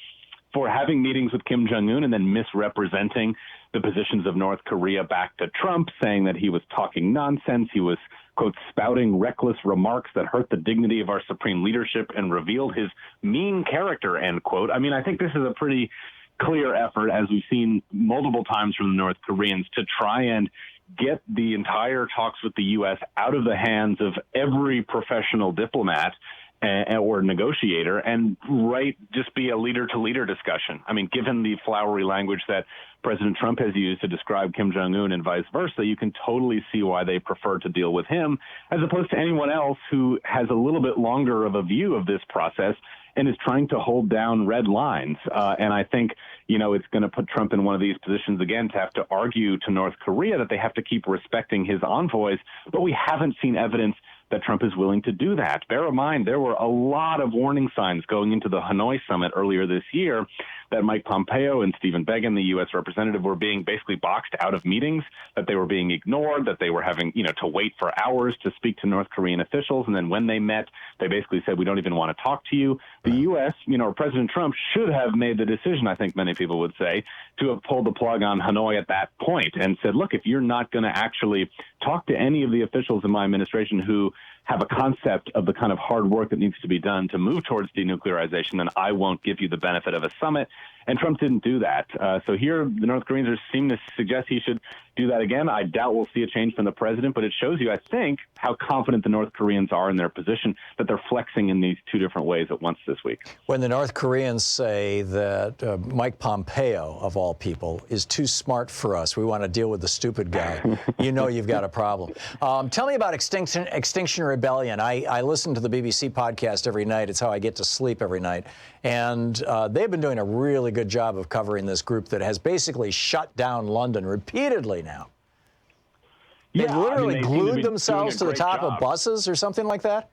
for having meetings with Kim Jong-un and then misrepresenting the positions of North Korea back to Trump, saying that he was talking nonsense. He was, quote, spouting reckless remarks that hurt the dignity of our supreme leadership and revealed his mean character, end quote. I mean, I think this is a pretty clear effort, as we've seen multiple times from the North Koreans, to try and get the entire talks with the U.S. out of the hands of every professional diplomat or negotiator and just be a leader-to-leader discussion. I mean, given the flowery language that President Trump has used to describe Kim Jong-un and vice versa, you can totally see why they prefer to deal with him as opposed to anyone else who has a little bit longer of a view of this process and is trying to hold down red lines. And I think, it's going to put Trump in one of these positions again to have to argue to North Korea that they have to keep respecting his envoys. But we haven't seen evidence that Trump is willing to do that. Bear in mind, there were a lot of warning signs going into the Hanoi summit earlier this year that Mike Pompeo and Stephen Biegun, the U.S. representative, were being basically boxed out of meetings, that they were being ignored, that they were having, to wait for hours to speak to North Korean officials. And then when they met, they basically said, we don't even want to talk to you. The U.S., or President Trump should have made the decision, I think many people would say, to have pulled the plug on Hanoi at that point and said, look, if you're not going to actually talk to any of the officials in my administration who have a concept of the kind of hard work that needs to be done to move towards denuclearization, then I won't give you the benefit of a summit. And Trump didn't do that. So here, the North Koreans seem to suggest he should do that again. I doubt we'll see a change from the president, but it shows you, I think, how confident the North Koreans are in their position, that they're flexing in these two different ways at once this week. When the North Koreans say that Mike Pompeo, of all people, is too smart for us, we want to deal with the stupid guy, you've got a problem. Tell me about Extinction Rebellion. I listen to the BBC podcast every night. It's how I get to sleep every night. And they've been doing a really good job of covering this group that has basically shut down London repeatedly now. They literally glued themselves to the top of buses or something like that?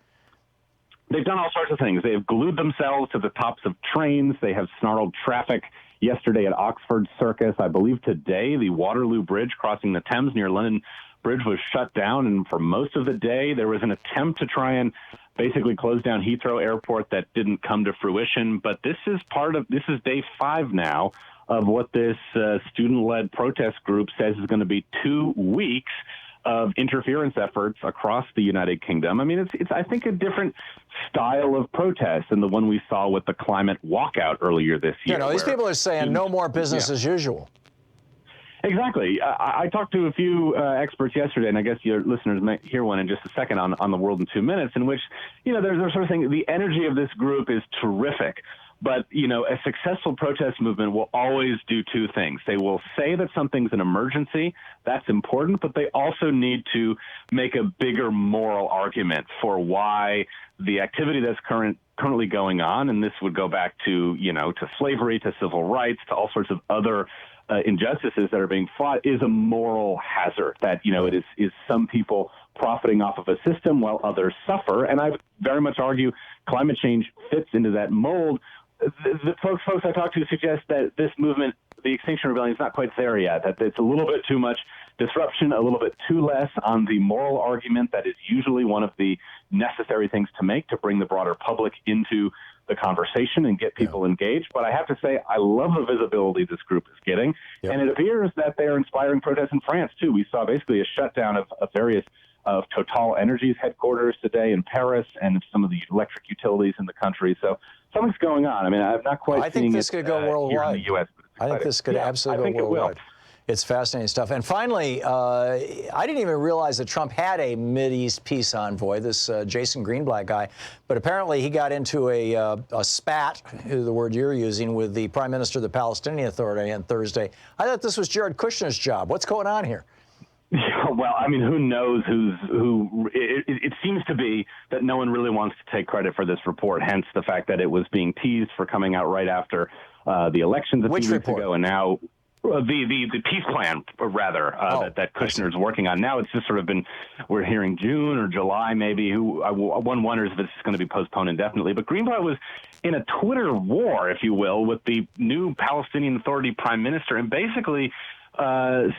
They've done all sorts of things. They have glued themselves to the tops of trains. They have snarled traffic yesterday at Oxford Circus. I believe today the Waterloo Bridge crossing the Thames near London Bridge was shut down, and for most of the day there was an attempt to try and basically close down Heathrow Airport that didn't come to fruition. But this is day 5 now of what this student-led protest group says is going to be 2 weeks of interference efforts across the United Kingdom. I mean, it's I think a different style of protest than the one we saw with the climate walkout earlier this year. These people are saying no more business as usual. Exactly. I talked to a few experts yesterday, and I guess your listeners might hear one in just a second on the World in 2 Minutes, in which, they're sort of saying the energy of this group is terrific. But, a successful protest movement will always do 2 things. They will say that something's an emergency. That's important. But they also need to make a bigger moral argument for why the activity that's currently going on, and this would go back to, to slavery, to civil rights, to all sorts of other injustices that are being fought, is a moral hazard. That, it is some people profiting off of a system while others suffer. And I would very much argue climate change fits into that mold. The folks I talk to suggest that this movement, the Extinction Rebellion, is not quite there yet, that it's a little bit too much disruption, a little bit too less on the moral argument that is usually one of the necessary things to make to bring the broader public into the conversation and get people engaged. But I have to say, I love the visibility this group is getting. Yep. And it appears that they are inspiring protests in France, too. We saw basically a shutdown of various of Total Energy's headquarters today in Paris and some of the electric utilities in the country. So something's going on. I mean, I'm not quite I think this could go worldwide. Here in the U.S. I think this could absolutely go worldwide. It's fascinating stuff. And finally, I didn't even realize that Trump had a Mideast peace envoy, this Jason Greenblatt guy. But apparently he got into a spat, the word you're using, with the Prime Minister of the Palestinian Authority on Thursday. I thought this was Jared Kushner's job. What's going on here? Well, I mean, who knows who? It seems to be that no one really wants to take credit for this report, hence the fact that it was being teased for coming out right after the elections a few weeks ago, and now the peace plan, rather, that Kushner's working on. Now it's just sort of been, we're hearing June or July maybe. One wonders if it's going to be postponed indefinitely. But Greenblatt was in a Twitter war, if you will, with the new Palestinian Authority prime minister, and basically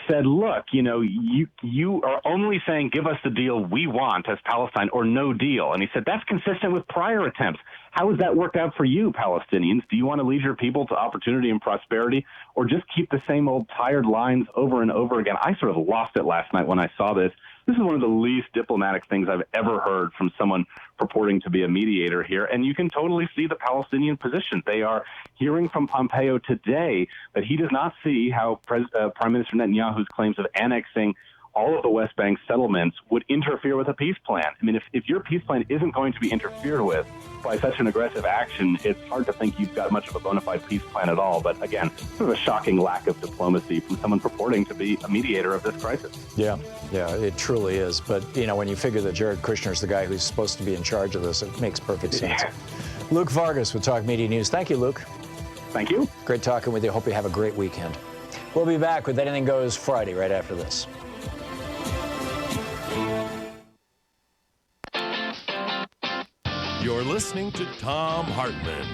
said, look, you are only saying give us the deal we want as Palestine or no deal. And he said that's consistent with prior attempts. How has that worked out for you, Palestinians? Do you want to lead your people to opportunity and prosperity, or just keep the same old tired lines over and over again? I sort of lost it last night when I saw this. This is one of the least diplomatic things I've ever heard from someone purporting to be a mediator here. And you can totally see the Palestinian position. They are hearing from Pompeo today that he does not see how Prime Minister Netanyahu's claims of annexing all of the West Bank settlements would interfere with a peace plan. I mean, if your peace plan isn't going to be interfered with by such an aggressive action, it's hard to think you've got much of a bona fide peace plan at all. But again, sort of a shocking lack of diplomacy from someone purporting to be a mediator of this crisis. Yeah, it truly is. But, when you figure that Jared Kushner's the guy who's supposed to be in charge of this, it makes perfect sense. Yeah. Luke Vargas with Talk Media News. Thank you, Luke. Thank you. Great talking with you. Hope you have a great weekend. We'll be back with Anything Goes Friday right after this. You're listening to Thom Hartmann.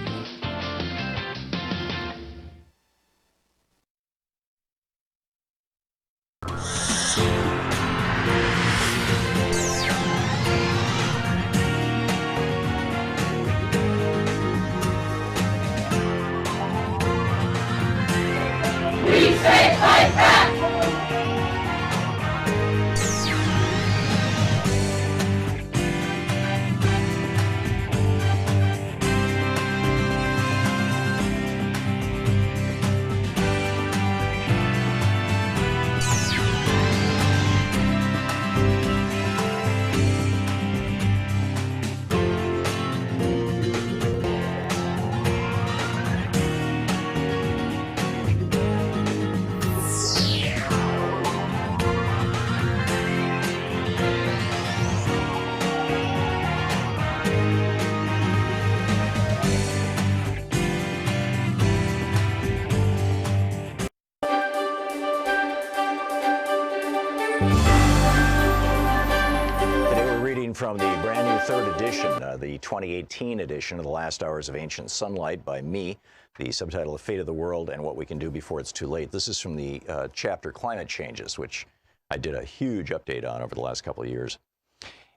edition, the 2018 edition of The Last Hours of Ancient Sunlight by me, the subtitle of Fate of the World and What We Can Do Before It's Too Late. This is from the chapter Climate Changes, which I did a huge update on over the last couple of years.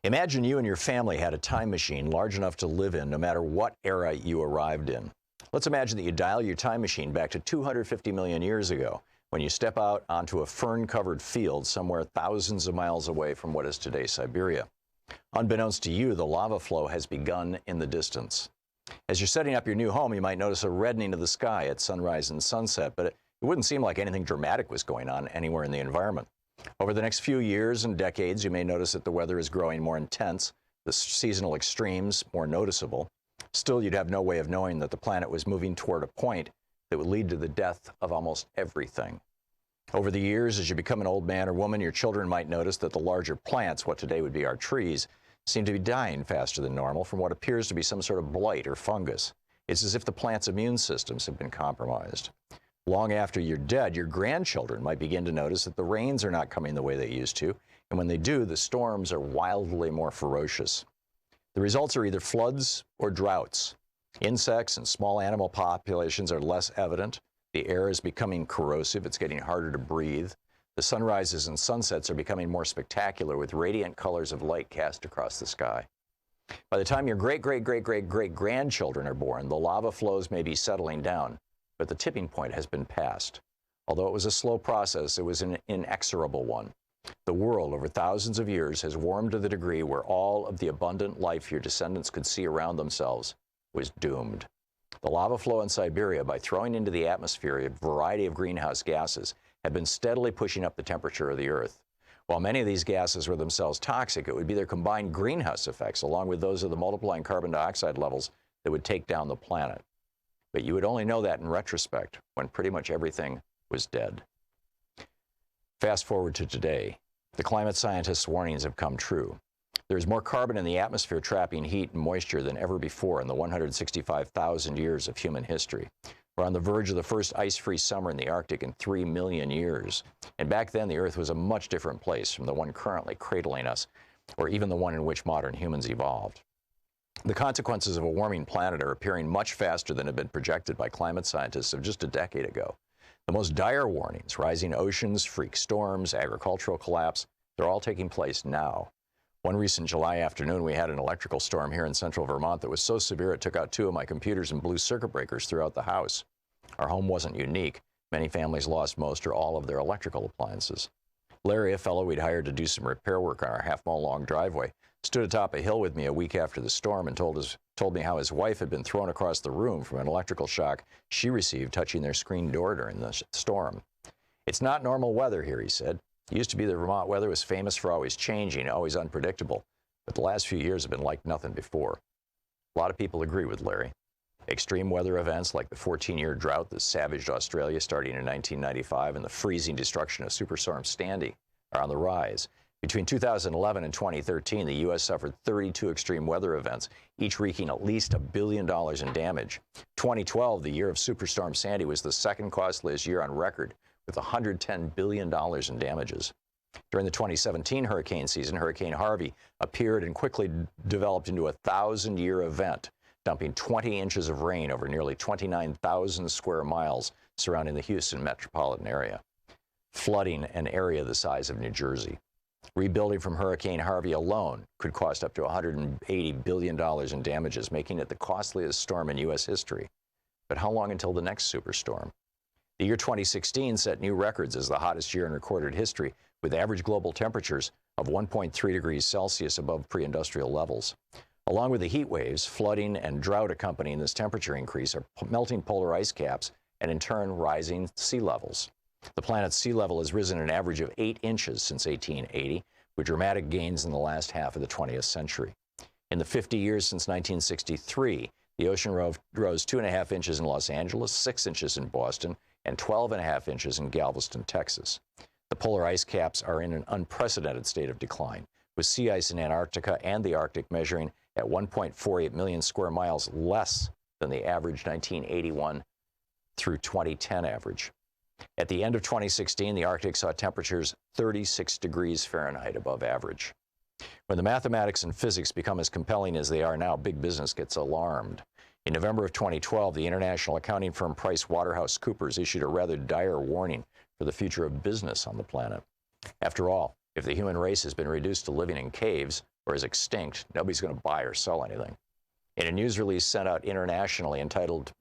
Imagine you and your family had a time machine large enough to live in no matter what era you arrived in. Let's imagine that you dial your time machine back to 250 million years ago, when you step out onto a fern-covered field somewhere thousands of miles away from what is today Siberia. Unbeknownst to you, the lava flow has begun in the distance. As you're setting up your new home, you might notice a reddening of the sky at sunrise and sunset, but it wouldn't seem like anything dramatic was going on anywhere in the environment. Over the next few years and decades, you may notice that the weather is growing more intense, the seasonal extremes more noticeable. Still, you'd have no way of knowing that the planet was moving toward a point that would lead to the death of almost everything. Over the years, as you become an old man or woman, your children might notice that the larger plants, what today would be our trees, seem to be dying faster than normal from what appears to be some sort of blight or fungus. It's as if the plant's immune systems have been compromised. Long after you're dead, your grandchildren might begin to notice that the rains are not coming the way they used to, and when they do, the storms are wildly more ferocious. The results are either floods or droughts. Insects and small animal populations are less evident. The air is becoming corrosive. It's getting harder to breathe. The sunrises and sunsets are becoming more spectacular with radiant colors of light cast across the sky. By the time your great-great-great-great-great-grandchildren are born, the lava flows may be settling down, but the tipping point has been passed. Although it was a slow process, it was an inexorable one. The world, over thousands of years, has warmed to the degree where all of the abundant life your descendants could see around themselves was doomed. The lava flow in Siberia, by throwing into the atmosphere a variety of greenhouse gases, had been steadily pushing up the temperature of the Earth. While many of these gases were themselves toxic, it would be their combined greenhouse effects, along with those of the multiplying carbon dioxide levels, that would take down the planet. But you would only know that in retrospect, when pretty much everything was dead. Fast forward to today. The climate scientists' warnings have come true. There's more carbon in the atmosphere trapping heat and moisture than ever before in the 165,000 years of human history. We're on the verge of the first ice-free summer in the Arctic in 3 million years. And back then, the Earth was a much different place from the one currently cradling us, or even the one in which modern humans evolved. The consequences of a warming planet are appearing much faster than had been projected by climate scientists of just a decade ago. The most dire warnings, rising oceans, freak storms, agricultural collapse, they're all taking place now. One recent July afternoon, we had an electrical storm here in central Vermont that was so severe it took out 2 of my computers and blew circuit breakers throughout the house. Our home wasn't unique. Many families lost most or all of their electrical appliances. Larry, a fellow we'd hired to do some repair work on our half-mile-long driveway, stood atop a hill with me a week after the storm and told me how his wife had been thrown across the room from an electrical shock she received touching their screen door during the storm. "It's not normal weather here," he said. It used to be that Vermont weather was famous for always changing, always unpredictable, but the last few years have been like nothing before. A lot of people agree with Larry. Extreme weather events like the 14-year drought that savaged Australia starting in 1995 and the freezing destruction of Superstorm Sandy are on the rise. Between 2011 and 2013, the U.S. suffered 32 extreme weather events, each wreaking at least $1 billion in damage. 2012, the year of Superstorm Sandy, was the second costliest year on record, with $110 billion in damages. During the 2017 hurricane season, Hurricane Harvey appeared and quickly developed into a 1,000-year event, dumping 20 inches of rain over nearly 29,000 square miles surrounding the Houston metropolitan area, flooding an area the size of New Jersey. Rebuilding from Hurricane Harvey alone could cost up to $180 billion in damages, making it the costliest storm in U.S. history. But how long until the next superstorm? The year 2016 set new records as the hottest year in recorded history, with average global temperatures of 1.3 degrees Celsius above pre-industrial levels. Along with the heat waves, flooding and drought accompanying this temperature increase are melting polar ice caps and, in turn, rising sea levels. The planet's sea level has risen an average of 8 inches since 1880, with dramatic gains in the last half of the 20th century. In the 50 years since 1963, the ocean rose 2.5 inches in Los Angeles, 6 inches in Boston, and 12.5 inches in Galveston, Texas. The polar ice caps are in an unprecedented state of decline, with sea ice in Antarctica and the Arctic measuring at 1.48 million square miles less than the average 1981 through 2010 average. At the end of 2016, the Arctic saw temperatures 36 degrees Fahrenheit above average. When the mathematics and physics become as compelling as they are now, big business gets alarmed. In November of 2012, the international accounting firm PricewaterhouseCoopers issued a rather dire warning for the future of business on the planet. After all, if the human race has been reduced to living in caves or is extinct, nobody's going to buy or sell anything. In a news release sent out internationally entitled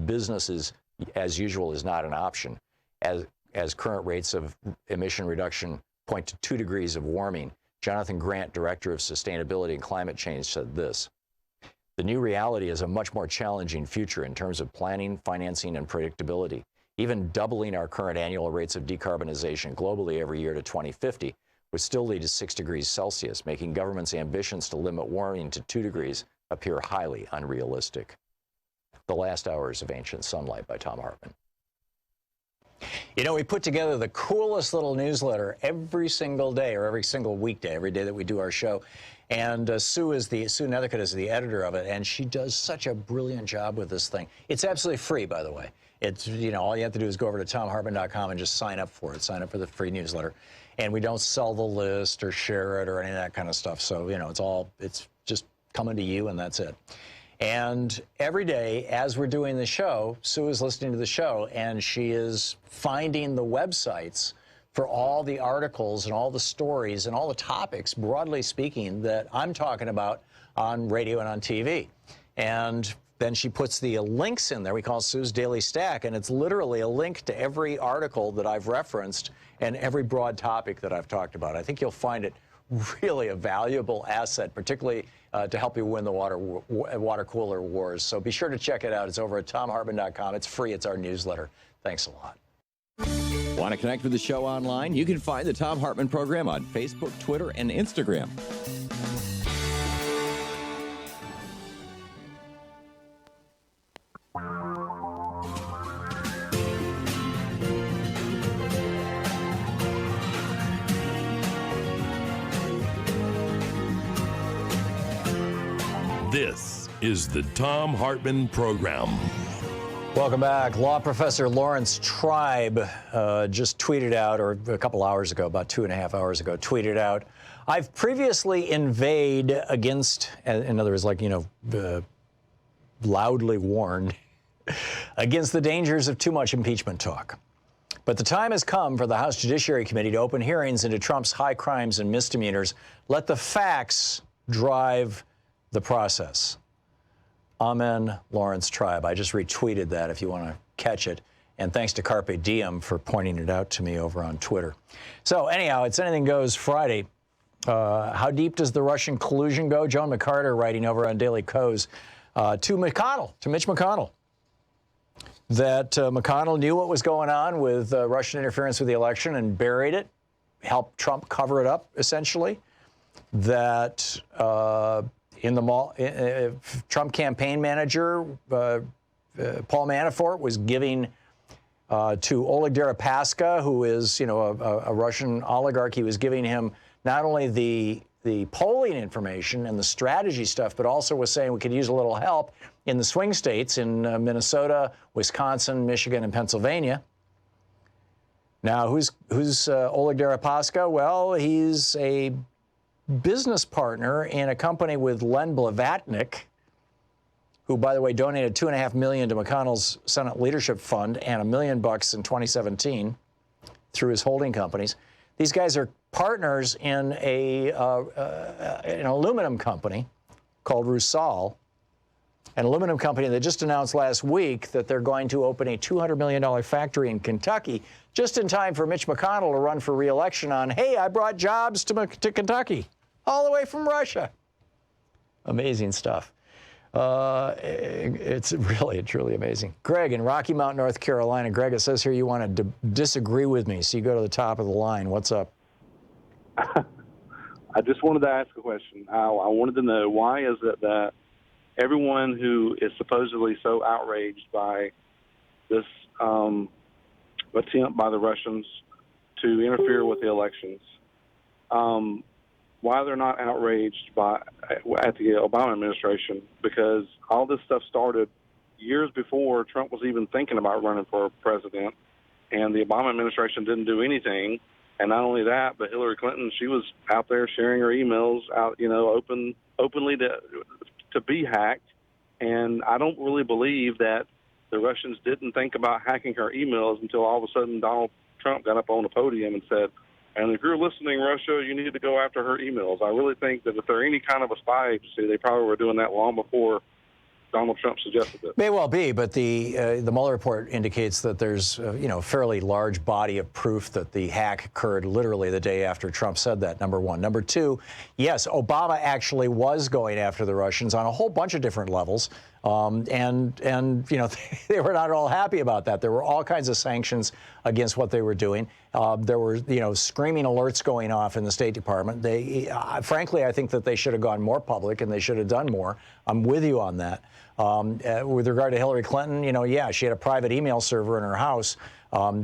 "Business as Usual is Not an Option," as current rates of emission reduction point to 2 degrees of warming, Jonathan Grant, Director of Sustainability and Climate Change, said this: "The new reality is a much more challenging future in terms of planning, financing, and predictability. Even doubling our current annual rates of decarbonization globally every year to 2050 would still lead to 6 degrees Celsius, making governments' ambitions to limit warming to 2 degrees appear highly unrealistic." The Last Hours of Ancient Sunlight by Thom Hartmann. You know, we put together the coolest little newsletter every single day, or every single weekday, every day that we do our show. And Sue Nethercutt is the editor of it, and she does such a brilliant job with this thing. It's absolutely free, by the way. It's, you know, all you have to do is go over to thomhartmann.com and just sign up for it. Sign up for the free newsletter. And we don't sell the list or share it or any of that kind of stuff. So, you know, it's just coming to you, and that's it. And every day, as we're doing the show, Sue is listening to the show, and she is finding the websites for all the articles and all the stories and all the topics, broadly speaking, that I'm talking about on radio and on TV. And then she puts the links in there. We call it Sue's Daily Stack, and it's literally a link to every article that I've referenced and every broad topic that I've talked about. I think you'll find it really a valuable asset, particularly to help you win the water cooler wars. So be sure to check it out. It's over at thomhartmann.com. It's free. It's our newsletter. Thanks a lot. Want to connect with the show online? You can find the Thom Hartmann Program on Facebook, Twitter, and Instagram. This is the Thom Hartmann Program. Welcome back. Law professor Lawrence Tribe just tweeted out, or a couple hours ago, about 2.5 hours ago, tweeted out, "I've previously inveighed against," in other words, like, you know, loudly warned, against the dangers of too much impeachment talk. But the time has come for the House Judiciary Committee to open hearings into Trump's high crimes and misdemeanors. Let the facts drive the process. Amen, Lawrence Tribe. I just retweeted that if you want to catch it. And thanks to Carpe Diem for pointing it out to me over on Twitter. So anyhow, it's Anything Goes Friday. How deep does the Russian collusion go? Joan McCarter writing over on Daily Kos to Mitch McConnell, that McConnell knew what was going on with Russian interference with the election and buried it, helped Trump cover it up, essentially. That Trump campaign manager Paul Manafort was giving to Oleg Deripaska, who is, you know, a Russian oligarch. He was giving him not only the polling information and the strategy stuff, but also was saying we could use a little help in the swing states in Minnesota, Wisconsin, Michigan, and Pennsylvania. Now, who's Oleg Deripaska? Well, he's a business partner in a company with Len Blavatnik, who, by the way, donated $2.5 million to McConnell's Senate Leadership Fund and $1 million in 2017 through his holding companies. These guys are partners in an aluminum company called Rusal, an aluminum company that just announced last week that they're going to open a $200 million factory in Kentucky just in time for Mitch McConnell to run for re-election on, hey, I brought jobs to Kentucky, all the way from Russia. Amazing stuff. It's really, truly amazing. Greg in Rocky Mount, North Carolina. Greg, it says here you want to disagree with me, so you go to the top of the line. What's up? I just wanted to ask a question. I wanted to know, why is it that everyone who is supposedly so outraged by this attempt by the Russians to interfere with the elections, why they're not outraged at the Obama administration? Because all this stuff started years before Trump was even thinking about running for president, and the Obama administration didn't do anything. And not only that, but Hillary Clinton, she was out there sharing her emails out, openly to be hacked. And I don't really believe that the Russians didn't think about hacking her emails until all of a sudden Donald Trump got up on the podium and said, and if you're listening, Russia, you need to go after her emails. I really think that if they're any kind of a spy agency, they probably were doing that long before Donald Trump suggested it. May well be, but the Mueller report indicates that there's a fairly large body of proof that the hack occurred literally the day after Trump said that, number one. Number two, yes, Obama actually was going after the Russians on a whole bunch of different levels. And they were not all happy about that. There were all kinds of sanctions against what they were doing. There were, screaming alerts going off in the State Department. Frankly, I think that they should have gone more public and they should have done more. I'm with you on that. With regard to Hillary Clinton, she had a private email server in her house.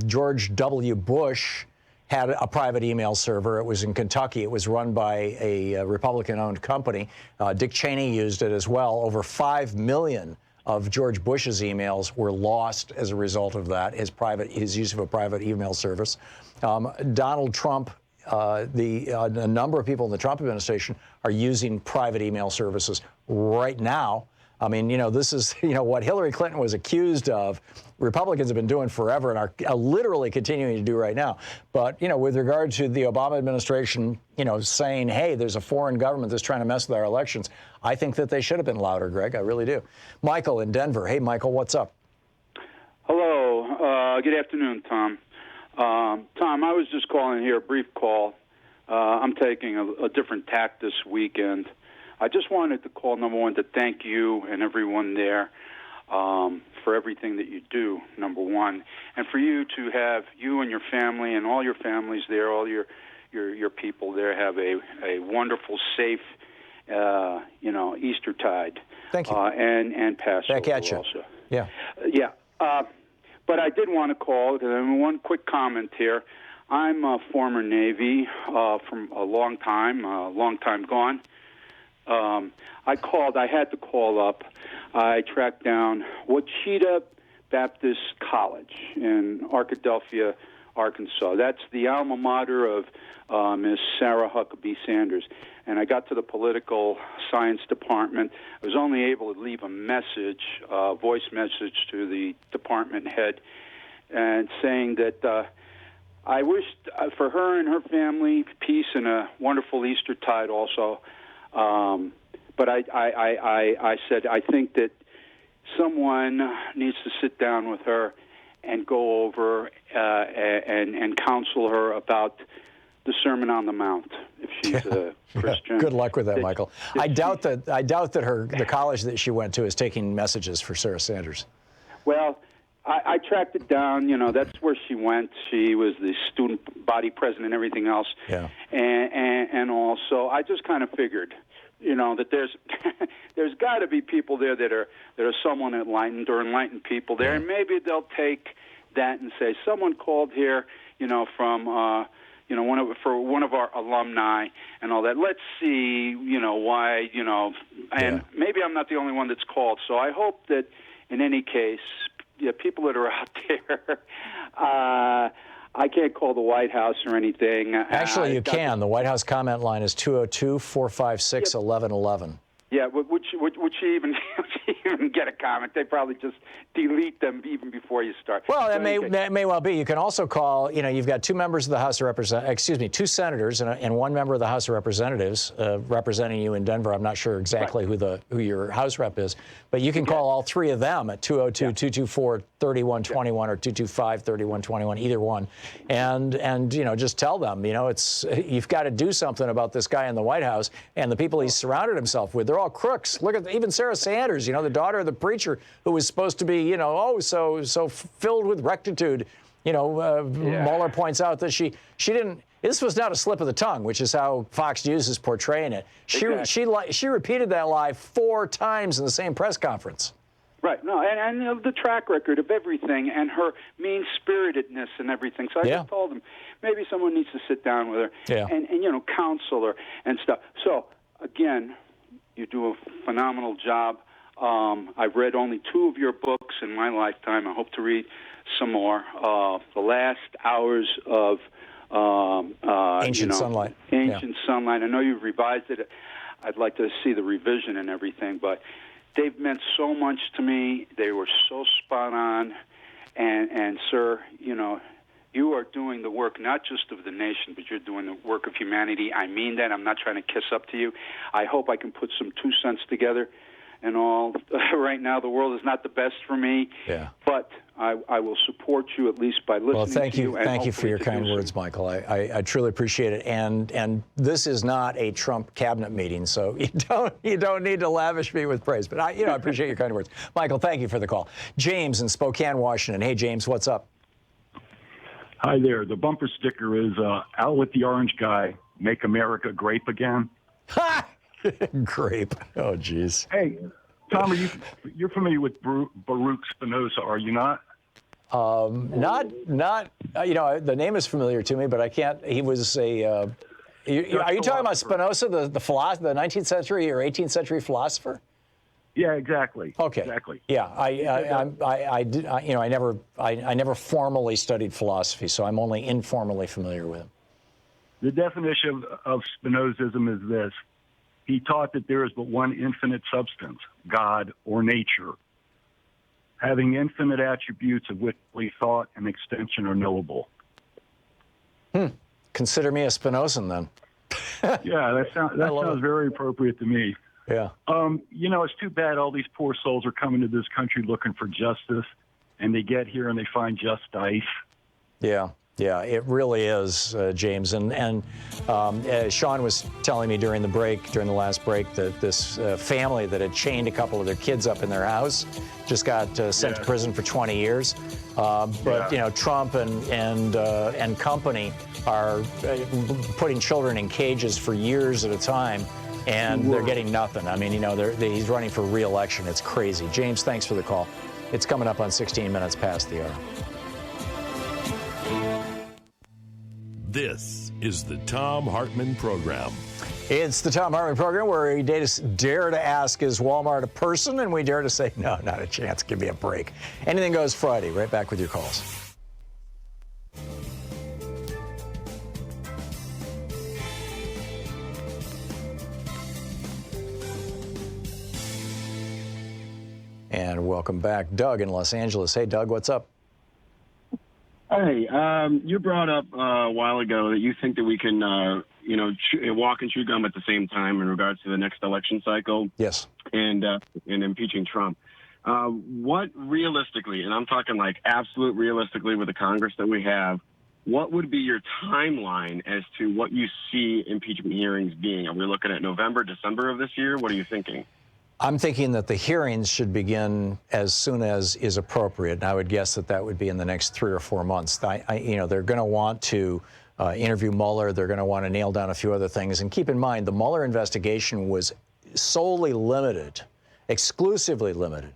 George W. Bush had a private email server. It was in Kentucky. It was run by a Republican-owned company. Dick Cheney used it as well. Over 5 million of George Bush's emails were lost as a result of that, his use of a private email service. Donald Trump, a number of people in the Trump administration are using private email services right now. I mean, this is, what Hillary Clinton was accused of, Republicans have been doing forever and are literally continuing to do right now. But, with regard to the Obama administration, saying, hey, there's a foreign government that's trying to mess with our elections, I think that they should have been louder, Greg. I really do. Michael in Denver. Hey, Michael, what's up? Hello. Good afternoon, Tom. Tom, I was just calling here, a brief call. I'm taking a different tack this weekend. I just wanted to call, number one, to thank you and everyone there for everything that you do, number one, and for you to have you and your family and all your families there, all your people there, have a wonderful, safe, Eastertide. Thank you. And Passover Back at you. Also. Yeah. Yeah. But I did want to call, one quick comment here. I'm a former Navy from a long time gone. I had to call up. I tracked down Ouachita Baptist College in Arkadelphia, Arkansas. That's the alma mater of Miss Sarah Huckabee Sanders. And I got to the political science department. I was only able to leave a message, voice message to the department head, and saying that I wished for her and her family peace and a wonderful Eastertide also. But I said I think that someone needs to sit down with her and go over and counsel her about the Sermon on the Mount if she's a Christian. Good luck with that, Michael. I doubt that the college that she went to is taking messages for Sarah Sanders. Well, I tracked it down. That's where she went. She was the student body president and everything else. Yeah. And also, I just kind of figured, that there's got to be people there that are somewhat enlightened or enlightened people there, and maybe they'll take that and say someone called here, from one of our alumni and all that. Let's see, why, and maybe I'm not the only one that's called. So I hope that in any case, people that are out there. I can't call the White House or anything. Actually, you can. The White House comment line is 202-456-1111. Yeah, would she even get a comment? They probably just delete them even before you start. Well, that may well be. You can also call. You've got two members of the House of Representatives. Two senators and one member of the House of Representatives representing you in Denver. I'm not sure exactly who your House rep is, but you can call all three of them at 202-224-3121 or 225-3121, either one, and just tell them, you've got to do something about this guy in the White House and the people he's surrounded himself with. They're all crooks. Look at even Sarah Sanders, the daughter of the preacher who was supposed to be, so filled with rectitude. Mueller points out that she didn't. This was not a slip of the tongue, which is how Fox News is portraying it. She repeated that lie 4 times in the same press conference. Right. No, and the track record of everything and her mean-spiritedness and everything. So I just told them maybe someone needs to sit down with her and counsel her and stuff. So again, you do a phenomenal job. I've read only 2 of your books in my lifetime. I hope to read some more. The Last Hours of Ancient Sunlight. Ancient Sunlight. I know you've revised it. I'd like to see the revision and everything, but they've meant so much to me. They were so spot on. And sir, you know, you are doing the work not just of the nation, but you're doing the work of humanity. I mean that. I'm not trying to kiss up to you. I hope I can put some 2 cents together and all. Right now, the world is not the best for me, but I will support you at least by listening to you. Thank you for your kind words, Michael. I truly appreciate it. And this is not a Trump cabinet meeting, so you don't need to lavish me with praise. But I appreciate your kind words, Michael. Thank you for the call. James in Spokane, Washington. Hey, James, what's up? Hi there. The bumper sticker is out with the orange guy. Make America grape again. Grape. Oh, geez. Hey, Tom, you're familiar with Baruch Spinoza, are you not? Not. The name is familiar to me, but I can't. He was a. Are you talking about Spinoza, the 19th century or 18th century philosopher? Yeah, exactly. Okay. Exactly. Yeah, I never formally studied philosophy, so I'm only informally familiar with him. The definition of Spinozism is this: he taught that there is but one infinite substance, God or nature, having infinite attributes of which thought and extension are knowable. Consider me a Spinozan then. Yeah, that sounds very appropriate to me. Yeah. It's too bad all these poor souls are coming to this country looking for justice, and they get here and they find just ice. Yeah, it really is, James. And Sean was telling me during the last break, that this family that had chained a couple of their kids up in their house just got sent to prison for 20 years. But Trump and company are putting children in cages for years at a time. And they're getting nothing. I mean, he's running for re-election. It's crazy. James, thanks for the call. It's coming up on 16 minutes past the hour. This is the Thom Hartmann Program. It's the Thom Hartmann Program, where we dare to ask, is Walmart a person? And we dare to say, no, not a chance. Give me a break. Anything Goes Friday. Right back with your calls. And welcome back. Doug in Los Angeles. Hey, Doug, what's up? Hey, you brought up a while ago that you think that we can, walk and chew gum at the same time in regards to the next election cycle. Yes. And impeaching Trump. What realistically, and I'm talking like absolute realistically with the Congress that we have, what would be your timeline as to what you see impeachment hearings being? Are we looking at November, December of this year? What are you thinking? I'm thinking that the hearings should begin as soon as is appropriate, and I would guess that would be in the next 3 or 4 months. They're going to want to interview Mueller. They're going to want to nail down a few other things. And keep in mind, the Mueller investigation was solely limited, exclusively limited,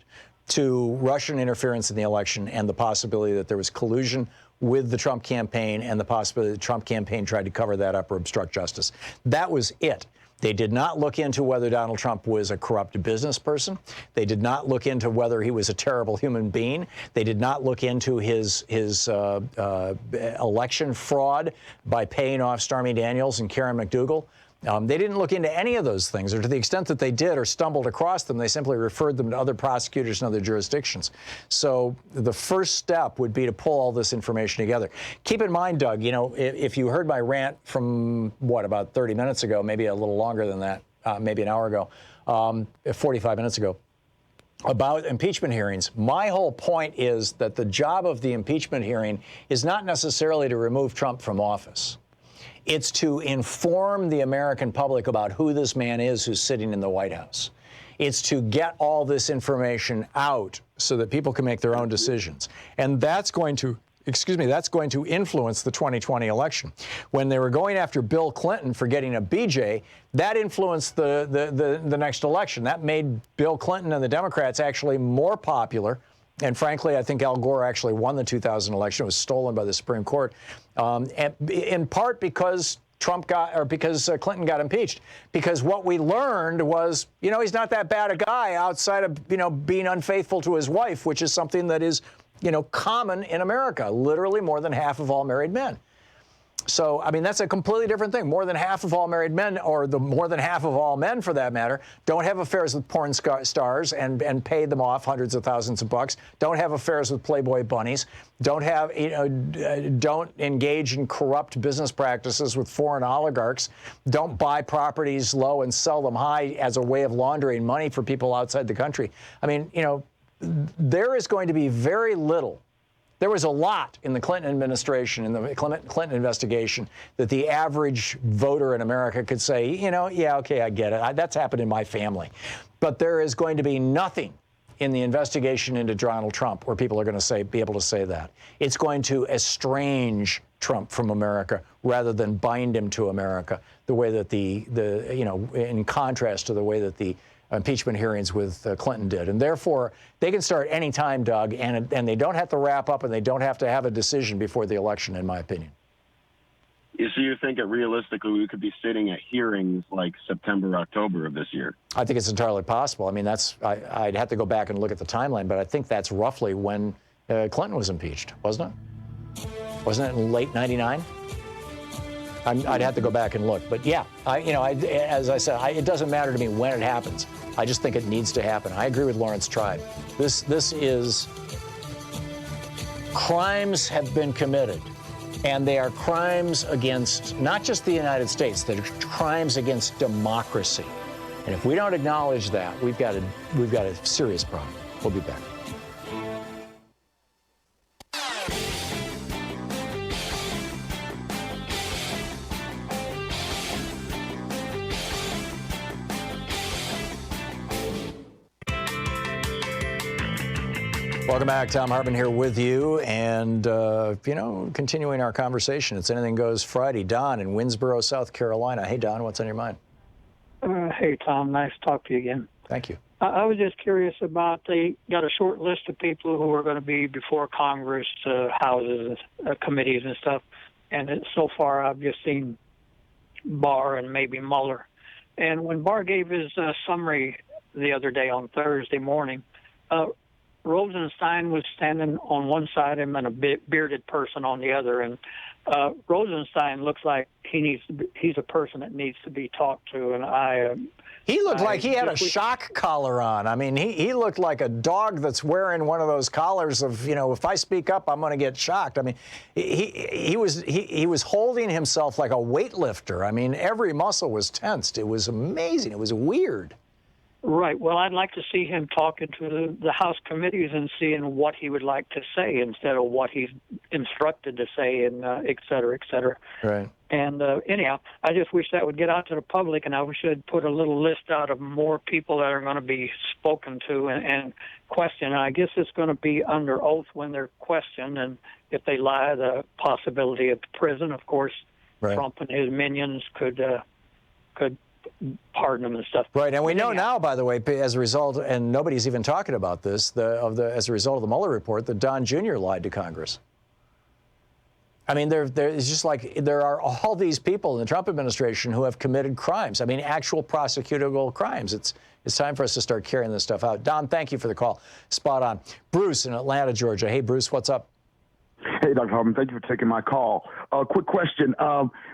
to Russian interference in the election and the possibility that there was collusion with the Trump campaign and the possibility the Trump campaign tried to cover that up or obstruct justice. That was it. They did not look into whether Donald Trump was a corrupt business person. They did not look into whether he was a terrible human being. They did not look into his election fraud by paying off Stormy Daniels and Karen McDougal. They didn't look into any of those things, or to the extent that they did or stumbled across them, they simply referred them to other prosecutors in other jurisdictions. So the first step would be to pull all this information together. Keep in mind, Doug, if you heard my rant from, about 30 minutes ago, maybe a little longer than that, maybe an hour ago, 45 minutes ago, about impeachment hearings, my whole point is that the job of the impeachment hearing is not necessarily to remove Trump from office. It's to inform the American public about who this man is who's sitting in the White House. It's to get all this information out so that people can make their own decisions. And that's going to influence the 2020 election. When they were going after Bill Clinton for getting a BJ, that influenced the next election. That made Bill Clinton and the Democrats actually more popular. And frankly, I think Al Gore actually won the 2000 election. It was stolen by the Supreme Court, and in part because Clinton got impeached. Because what we learned was, he's not that bad a guy outside of, being unfaithful to his wife, which is something that is, common in America. Literally more than half of all married men. So, I mean, that's a completely different thing. More than half of all married men, or more than half of all men, for that matter, don't have affairs with porn stars and pay them off hundreds of thousands of bucks. Don't have affairs with Playboy bunnies. Don't have, don't engage in corrupt business practices with foreign oligarchs. Don't buy properties low and sell them high as a way of laundering money for people outside the country. I mean, there is going to be very little. There was a lot in the Clinton administration, in the Clinton investigation, that the average voter in America could say, yeah, okay, I get it. That's happened in my family. But there is going to be nothing in the investigation into Donald Trump where people are going to be able to say that. It's going to estrange Trump from America rather than bind him to America, the way that in contrast to the way that the impeachment hearings with Clinton did. And therefore, they can start any time, Doug, and they don't have to wrap up and they don't have to have a decision before the election, in my opinion. So you think that realistically we could be sitting at hearings like September, October of this year? I think it's entirely possible. I mean, I'd have to go back and look at the timeline, but I think that's roughly when Clinton was impeached, wasn't it? Wasn't it in late 99? I'd have to go back and look. But yeah, as I said, it doesn't matter to me when it happens. I just think it needs to happen. I agree with Lawrence Tribe. This is, crimes have been committed, and they are crimes against not just the United States, they're crimes against democracy. And if we don't acknowledge that, we've got a serious problem. We'll be back. Welcome back. Thom Hartmann here with you, and, continuing our conversation. It's Anything Goes Friday. Don in Winsboro, South Carolina. Hey, Don, what's on your mind? Hey, Tom. Nice to talk to you again. Thank you. I was just curious about, they got a short list of people who are going to be before Congress, houses, committees and stuff, and so far I've just seen Barr and maybe Mueller. And when Barr gave his summary the other day on Thursday morning, Rosenstein was standing on one side of him and a bearded person on the other. And Rosenstein looks like he's a person that needs to be talked to. And he looked like he had a shock collar on. I mean, he looked like a dog that's wearing one of those collars of, if I speak up, I'm going to get shocked. I mean, he was holding himself like a weightlifter. I mean, every muscle was tensed. It was amazing. It was weird. Right. Well, I'd like to see him talking to the House committees and seeing what he would like to say instead of what he's instructed to say, and et cetera, et cetera. Right. And anyhow, I just wish that would get out to the public, and I wish they'd put a little list out of more people that are going to be spoken to and questioned. And I guess it's going to be under oath when they're questioned, and if they lie, the possibility of prison. Of course, right. Trump and his minions could pardon them and stuff. Right, and we know now, by the way, as a result, and nobody's even talking about this, as a result of the Mueller report, that Don Jr. lied to Congress. I mean, it's just like there are all these people in the Trump administration who have committed crimes. I mean, actual prosecutable crimes. It's time for us to start carrying this stuff out. Don, thank you for the call. Spot on. Bruce in Atlanta, Georgia. Hey, Bruce, what's up? Hey, Dr. Hartmann, thank you for taking my call. Quick question.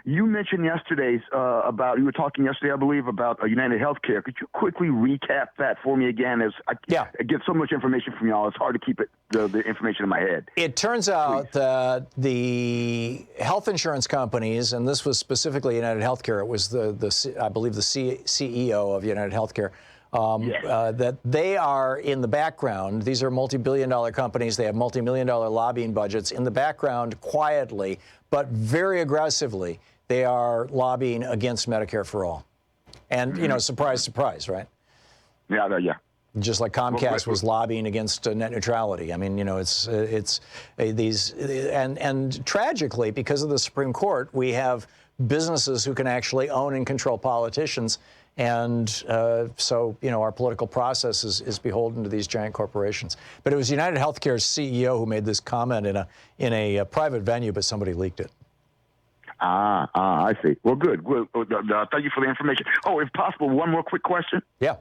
You mentioned you were talking yesterday, I believe, about United Healthcare. Could you quickly recap that for me again? I get so much information from y'all, it's hard to keep the information in my head. It turns out that the health insurance companies, and this was specifically United Healthcare, it was I believe the CEO of United Healthcare, that they are in the background. These are multi-billion-dollar companies. They have multi-million-dollar lobbying budgets. In the background, quietly, but very aggressively, they are lobbying against Medicare for All. And, surprise, surprise, right? Yeah. Just like Comcast was lobbying against net neutrality. I mean, it's these, and tragically, because of the Supreme Court, we have businesses who can actually own and control politicians. And so, our political process is beholden to these giant corporations. But it was United Healthcare's CEO who made this comment in a private venue, but somebody leaked it. I see. Well, good. Thank you for the information. Oh, if possible, one more quick question. Yeah.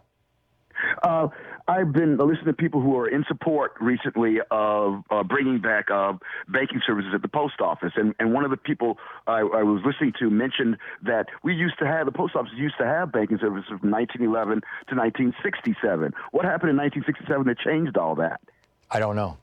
I've been listening to people who are in support recently of bringing back banking services at the post office. And one of the people I was listening to mentioned that the post office used to have banking services from 1911 to 1967. What happened in 1967 that changed all that? I don't know.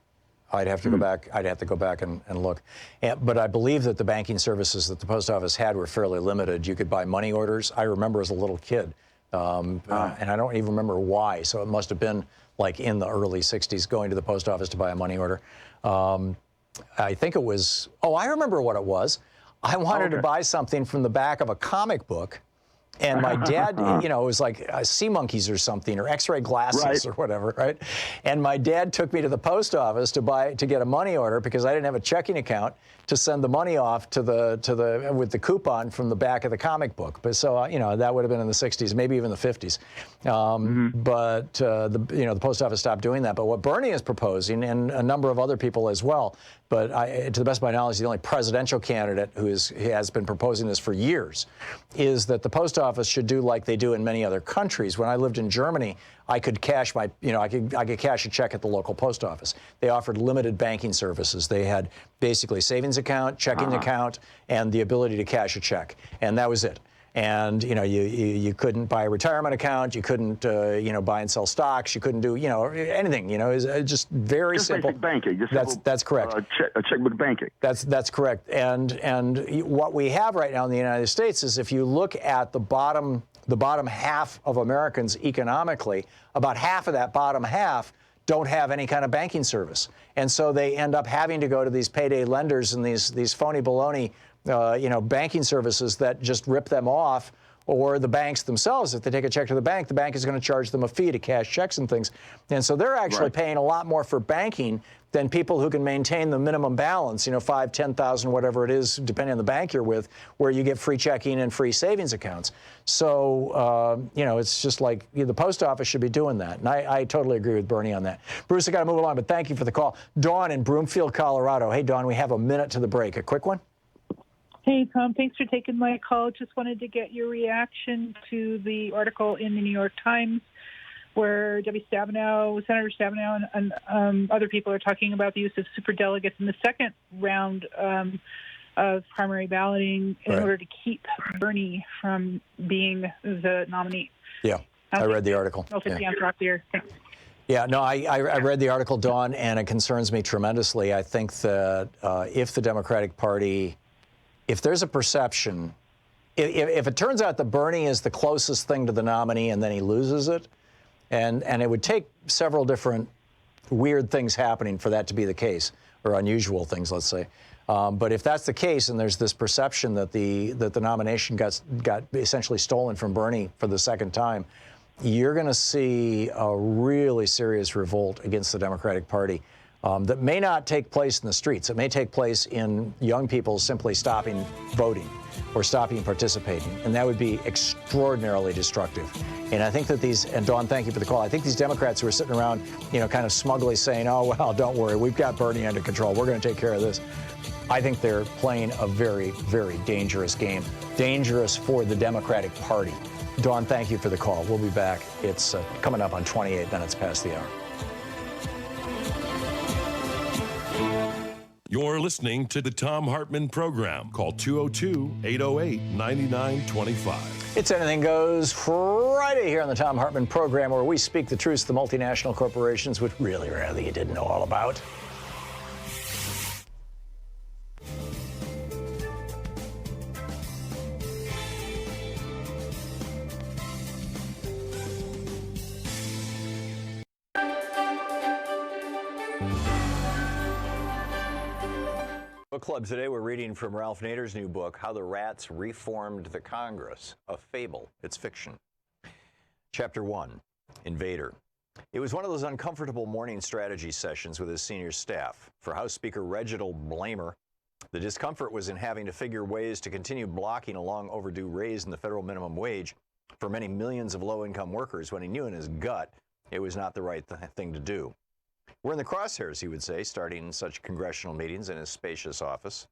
I'd have to go back. I'd have to go back and look. But I believe that the banking services that the post office had were fairly limited. You could buy money orders. I remember as a little kid, and I don't even remember why. So it must have been like in the early 60s going to the post office to buy a money order. I think it was, I remember what it was. I wanted to buy something from the back of a comic book. And my dad, it was like sea monkeys or something, or X-ray glasses or whatever, right? And my dad took me to the post office to get a money order because I didn't have a checking account to send the money off with the coupon from the back of the comic book. But so that would have been in the 60s, maybe even the 50s. But the post office stopped doing that. But what Bernie is proposing, and a number of other people as well, but to the best of my knowledge, the only presidential candidate who has been proposing this for years, is that the post office should do like they do in many other countries. When I lived in Germany, I could cash I could cash a check at the local post office. They offered limited banking services. They had basically savings account, checking account, and the ability to cash a check, and that was it. And you couldn't buy a retirement account, you couldn't buy and sell stocks, you couldn't do anything. It's just very simple. Basic banking. That's correct. A checkbook banking. That's correct. And what we have right now in the United States is, if you look at the bottom half of Americans economically, about half of that bottom half don't have any kind of banking service, and so they end up having to go to these payday lenders and these phony baloney banking services that just rip them off, or the banks themselves. If they take a check to the bank is going to charge them a fee to cash checks and things. And so they're actually paying a lot more for banking than people who can maintain the minimum balance, $5,000, $10,000, whatever it is, depending on the bank you're with, where you get free checking and free savings accounts. So, it's just like the post office should be doing that. And I totally agree with Bernie on that. Bruce, I got to move along, but thank you for the call. Dawn in Broomfield, Colorado. Hey, Dawn, we have a minute to the break. A quick one? Hey, Tom, thanks for taking my call. Just wanted to get your reaction to the article in the New York Times where Senator Stabenow and other people are talking about the use of superdelegates in the second round of primary balloting in order to keep Bernie from being the nominee. Yeah, I read the article. Yeah, no, I read the article, Dawn, and it concerns me tremendously. I think that if the Democratic Party... If there's a perception, if it turns out that Bernie is the closest thing to the nominee and then he loses it, and it would take several different weird things happening for that to be the case, or unusual things, let's say. But if that's the case, and there's this perception that the nomination got essentially stolen from Bernie for the second time, you're going to see a really serious revolt against the Democratic Party. That may not take place in the streets. It may take place in young people simply stopping voting or stopping participating, and that would be extraordinarily destructive. And I think that and Dawn, thank you for the call. I think these Democrats who are sitting around, kind of smugly saying, oh, well, don't worry, we've got Bernie under control, we're going to take care of this. I think they're playing a very, very dangerous game, dangerous for the Democratic Party. Dawn, thank you for the call. We'll be back. It's coming up on 28 minutes past the hour. You're listening to the Thom Hartmann Program. Call 202-808-9925. It's Anything Goes Friday here on the Thom Hartmann Program, where we speak the truths the multinational corporations would really rather you didn't know all about. Book Club today, we're reading from Ralph Nader's new book, How the Rats Reformed the Congress, a fable. It's fiction. Chapter 1, Invader. It was one of those uncomfortable morning strategy sessions with his senior staff. For House Speaker Reginald Blamer, the discomfort was in having to figure ways to continue blocking a long overdue raise in the federal minimum wage for many millions of low-income workers when he knew in his gut it was not the right thing to do. We're in the crosshairs, he would say, starting such congressional meetings in his spacious office.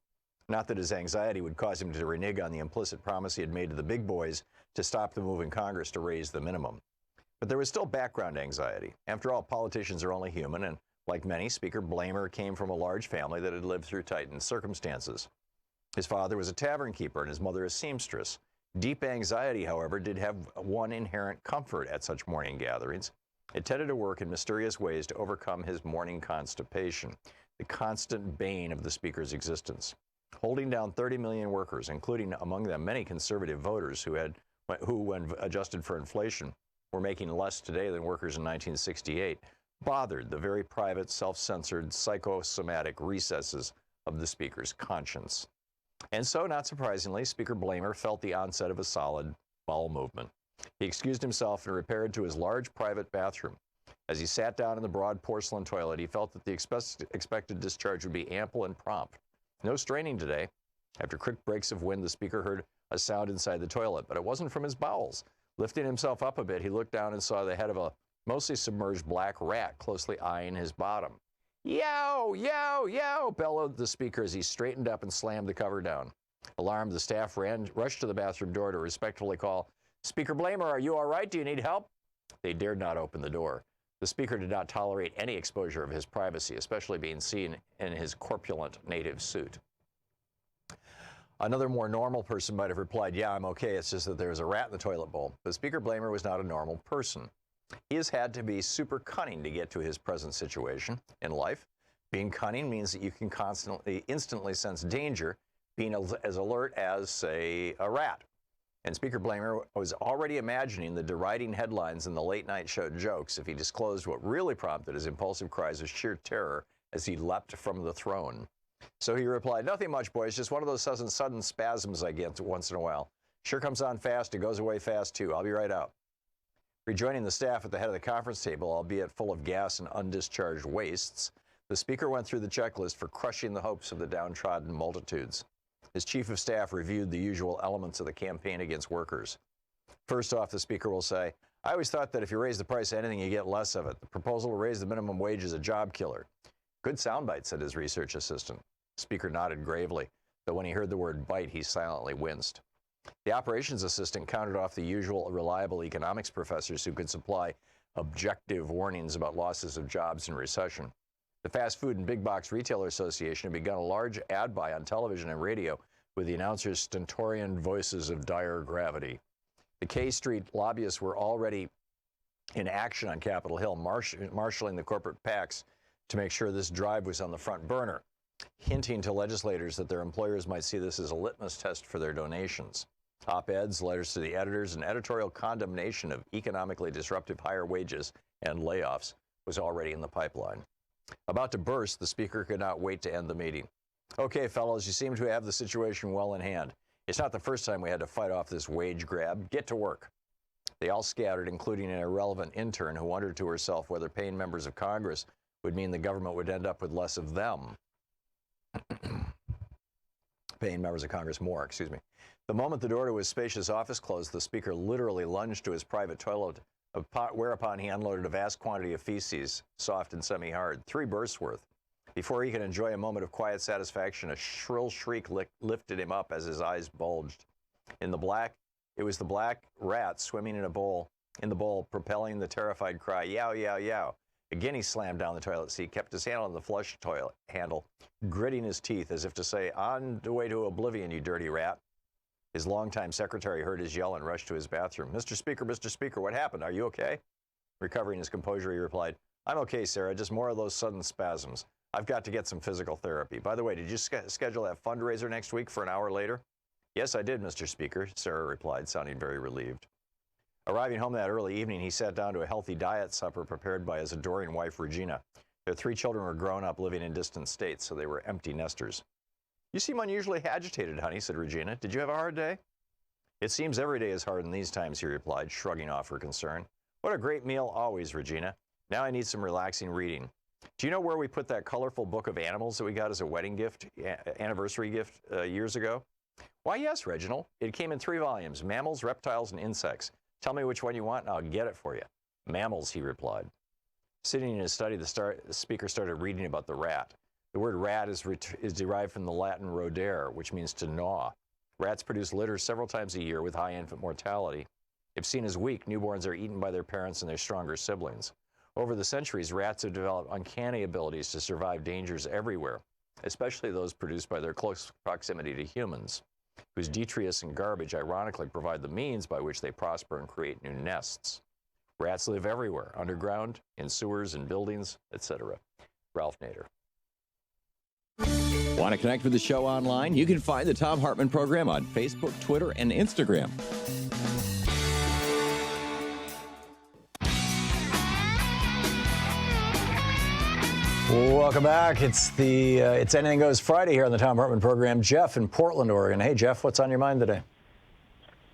Not that his anxiety would cause him to renege on the implicit promise he had made to the big boys to stop the move in Congress to raise the minimum. But there was still background anxiety. After all, politicians are only human, and like many, Speaker Blamer came from a large family that had lived through tightened circumstances. His father was a tavern keeper and his mother a seamstress. Deep anxiety, however, did have one inherent comfort at such morning gatherings. It tended to work in mysterious ways to overcome his morning constipation, the constant bane of the Speaker's existence. Holding down 30 million workers, including among them many conservative voters who, when adjusted for inflation, were making less today than workers in 1968, bothered the very private, self-censored, psychosomatic recesses of the Speaker's conscience. And so, not surprisingly, Speaker Blamer felt the onset of a solid bowel movement. He excused himself and repaired to his large private bathroom. As he sat down in the broad porcelain toilet, he felt that the expected discharge would be ample and prompt. No straining today. After quick breaks of wind, the Speaker heard a sound inside the toilet, but it wasn't from his bowels. Lifting himself up a bit, he looked down and saw the head of a mostly submerged black rat closely eyeing his bottom. "Yow, yow, yow," bellowed the Speaker as he straightened up and slammed the cover down. Alarmed, the staff rushed to the bathroom door to respectfully call, "Speaker Blamer, are you all right? Do you need help?" They dared not open the door. The Speaker did not tolerate any exposure of his privacy, especially being seen in his corpulent native suit. Another more normal person might have replied, "Yeah, I'm okay. It's just that there's a rat in the toilet bowl." But Speaker Blamer was not a normal person. He has had to be super cunning to get to his present situation in life. Being cunning means that you can instantly sense danger, being as alert as, say, a rat. And Speaker Blamer was already imagining the deriding headlines in the late-night show jokes if he disclosed what really prompted his impulsive cries of sheer terror as he leapt from the throne. So he replied, "Nothing much, boys, just one of those sudden spasms I get once in a while. Sure comes on fast, it goes away fast, too. I'll be right out." Rejoining the staff at the head of the conference table, albeit full of gas and undischarged wastes, the Speaker went through the checklist for crushing the hopes of the downtrodden multitudes. His chief of staff reviewed the usual elements of the campaign against workers. First off, the Speaker will say, "I always thought that if you raise the price of anything, you get less of it. The proposal to raise the minimum wage is a job killer." "Good soundbite," said his research assistant. The Speaker nodded gravely, though when he heard the word bite, he silently winced. The operations assistant counted off the usual reliable economics professors who could supply objective warnings about losses of jobs in recession. The Fast Food and Big Box Retailer Association had begun a large ad buy on television and radio with the announcers' stentorian voices of dire gravity. The K Street lobbyists were already in action on Capitol Hill, marshaling the corporate PACs to make sure this drive was on the front burner, hinting to legislators that their employers might see this as a litmus test for their donations. Op-eds, letters to the editors, and editorial condemnation of economically disruptive higher wages and layoffs was already in the pipeline. About to burst, the Speaker could not wait to end the meeting. "Okay, fellows, you seem to have the situation well in hand. It's not the first time we had to fight off this wage grab. Get to work." They all scattered, including an irrelevant intern who wondered to herself whether paying members of Congress would mean the government would end up with less of them. Paying members of Congress more, excuse me. The moment the door to his spacious office closed, the Speaker literally lunged to his private toilet, whereupon he unloaded a vast quantity of feces, soft and semi-hard, 3 berths worth. Before he could enjoy a moment of quiet satisfaction, a shrill shriek lifted him up as his eyes bulged. It was the black rat swimming in the bowl, propelling the terrified cry, "Yow, yow, yow." Again, he slammed down the toilet seat, kept his hand on the flush toilet handle, gritting his teeth as if to say, "On the way to oblivion, you dirty rat." His longtime secretary heard his yell and rushed to his bathroom. Mr. Speaker, what happened? Are you okay?" Recovering his composure, he replied, "I'm okay, Sarah, just more of those sudden spasms. I've got to get some physical therapy. By the way, did you schedule that fundraiser next week for an hour later?" "Yes, I did, Mr. Speaker," Sarah replied, sounding very relieved. Arriving home that early evening, he sat down to a healthy diet supper prepared by his adoring wife, Regina. Their 3 children were grown up, living in distant states, so they were empty nesters. "You seem unusually agitated, honey," said Regina. "Did you have a hard day?" "It seems every day is hard in these times," he replied, shrugging off her concern. "What a great meal always, Regina. Now I need some relaxing reading. Do you know where we put that colorful book of animals that we got as a wedding gift, anniversary gift years ago?" "Why, yes, Reginald. It came in 3 volumes, mammals, reptiles, and insects. Tell me which one you want and I'll get it for you." "Mammals," he replied. Sitting in his study, the Speaker started reading about the rat. The word rat is derived from the Latin rodere, which means to gnaw. Rats produce litter several times a year with high infant mortality. If seen as weak, newborns are eaten by their parents and their stronger siblings. Over the centuries, rats have developed uncanny abilities to survive dangers everywhere, especially those produced by their close proximity to humans, whose detritus and garbage ironically provide the means by which they prosper and create new nests. Rats live everywhere, underground, in sewers, in buildings, etc. Ralph Nader. Want to connect with the show online? You can find the Thom Hartmann Program on Facebook, Twitter, and Instagram. Welcome back. It's Anything Goes Friday here on the Thom Hartmann Program. Jeff in Portland, Oregon. Hey, Jeff, what's on your mind today?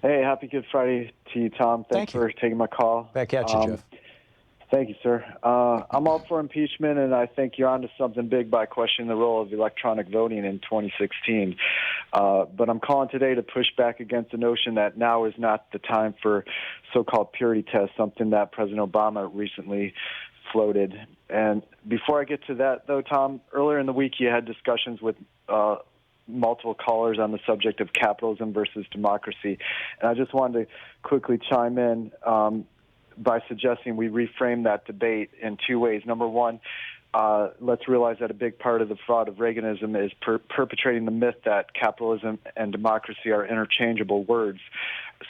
Hey, happy Good Friday to you, Tom. Thanks for taking my call. Back at you, Jeff. Thank you, sir. I'm all for impeachment, and I think you're onto something big by questioning the role of electronic voting in 2016. But I'm calling today to push back against the notion that now is not the time for so-called purity tests, something that President Obama recently floated. And before I get to that, though, Tom, earlier in the week you had discussions with multiple callers on the subject of capitalism versus democracy. And I just wanted to quickly chime in by suggesting we reframe that debate in two ways. Number one, let's realize that a big part of the fraud of Reaganism is perpetrating the myth that capitalism and democracy are interchangeable words.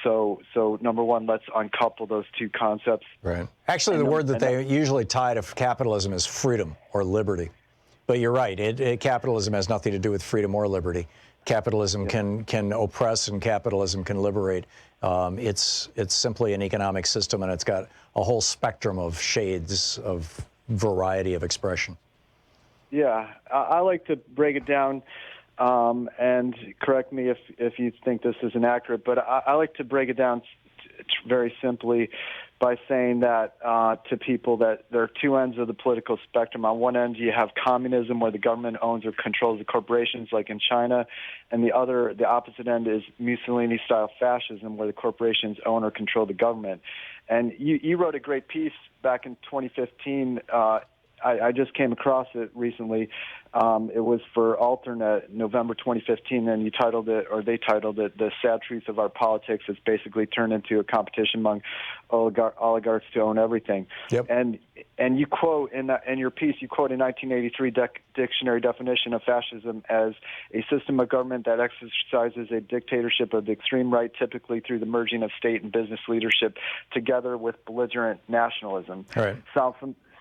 So number one, let's uncouple those two concepts. Right. Actually, the word that they usually tie to capitalism is freedom or liberty. But you're right. Capitalism has nothing to do with freedom or liberty. Capitalism can oppress and capitalism can liberate. It's simply an economic system, and it's got a whole spectrum of shades of variety of expression. Yeah, I like to break it down, and correct me if you think this is inaccurate, but I like to break it down very simply by saying that to people that there are two ends of the political spectrum. On one end, you have communism, where the government owns or controls the corporations, like in China, and the opposite end is Mussolini-style fascism, where the corporations own or control the government. And you wrote a great piece back in 2015. I just came across it recently. It was for Alternet, November 2015, and you titled it, or they titled it, "The Sad Truth of Our Politics." It's basically turned into a competition among oligarchs to own everything. Yep. And you quote in your piece, you quote a 1983 dictionary definition of fascism as a system of government that exercises a dictatorship of the extreme right, typically through the merging of state and business leadership together with belligerent nationalism. All right.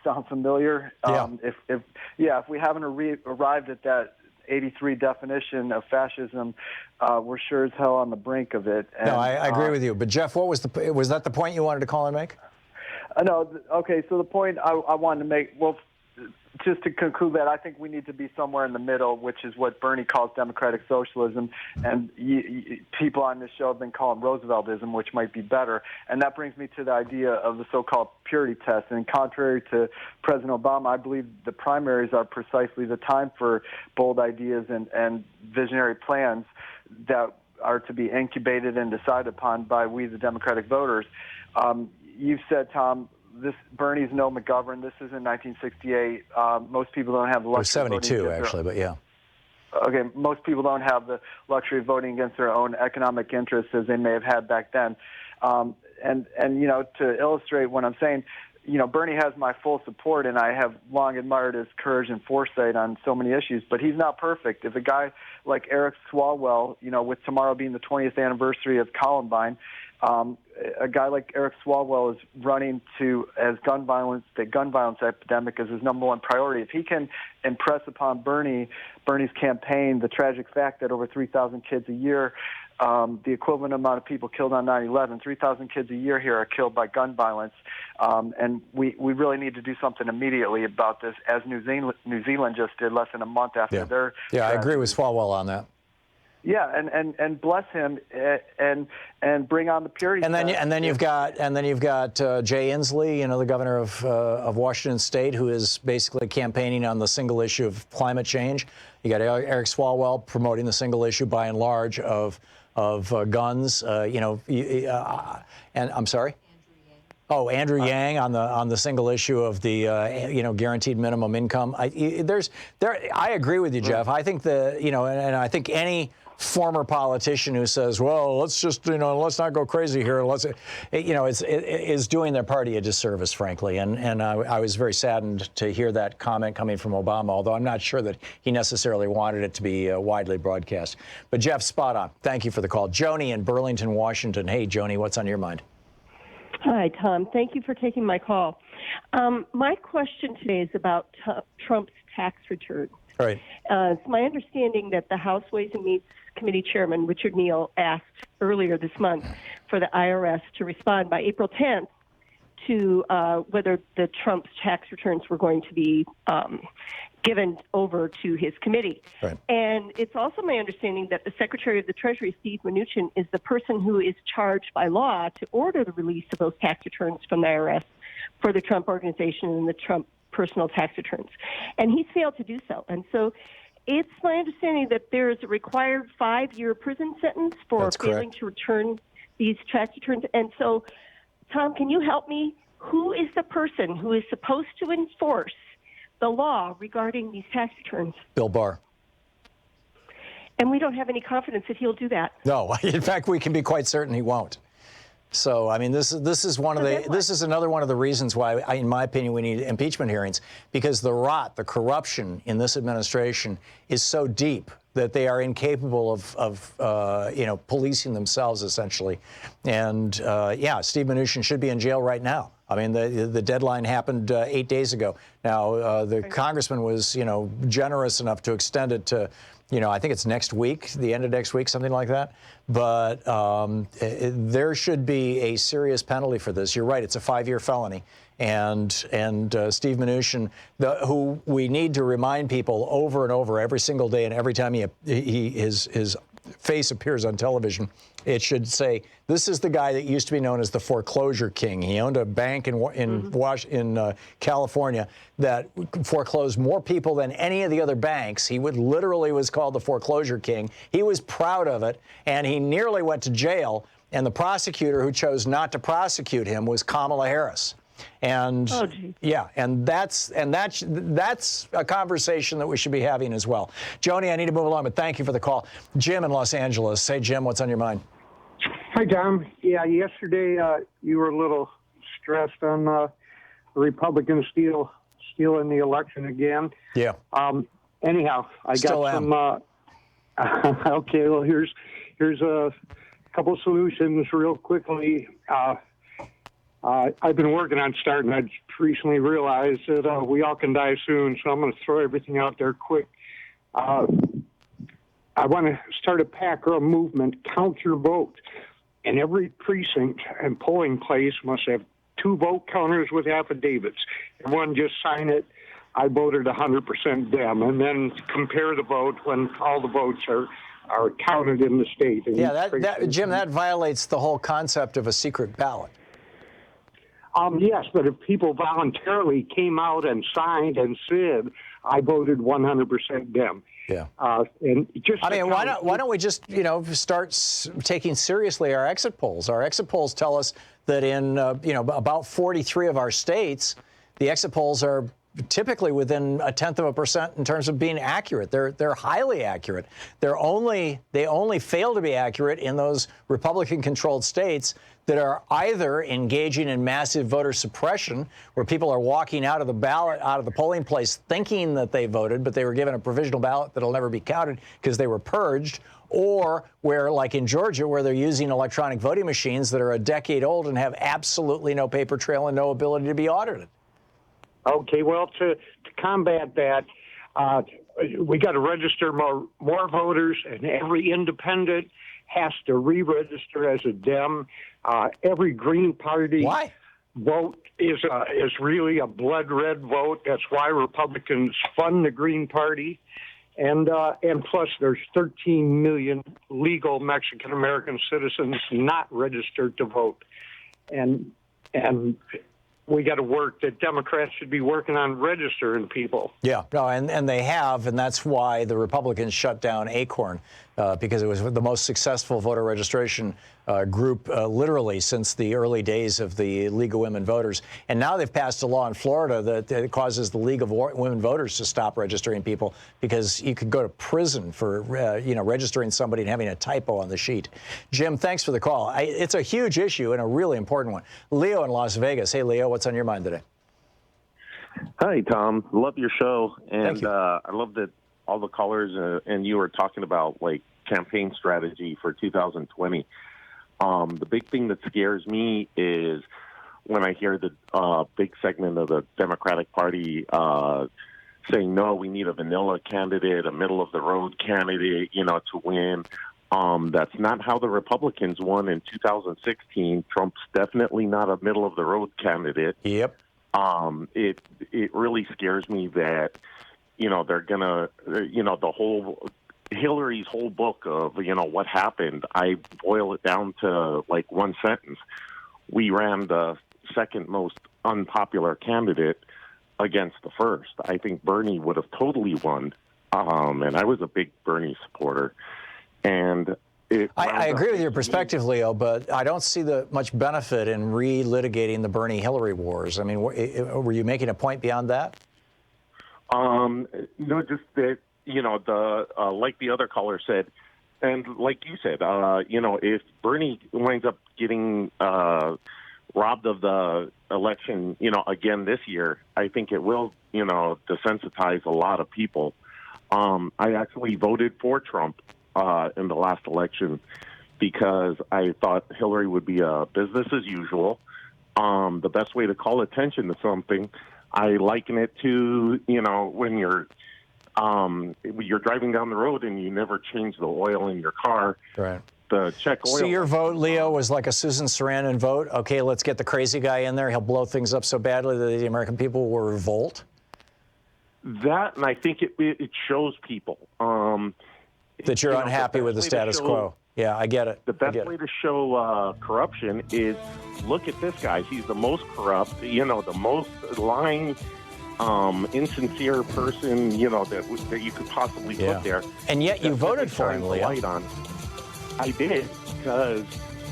Sound familiar? Yeah. If we haven't arrived at that 83 definition of fascism, we're sure as hell on the brink of it. And, no, I agree with you. But Jeff, was that the point you wanted to call and make? No. Okay. So the point I wanted to make, well, just to conclude that, I think we need to be somewhere in the middle, which is what Bernie calls democratic socialism, and people on this show have been calling Rooseveltism, which might be better. And that brings me to the idea of the so-called purity test. And contrary to President Obama, I believe the primaries are precisely the time for bold ideas and visionary plans that are to be incubated and decided upon by we, the Democratic voters. You've said, Tom, Bernie's no McGovern. This is in 1968. Most people don't have the luxury. It was 72, actually, but yeah. Okay, most people don't have the luxury of voting against their own economic interests as they may have had back then. And to illustrate what I'm saying, Bernie has my full support, and I have long admired his courage and foresight on so many issues, but he's not perfect. If a guy like Eric Swalwell, with tomorrow being the 20th anniversary of Columbine, a guy like Eric Swalwell is running the gun violence epidemic as his number one priority. If he can impress upon Bernie's campaign the tragic fact that over 3,000 kids a year, the equivalent amount of people killed on 9/11, 3,000 kids a year here are killed by gun violence, and we really need to do something immediately about this, as New Zealand just did less than a month after their tragedy. I agree with Swalwell on that. Yeah, and bless him and bring on the purity. And then you've got Jay Inslee, the governor of Washington State, who is basically campaigning on the single issue of climate change. You got Eric Swalwell promoting the single issue by and large of guns. And I'm sorry. Oh, Andrew Yang on the single issue of the guaranteed minimum income. I agree with you, Jeff. I think and I think any former politician who says, well, let's just, let's not go crazy here. Is doing their party a disservice, frankly. And I was very saddened to hear that comment coming from Obama, although I'm not sure that he necessarily wanted it to be widely broadcast. But Jeff, spot on. Thank you for the call. Joni in Burlington, Washington. Hey, Joni, what's on your mind? Hi, Tom. Thank you for taking my call. My question today is about Trump's tax return. Right. It's my understanding that the House Ways and Means Committee Chairman Richard Neal asked earlier this month for the IRS to respond by April 10th to whether the Trump's tax returns were going to be given over to his committee. Right. And it's also my understanding that the Secretary of the Treasury, Steve Mnuchin, is the person who is charged by law to order the release of those tax returns from the IRS for the Trump Organization and the Trump personal tax returns. And he's failed to do so. And so it's my understanding that there is a required 5-year prison sentence for failing to return these tax returns. And so, Tom, can you help me? Who is the person who is supposed to enforce the law regarding these tax returns? Bill Barr. And we don't have any confidence that he'll do that. No, in fact, we can be quite certain he won't. So, I mean, this is another one of the reasons why, in my opinion, we need impeachment hearings, because the rot, the corruption in this administration is so deep that they are incapable of policing themselves, essentially. And Steve Mnuchin should be in jail right now. I mean, the deadline happened 8 days ago. Now, the congressman was, generous enough to extend it to, I think it's next week, the end of next week, something like that. But there should be a serious penalty for this. You're right; it's a 5-year felony. And Steve Mnuchin, who we need to remind people over and over every single day, and every time his face appears on television, it should say, this is the guy that used to be known as the foreclosure king. He owned a bank in California that foreclosed more people than any of the other banks. He literally was called the foreclosure king. He was proud of it, and he nearly went to jail. And the prosecutor who chose not to prosecute him was Kamala Harris. And and that's a conversation that we should be having as well. Joni, I need to move along, but thank you for the call. Jim in Los Angeles. Hey, Jim, what's on your mind? Hi, Tom. Yeah, yesterday you were a little stressed on the Republicans stealing the election again. Yeah. Anyhow, I got some. Okay, well, here's a couple solutions real quickly. I've been working on starting. I recently realized that we all can die soon, so I'm going to throw everything out there quick. I want to start a PAC or a movement, count your vote. And every precinct and polling place must have 2 vote counters with affidavits. And one just sign it, I voted 100% Dem, and then compare the vote when all the votes are counted in the state. Yeah, Jim, that violates the whole concept of a secret ballot. Yes, but if people voluntarily came out and signed and said, I voted 100% Dem. Yeah. And just why don't we just, start taking seriously our exit polls? Our exit polls tell us that in, about 43 of our states, the exit polls are typically within 0.1% in terms of being accurate. They're highly accurate. They only fail to be accurate in those Republican-controlled states that are either engaging in massive voter suppression, where people are walking out of the polling place thinking that they voted, but they were given a provisional ballot that'll never be counted because they were purged, or where, like in Georgia, where they're using electronic voting machines that are a decade old and have absolutely no paper trail and no ability to be audited. Okay, well, to combat that, we got to register more voters, and every independent has to re-register as a Dem. Every Green Party vote is really a blood red vote. That's why Republicans fund the Green Party, and plus there's 13 million legal Mexican American citizens not registered to vote, and we got to work, that Democrats should be working on registering people. Yeah, no, and they have, and that's why the Republicans shut down Acorn, because it was the most successful voter registration group literally since the early days of the League of Women Voters. And now they've passed a law in Florida that causes the League of Women Voters to stop registering people because you could go to prison for registering somebody and having a typo on the sheet. Jim, thanks for the call. It's a huge issue and a really important one. Leo in Las Vegas. Hey, Leo, what's on your mind today? Hi, Tom. Love your show. And Thank you. I love that all the callers and you were talking about like campaign strategy for 2020. The big thing that scares me is when I hear the big segment of the Democratic Party saying, no, we need a vanilla candidate, a middle-of-the-road candidate, to win. That's not how the Republicans won in 2016. Trump's definitely not a middle-of-the-road candidate. Yep. It really scares me that, they're going to, the whole Hillary's whole book of, what happened, I boil it down to like one sentence. We ran the second most unpopular candidate against the first. I think Bernie would have totally won. And I was a big Bernie supporter. And I agree with your perspective, Leo, but I don't see much benefit in re-litigating the Bernie-Hillary wars. I mean, were you making a point beyond that? No, just that, like the other caller said, and like you said, if Bernie winds up getting robbed of the election, again this year, I think it will, desensitize a lot of people. I actually voted for Trump in the last election because I thought Hillary would be a business as usual. The best way to call attention to something, I liken it to, when you're driving down the road and you never change the oil in your car. Right. The check oil. So your vote, Leo, was like a Susan Sarandon vote. Okay, let's get the crazy guy in there. He'll blow things up so badly that the American people will revolt. That, and I think it shows people. That you're unhappy with the status quo. Yeah, I get it. The best way to show corruption is look at this guy. He's the most corrupt, the most lying, insincere person, that you could possibly put there. And yet you voted for him, Leo. I did, because,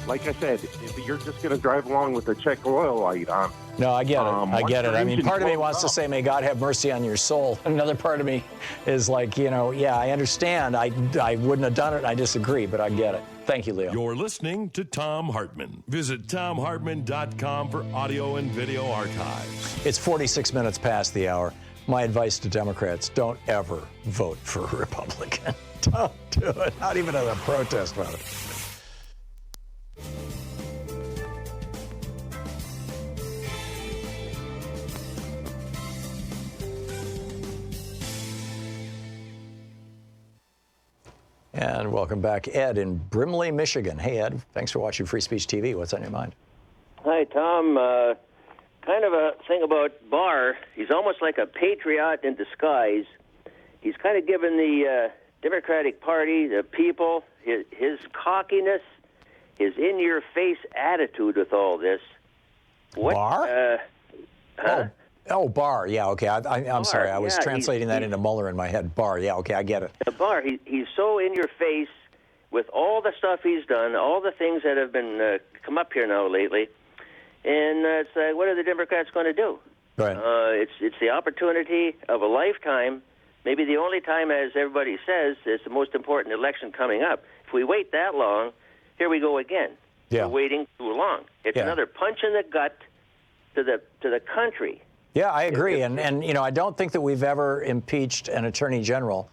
like I said, if you're just going to drive along with the check oil light on. No, I get it. I get it. I mean, part of me wants to say, may God have mercy on your soul. Another part of me is like, yeah, I understand. I wouldn't have done it. I disagree, but I get it. Thank you, Leo. You're listening to Thom Hartmann. Visit ThomHartmann.com for audio and video archives. It's 46 minutes past the hour. My advice to Democrats, don't ever vote for a Republican. Don't do it. Not even as a protest vote. And welcome back, Ed in Brimley, Michigan. Hey, Ed, thanks for watching Free Speech TV. What's on your mind? Hi, Tom. Kind of a thing about Barr. He's almost like a patriot in disguise. He's kind of given the Democratic Party, the people, his cockiness, his in-your-face attitude with all this. What, Barr? Oh, Barr. Yeah, okay. I'm sorry. I was translating that into Mueller in my head. Barr. Yeah, okay. I get it. Barr, he's so in your face with all the stuff he's done, all the things that have been come up here now lately. And it's like, what are the Democrats going to do? Right. It's the opportunity of a lifetime, maybe the only time, as everybody says, it's the most important election coming up. If we wait that long, here we go again. Yeah. We're waiting too long. It's another punch in the gut to the country. Yeah, I agree. And I don't think that we've ever impeached an attorney general,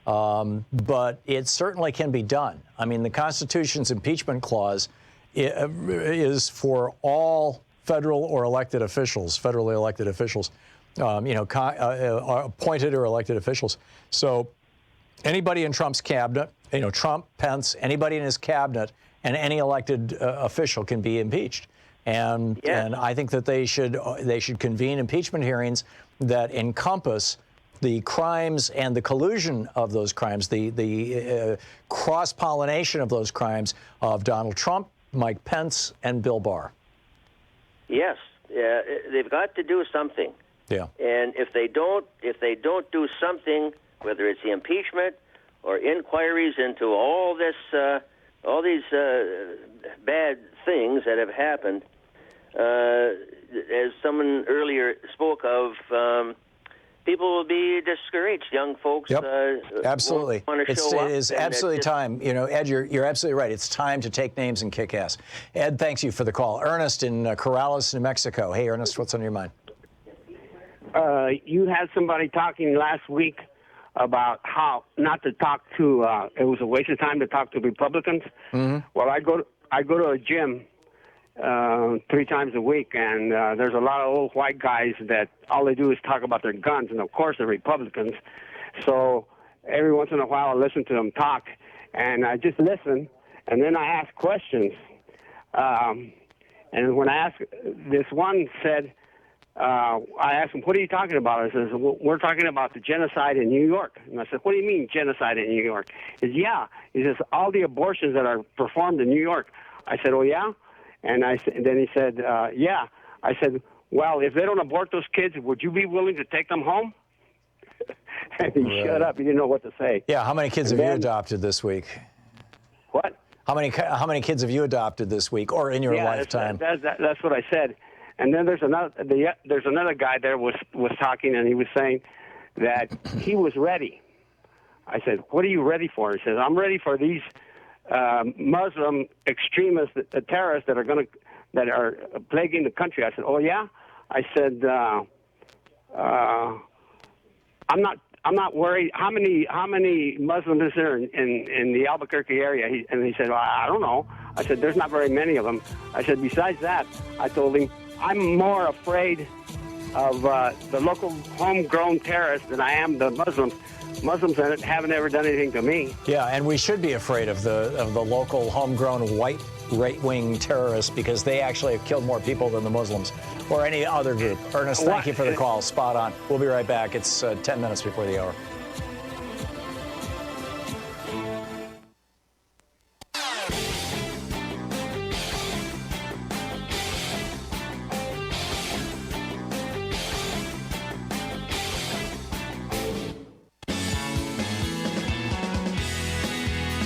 but it certainly can be done. I mean, the Constitution's impeachment clause is for all federal or elected officials, federally elected officials, appointed or elected officials. So anybody in Trump's cabinet, Trump, Pence, anybody in his cabinet, and any elected official can be impeached. And I think that they should convene impeachment hearings that encompass the crimes and the collusion of those crimes, the cross-pollination of those crimes of Donald Trump, Mike Pence, and Bill Barr. Yes, they've got to do something. Yeah. And if they don't do something, whether it's the impeachment or inquiries into all these bad things that have happened, as someone earlier spoke of, people will be discouraged. Young folks, absolutely. Want to It show up. is absolutely time. You know, Ed, you're absolutely right. It's time to take names and kick ass. Ed, thanks you for the call. Ernest in Corrales, New Mexico. Hey, Ernest, what's on your mind? You had somebody talking last week about how not to talk to. It was a waste of time to talk to Republicans. Mm-hmm. Well, I go to a gym 3 times a week, and there's a lot of old white guys that all they do is talk about their guns, and of course they're Republicans. So every once in a while I listen to them talk, and I just listen, and then I ask questions. And when I asked, this one said, I asked him, what are you talking about? I says, well, we're talking about the genocide in New York. And I said, what do you mean genocide in New York? He says, yeah. He says, all the abortions that are performed in New York. I said, oh, yeah? And then he said, yeah. I said, well, if they don't abort those kids, would you be willing to take them home? And he shut up. He didn't know what to say. Yeah, how many kids have you adopted this week? What? How many kids have you adopted this week or in your lifetime? That's what I said. And then there's another guy there was talking, and he was saying that he was ready. I said, what are you ready for? He says, I'm ready for these Muslim extremists, terrorists that are plaguing the country. I said, oh yeah? I said, I'm not worried. How many Muslims is there in the Albuquerque area? And he said, well, I don't know. I said, there's not very many of them. I said, besides that, I told him, I'm more afraid of the local homegrown terrorists than I am the Muslims. Muslims haven't ever done anything to me. Yeah, and we should be afraid of the local homegrown white right-wing terrorists because they actually have killed more people than the Muslims or any other group. Ernest, thank you for the call. Spot on. We'll be right back. It's 10 minutes before the hour.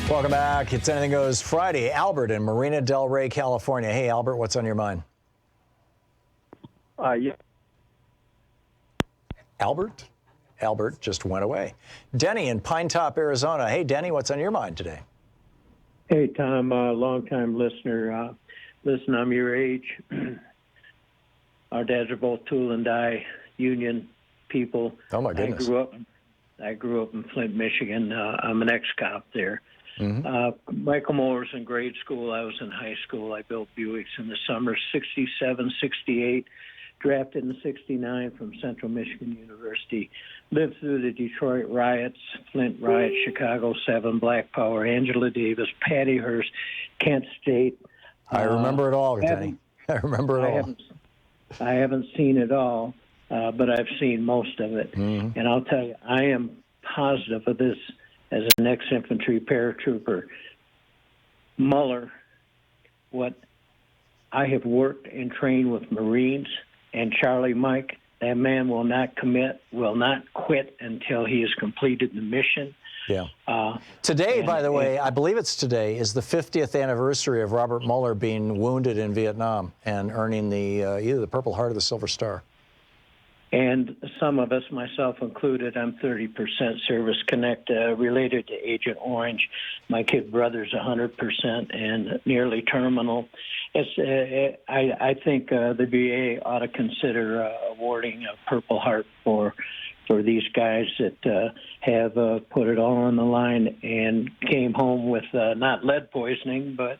Welcome back. It's Anything Goes Friday. Albert in Marina Del Rey, California. Hey, Albert, what's on your mind? Yeah. Albert just went away. Denny in Pine Top, Arizona. Hey, Denny, what's on your mind today? Hey, Tom, long-time listener. Listen, I'm your age. Our dads are both tool and die union people. Oh, my goodness. I grew up in Flint, Michigan. I'm an ex-cop there. Mm-hmm. Michael Moore was in grade school. I was in high school. I built Buicks in the summer, 67, 68. Drafted in 69 from Central Michigan University. Lived through the Detroit riots, Flint riots, Chicago 7, Black Power, Angela Davis, Patty Hearst, Kent State. I remember it all, Denny. I remember it all. I haven't seen it all, but I've seen most of it. Mm-hmm. And I'll tell you, I am positive of this as an ex-infantry paratrooper. Mueller, what I have worked and trained with Marines and Charlie Mike, that man will not quit until he has completed the mission. Yeah. Today, by the way, I believe it's today, is the 50th anniversary of Robert Mueller being wounded in Vietnam and earning the either the Purple Heart or the Silver Star. And some of us, myself included, I'm 30% Service Connect related to Agent Orange. My kid brother's 100% and nearly terminal. I think the VA ought to consider awarding a Purple Heart for these guys that have put it all on the line and came home with not lead poisoning, but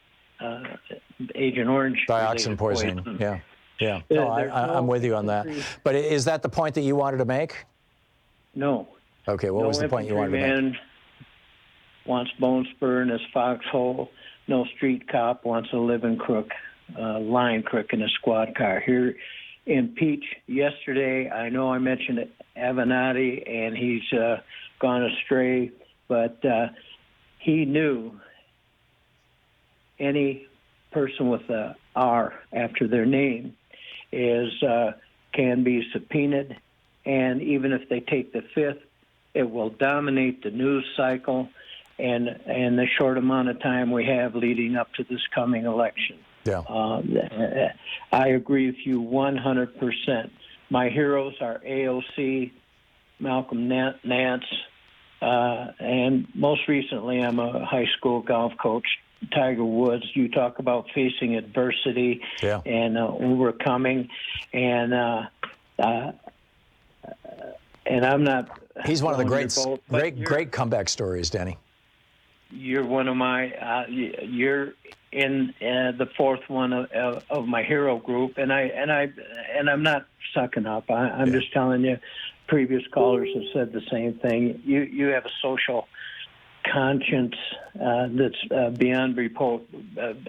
Agent Orange. Dioxin poisoning, yeah. Yeah, no, I'm with you on that. But is that the point that you wanted to make? No. Okay, what was the point you wanted to make? No infantryman wants bone spur in his foxhole. No street cop wants a living crook, line crook in a squad car. Here in Peach yesterday, I know I mentioned Avenatti, and he's gone astray, but he knew any person with a R after their name can be subpoenaed, and even if they take the fifth, it will dominate the news cycle and the short amount of time we have leading up to this coming election. Yeah. I agree with you 100%. My heroes are AOC, Malcolm Nance, and most recently I'm a high school golf coach, Tiger Woods. You talk about facing adversity and overcoming, and I'm not. He's one of the great comeback stories, Denny. You're one of my. You're in the fourth one of my hero group, and I'm not sucking up. I'm just telling you. Previous callers have said the same thing. You have a social conscience that's beyond reproach,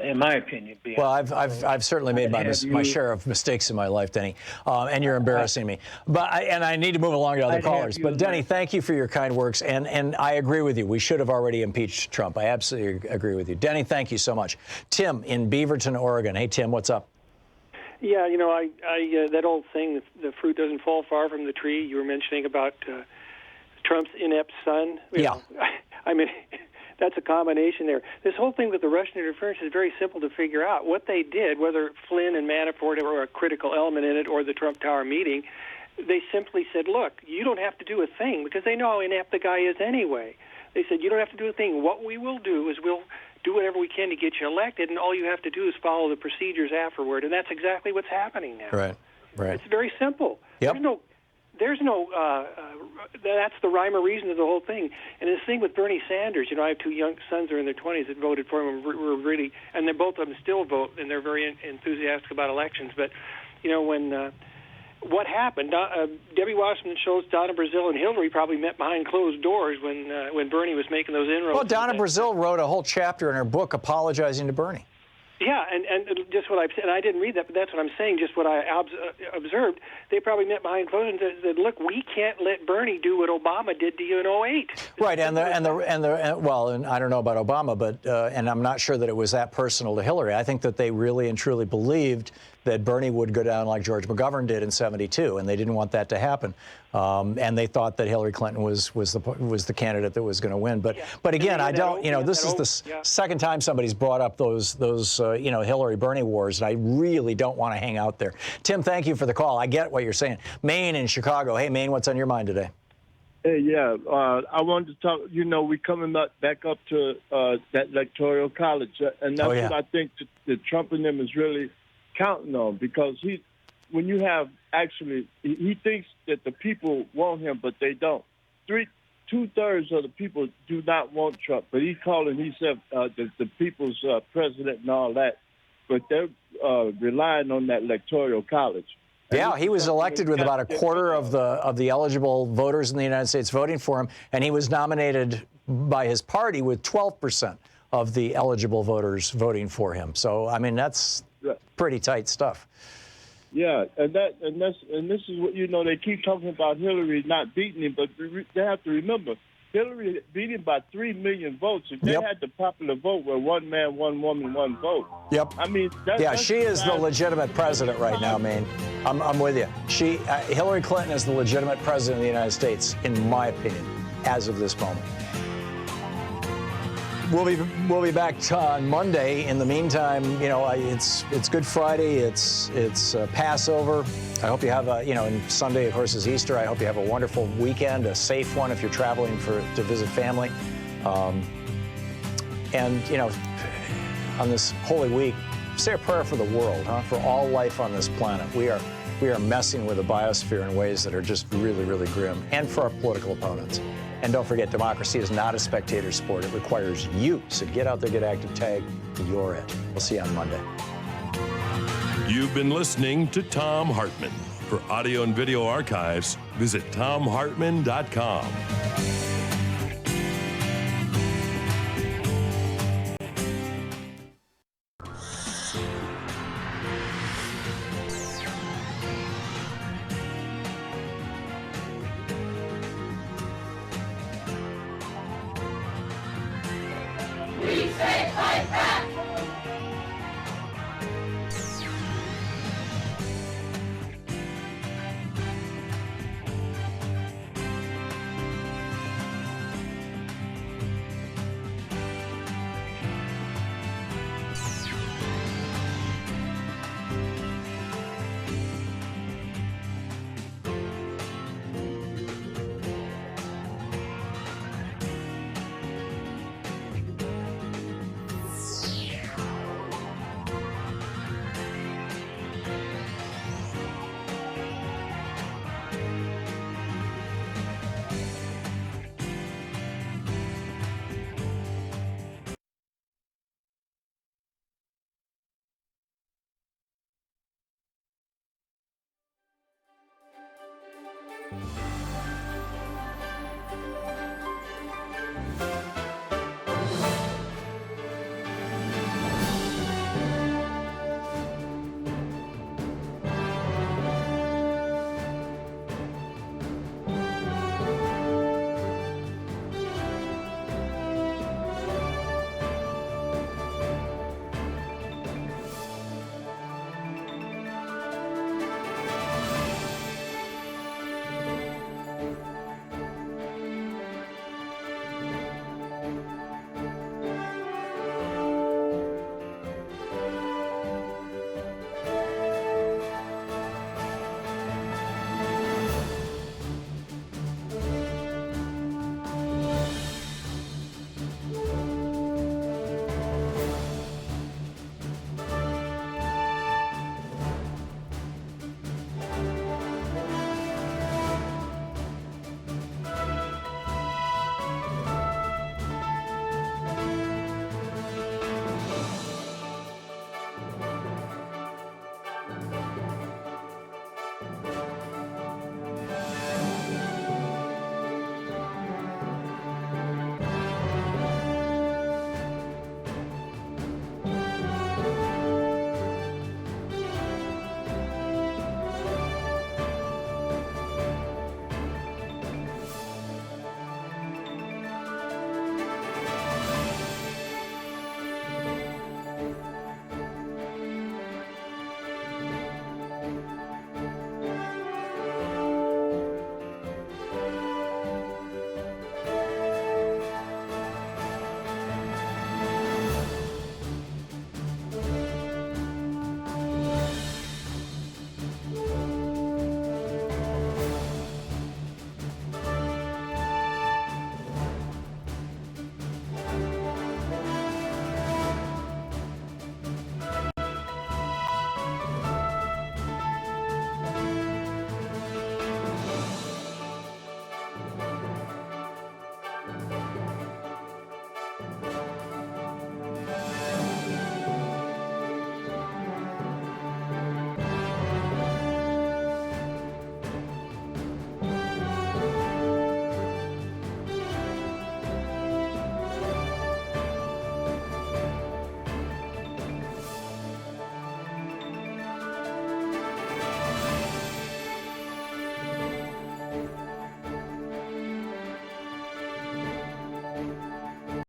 in my opinion. Well, I've certainly made my share of mistakes in my life, Denny, and you're embarrassing me. But I need to move along to other callers. But Denny, thank you for your kind words, and I agree with you. We should have already impeached Trump. I absolutely agree with you, Denny. Thank you so much. Tim in Beaverton, Oregon. Hey, Tim, what's up? Yeah, I that old thing, the fruit doesn't fall far from the tree. You were mentioning about Trump's inept son. I mean, that's a combination there. This whole thing with the Russian interference is very simple to figure out. What they did, whether Flynn and Manafort were a critical element in it or the Trump Tower meeting, they simply said, look, you don't have to do a thing, because they know how inept the guy is anyway. They said, you don't have to do a thing. What we will do is we'll do whatever we can to get you elected, and all you have to do is follow the procedures afterward. And that's exactly what's happening now. Right. It's very simple. Yep. There's no that's the rhyme or reason of the whole thing. And this thing with Bernie Sanders, I have two young sons that are in their 20s that voted for him. Were really, and then both of them still vote, and they're very enthusiastic about elections. But, when what happened, Debbie Wasserman Schultz, Donna Brazile, and Hillary probably met behind closed doors when Bernie was making those inroads. Well, Donna Brazile wrote a whole chapter in her book apologizing to Bernie. Yeah, and just what I've said, and I didn't read that, but that's what I'm saying, just what I observed. They probably met behind closed doors and said, look, we can't let Bernie do what Obama did to you in 2008. Right, and I don't know about Obama, but and I'm not sure that it was that personal to Hillary. I think that they really and truly believed that Bernie would go down like George McGovern did in '72, and they didn't want that to happen. And they thought that Hillary Clinton was the candidate that was going to win. But again, I don't. This is the second time somebody's brought up those Hillary Bernie wars, and I really don't want to hang out there. Tim, thank you for the call. I get what you're saying. Maine in Chicago. Hey, Maine, what's on your mind today? Hey, I wanted to talk. We coming back up to that electoral college, and that's what I think that Trump and them is really counting on, because when you have he thinks that the people want him, but they don't. 2/3 of the people do not want Trump, but he's calling himself the people's president and all that. But they're relying on that electoral college. Yeah, he was elected with about a quarter of the eligible voters in the United States voting for him, and he was nominated by his party with 12% of the eligible voters voting for him. So, I mean, that's pretty tight stuff. Yeah, and this is what they keep talking about Hillary not beating him, but they have to remember Hillary beat him by 3 million votes. If they had the popular vote where one man, one woman, one vote. Yep. I mean, she is the legitimate president right now, man. I'm with you. Hillary Clinton is the legitimate president of the United States, in my opinion, as of this moment. We'll be back on Monday. In the meantime, it's Good Friday. It's Passover. I hope you have and Sunday, of course, is Easter. I hope you have a wonderful weekend, a safe one if you're traveling to visit family. And on this Holy Week, say a prayer for the world, for all life on this planet. We are messing with the biosphere in ways that are just really, really grim, and for our political opponents. And don't forget, democracy is not a spectator sport. It requires you. So get out there, get active, tag, you're it. We'll see you on Monday. You've been listening to Thom Hartmann. For audio and video archives, visit thomhartmann.com.